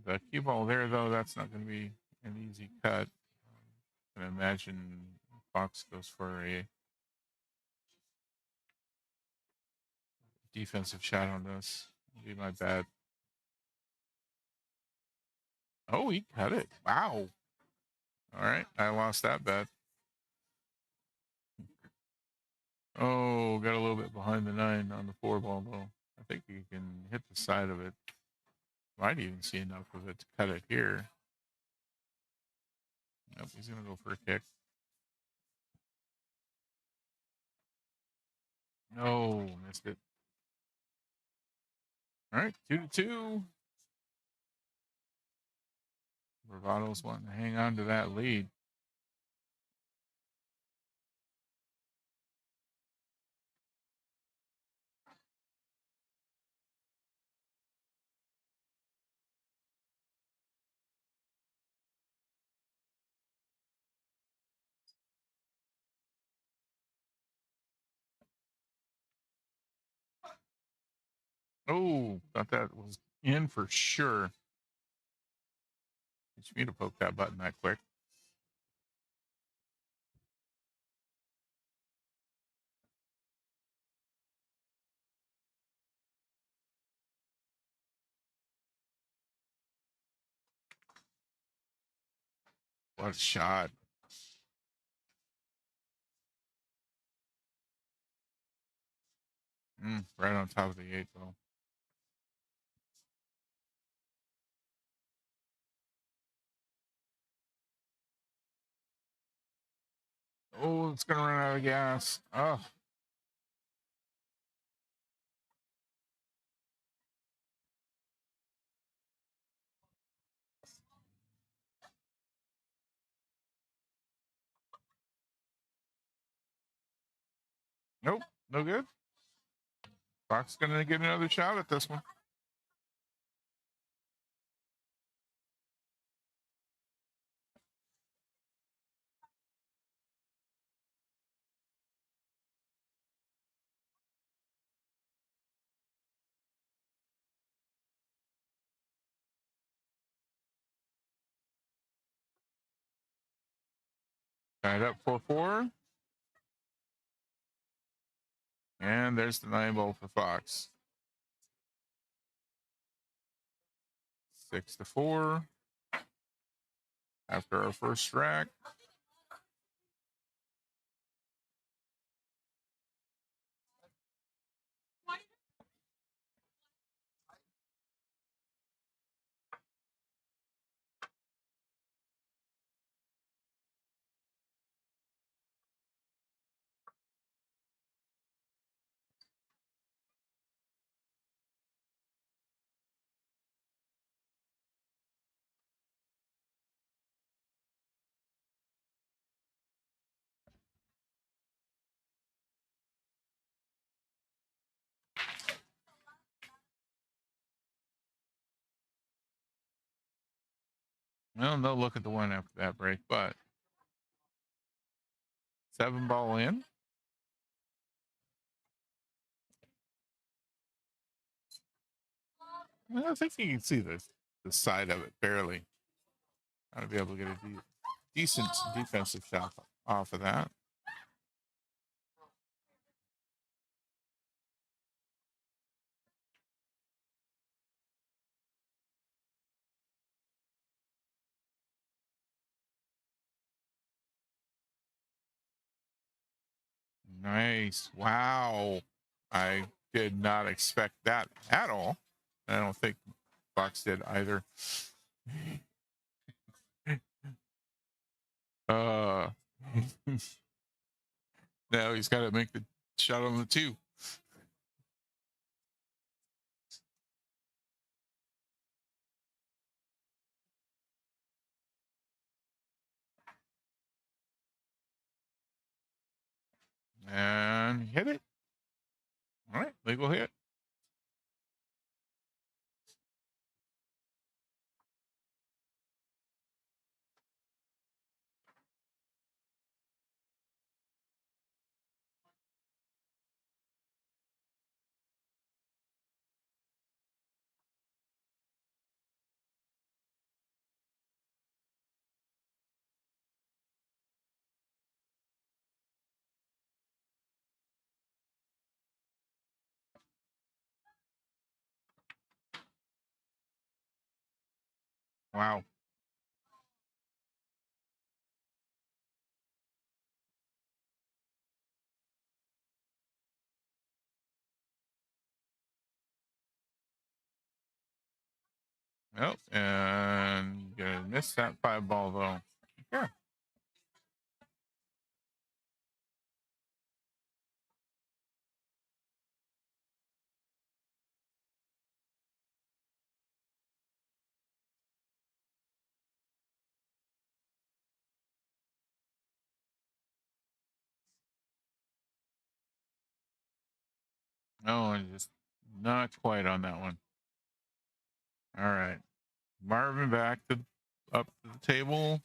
The cue ball there, though, that's not going to be an easy cut. I can imagine Fox goes for a defensive shot on this. Be my bad. Oh, he cut it. Wow. All right, I lost that bet. Oh, got a little bit behind the 9 on the 4 ball, though. I think you can hit the side of it. Might even see enough of it to cut it here. Nope, he's going to go for a kick. No, missed it. All right, 2-2. Bravado's wanting to hang on to that lead. Oh, thought that was in for sure. Teach me to poke that button that quick. What a shot. Right on top of the 8, though. Oh, it's going to run out of gas. Oh. Nope, no good. Fox going to get another shot at this one. Tied up 4-4. And there's the 9 ball for Fox. 6-4. After our first rack. Well, no look at the one after that break, but 7 ball in. Well, I think you can see the side of it barely. I'll be able to get a decent defensive shot off of that. Nice. Wow. I did not expect that at all. I don't think Fox did either. uh Now he's got to make the shot on the 2. And hit it. All right, legal hit. Wow. Nope. And gonna miss that 5 ball though. Yeah. No, and just not quite on that one. All right. Marvin back to up to the table.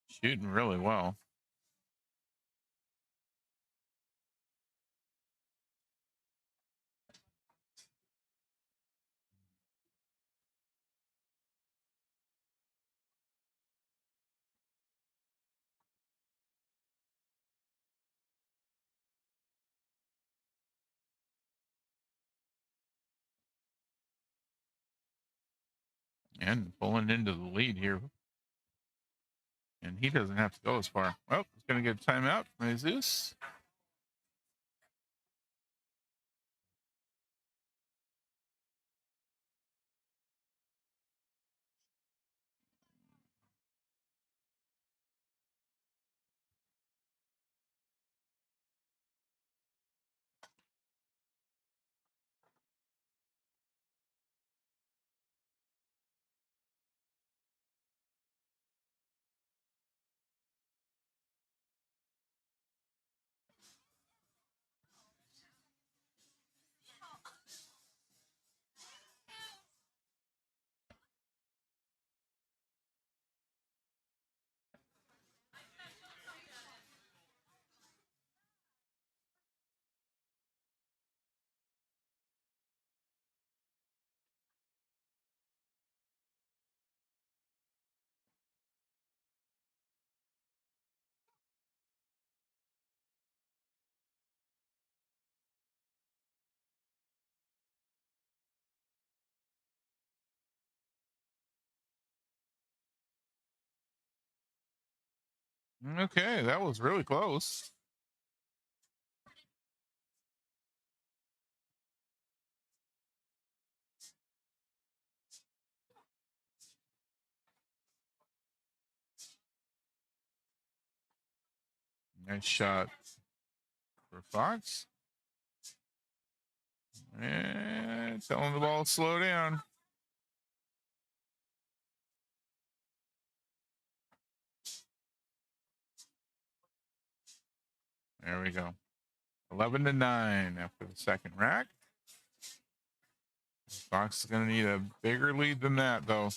Shooting really well. And pulling into the lead here. And he doesn't have to go as far. Oh, he's going to get a timeout from Jesus. Okay, that was really close. Nice shot for Fox. And telling the ball to slow down. There we go. 11-9 after the second rack. Fox is going to need a bigger lead than that, though.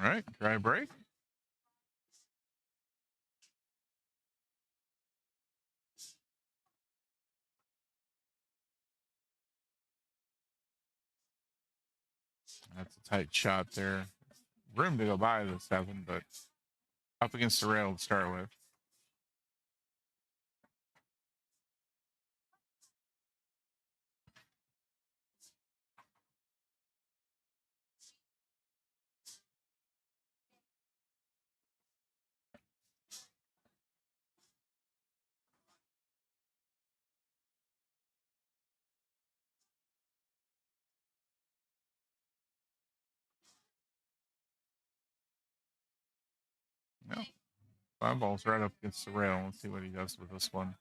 All right, try break. That's a tight shot there. Room to go by the 7, but up against the rail to start with. No. 5 balls right up against the rail. Let's see what he does with this one.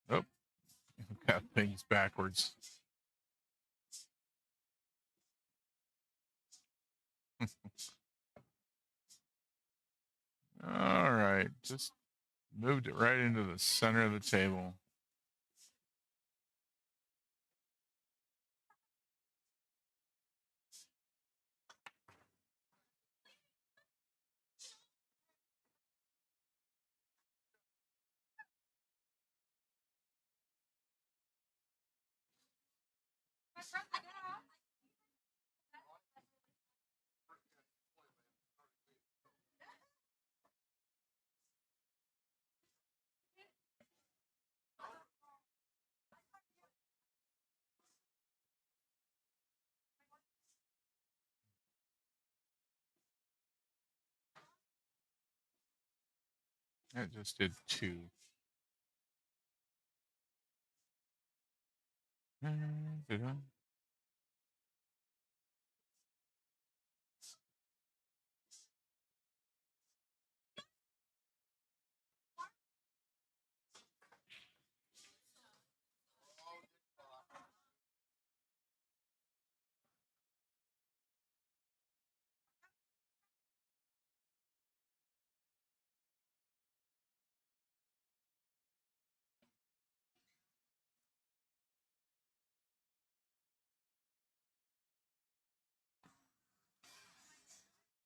Oh, got things backwards. All right. Just moved it right into the center of the table. It just did 2.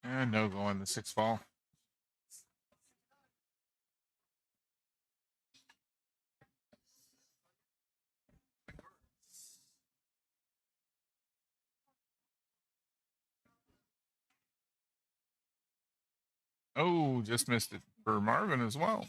And no go on the 6 ball. Oh, just missed it for Marvin as well.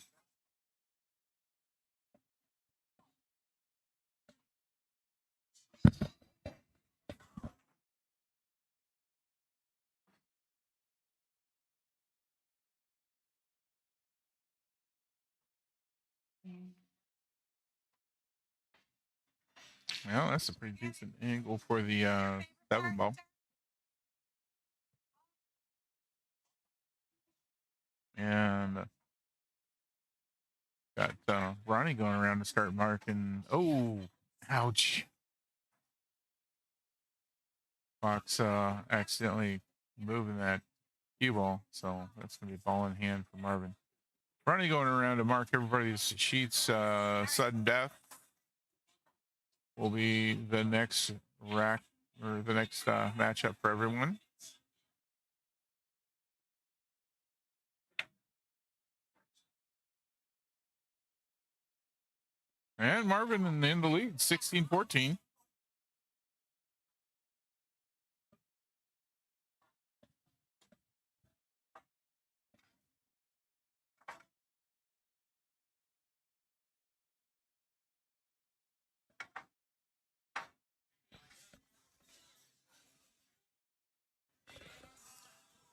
Well, that's a pretty decent angle for the 7 ball. And got Ronnie going around to start marking. Oh, ouch. Fox accidentally moving that cue ball. So that's going to be ball in hand for Marvin. Ronnie going around to mark everybody's sheets. Sudden death will be the next rack or the next matchup for everyone. And Marvin in the lead, 16-14.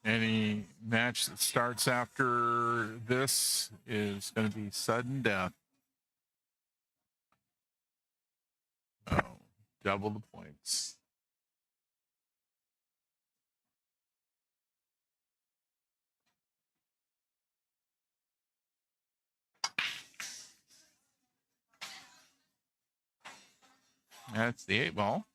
Any match that starts after this is going to be sudden death. Oh, double the points. That's the 8 ball.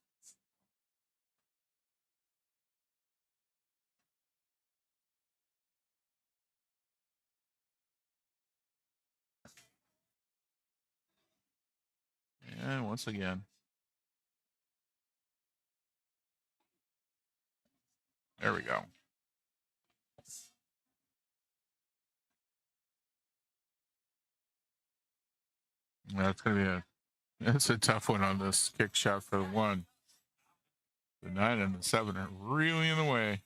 And once again. There we go. That's going to be a It's a tough one on this kick shot for the 1. The 9 and the 7 are really in the way.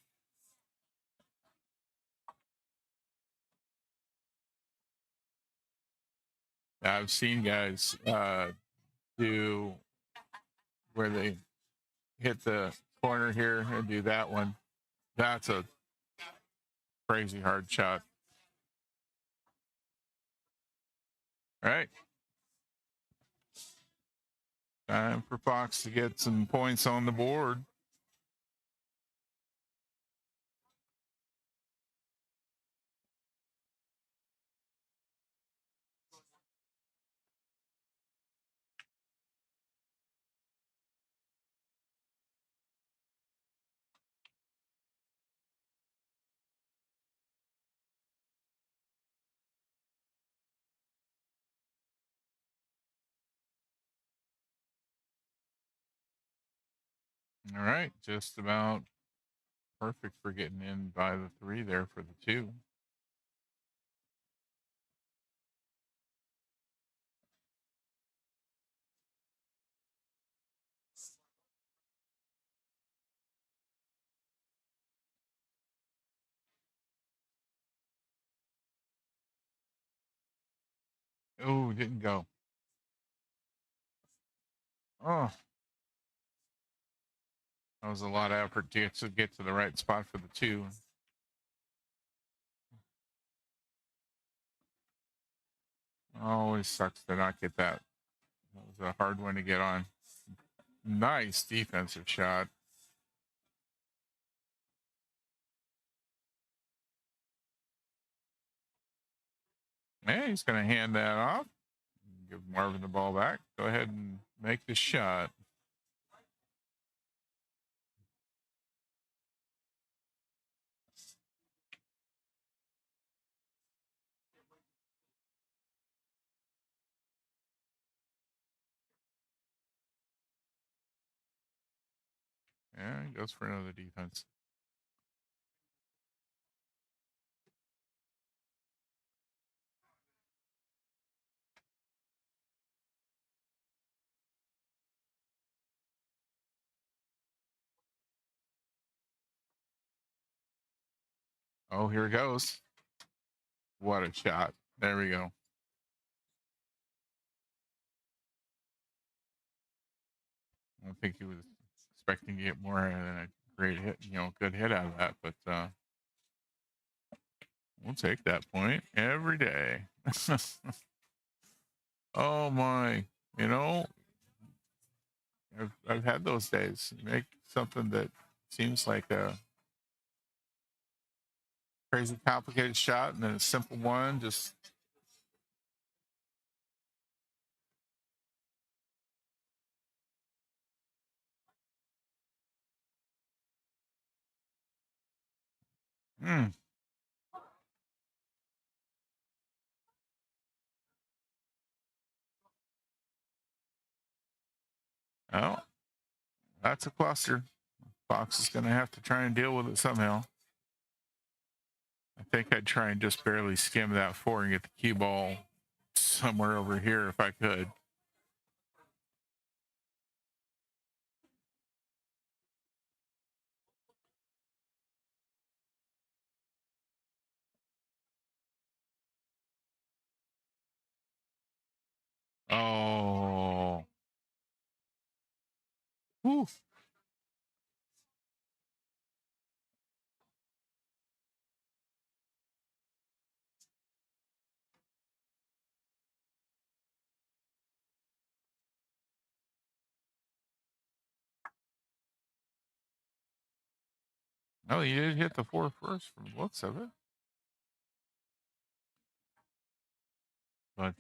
I've seen guys do where they hit the corner here and do that one. That's a crazy hard shot. All right. Time for Fox to get some points on the board. All right. Just about perfect for getting in by the 3 there for the 2. Oh, didn't go. Oh, that was a lot of effort to get to the right spot for the 2. Always sucks to not get that. That was a hard one to get on. Nice defensive shot. Yeah, he's going to hand that off. Give Marvin the ball back. Go ahead and make the shot. Yeah, he goes for another defense. Oh, here it goes. What a shot. There we go. I don't think he was expecting to get more than a great hit, good hit out of that, but we'll take that point every day. Oh my, you know, I've had those days. Make something that seems like a crazy complicated shot and then a simple one just mm. Oh, that's a cluster. Fox is going to have to try and deal with it somehow. I think I'd try and just barely skim that 4 and get the cue ball somewhere over here if I could. Oh. Whew. Oh, you did hit the 4 first from the looks of it. But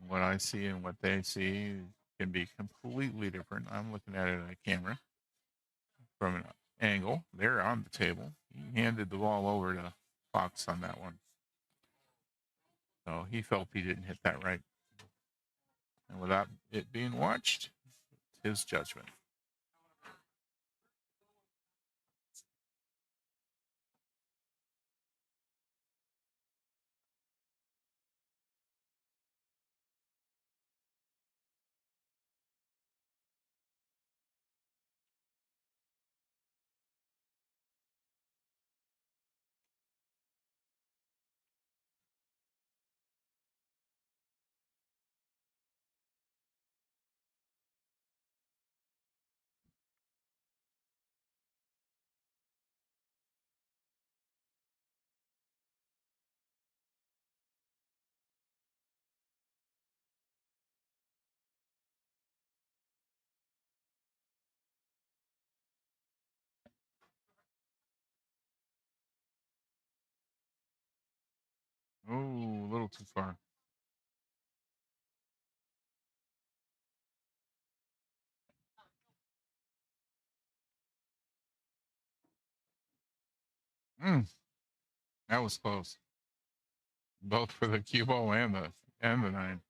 what I see and what they see can be completely different. I'm looking at it on a camera from an angle. They're on the table. He handed the ball over to Fox on that one. So he felt he didn't hit that right. And without it being watched, his judgment. little too far. That was close. Both for the cue ball and the 9.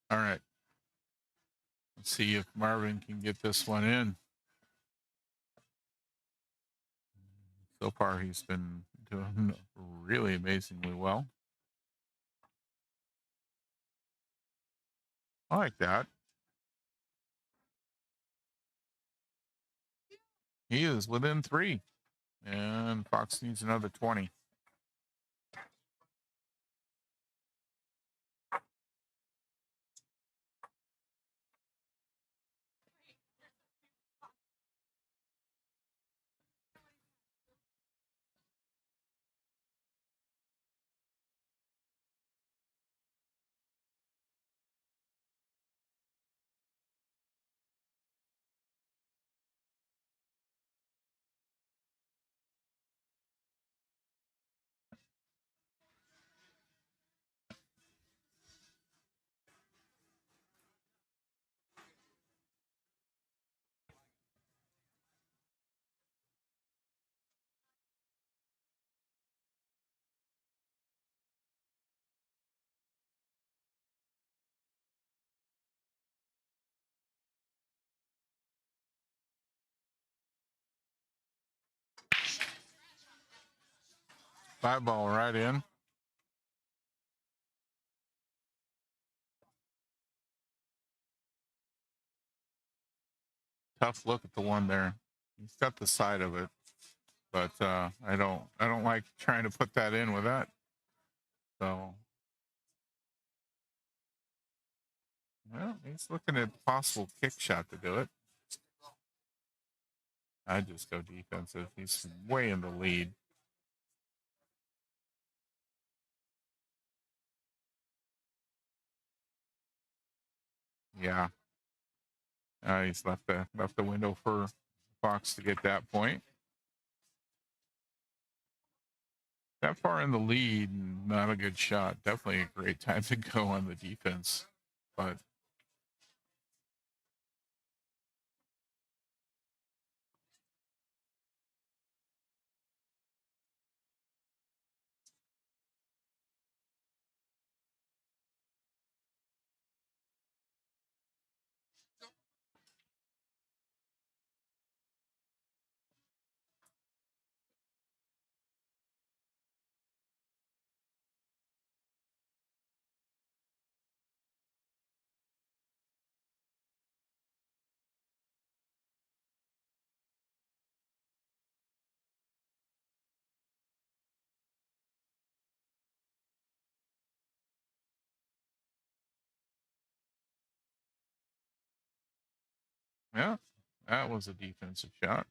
All right. Let's see if Marvin can get this one in. So far, he's been doing really amazingly well. I like that. He is within 3. And Fox needs another 20. Fly ball right in. Tough look at the one there. He's got the side of it, but I don't like trying to put that in with that. So, well, he's looking at possible kick shot to do it. I just go defensive. He's way in the lead. Yeah. He's left the window for Fox to get that point. That far in the lead, not a good shot. Definitely a great time to go on the defense, but yeah, that was a defensive shot.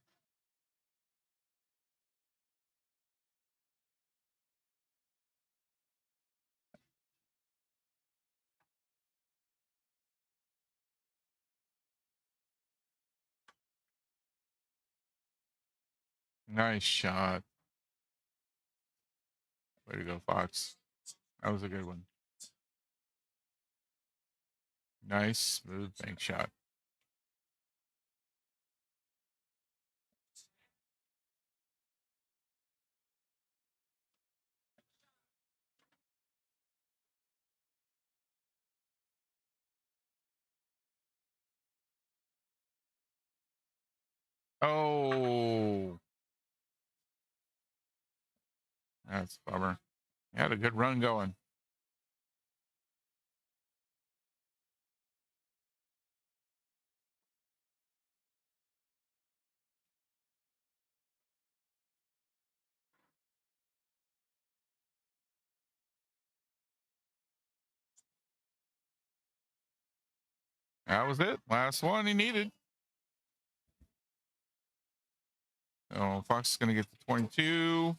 Nice shot. Way to go, Fox. That was a good one. Nice, smooth bank shot. Oh, that's a bummer. He had a good run going. That was it. Last one he needed. Oh, Fox is going to get the 22.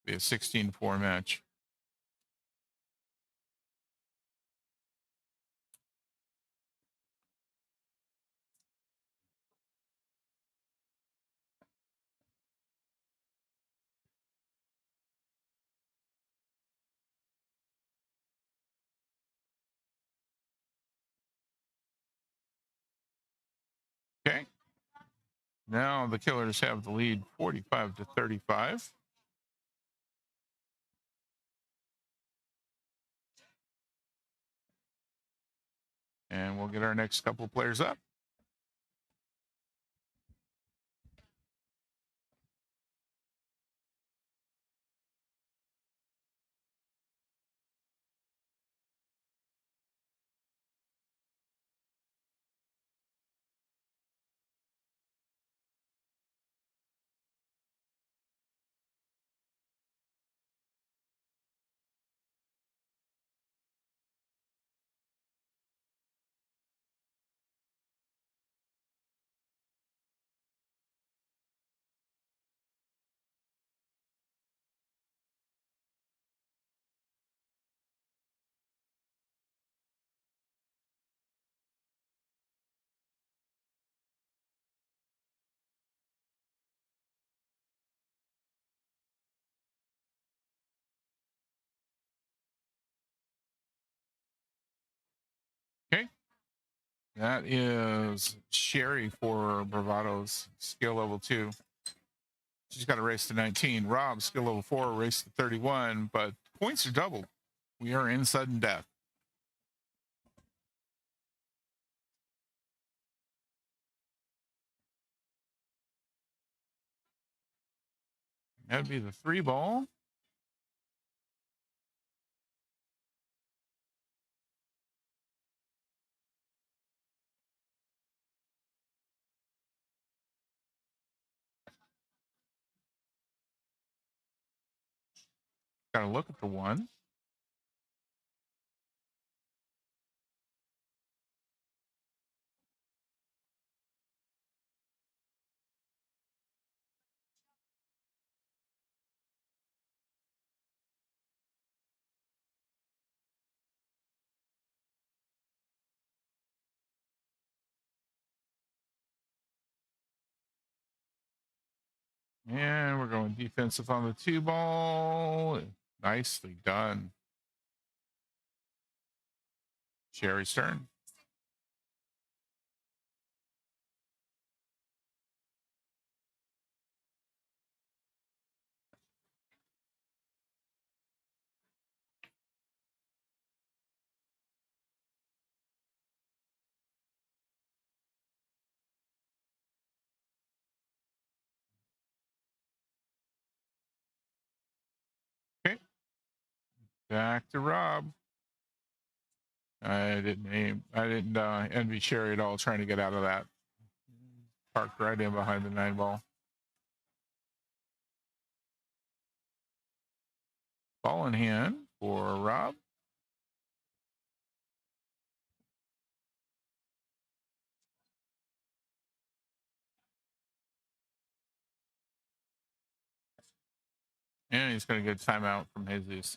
Be a 16-4 match. Okay. Now the Killers have the lead 45-35. And we'll get our next couple of players up. Okay. That is Sherry for Bravado's skill level 2. She's got a race to 19. Rob, skill level 4, race to 31, but points are doubled. We are in sudden death. That'd be the 3 ball. Got to look at the 1. And we're going defensive on the 2 ball. Nicely done. Sherry's turn. Okay. Back to Rob. I didn't envy Sherry at all trying to get out of that. Parked right in behind the 9 ball. Ball in hand for Rob. And he's going to get a timeout from Jesus.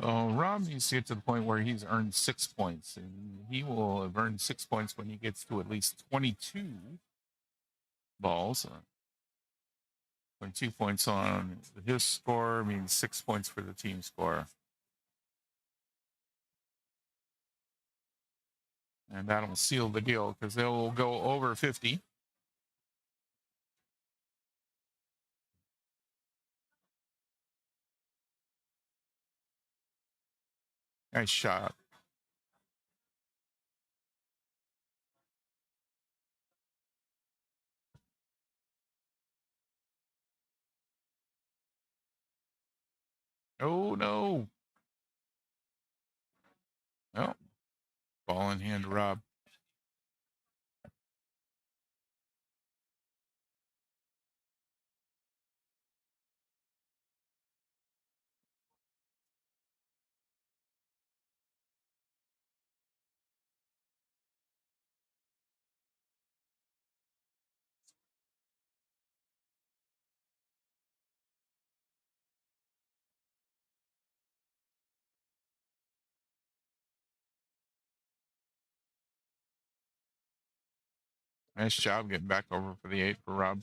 So Rob needs to get to the point where he's earned 6 points, and he will have earned 6 points when he gets to at least 22 balls. 22 points on his score means 6 points for the team score. And that'll seal the deal because they'll go over 50. Nice shot. Oh, no. Oh, ball in hand to Rob. Nice job getting back over for the 8 for Rob.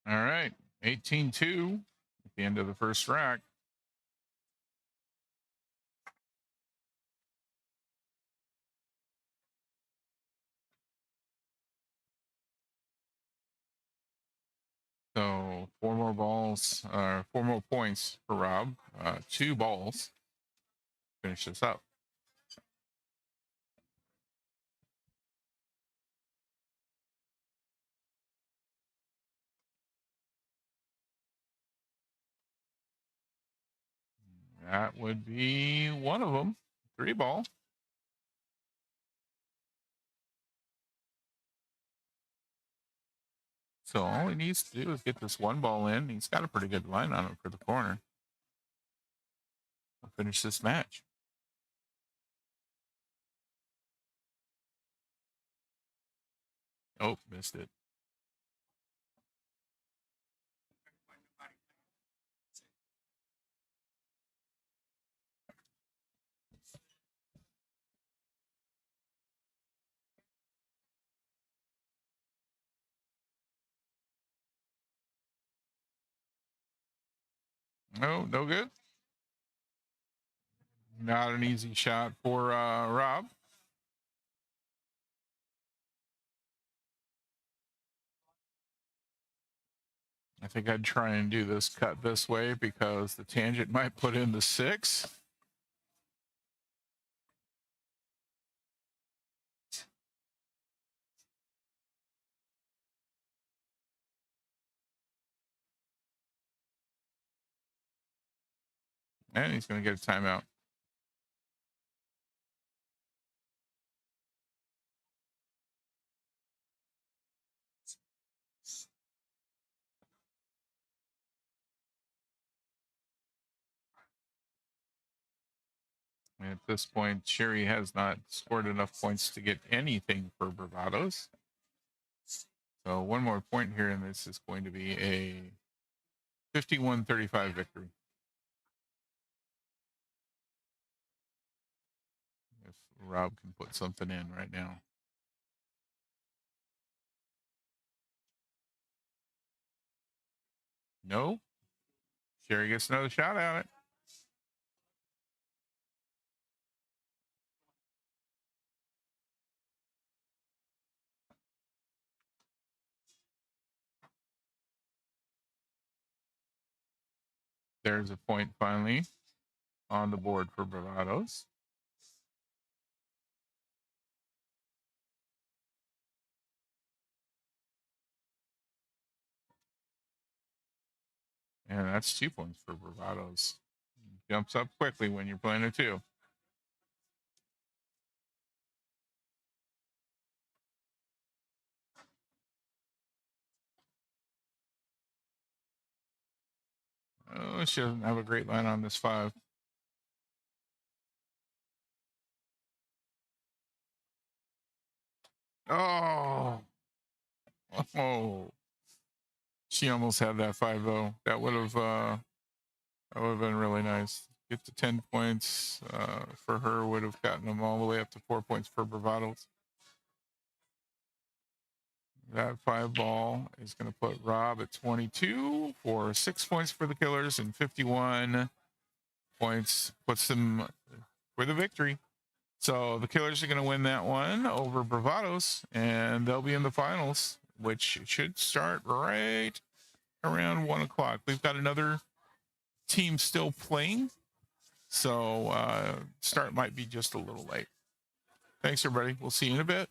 All right. 18-2 at the end of the first rack. So 4 more balls, 4 more points for Rob. 2 balls. Finish this up. That would be one of them. 3 ball. So all he needs to do is get this 1 ball in. He's got a pretty good line on it for the corner. We'll finish this match. Oh, missed it. No, no good. Not an easy shot for Rob. I think I'd try and do this cut this way because the tangent might put in the 6. And he's going to get a timeout. At this point, Sherry has not scored enough points to get anything for Bravados. So 1 more point here, and this is going to be a 51-35 victory. If Rob can put something in right now. No. Sherry gets another shot at it. There's a point finally on the board for Bravados. And that's 2 points for Bravados. jumps up quickly when you're playing a 2. Oh, she doesn't have a great line on this 5. Oh, oh, she almost had that 5 though. That would have been really nice. Get to 10 points for her would have gotten them all the way up to 4 points for bravados. That 5 ball is going to put Rob at 22 for 6 points for the Killers, and 51 points puts them for the victory. So the Killers are going to win that one over bravados, and they'll be in the finals, which should start right around 1 o'clock. We've got another team still playing, so start might be just a little late. Thanks, everybody. We'll see you in a bit.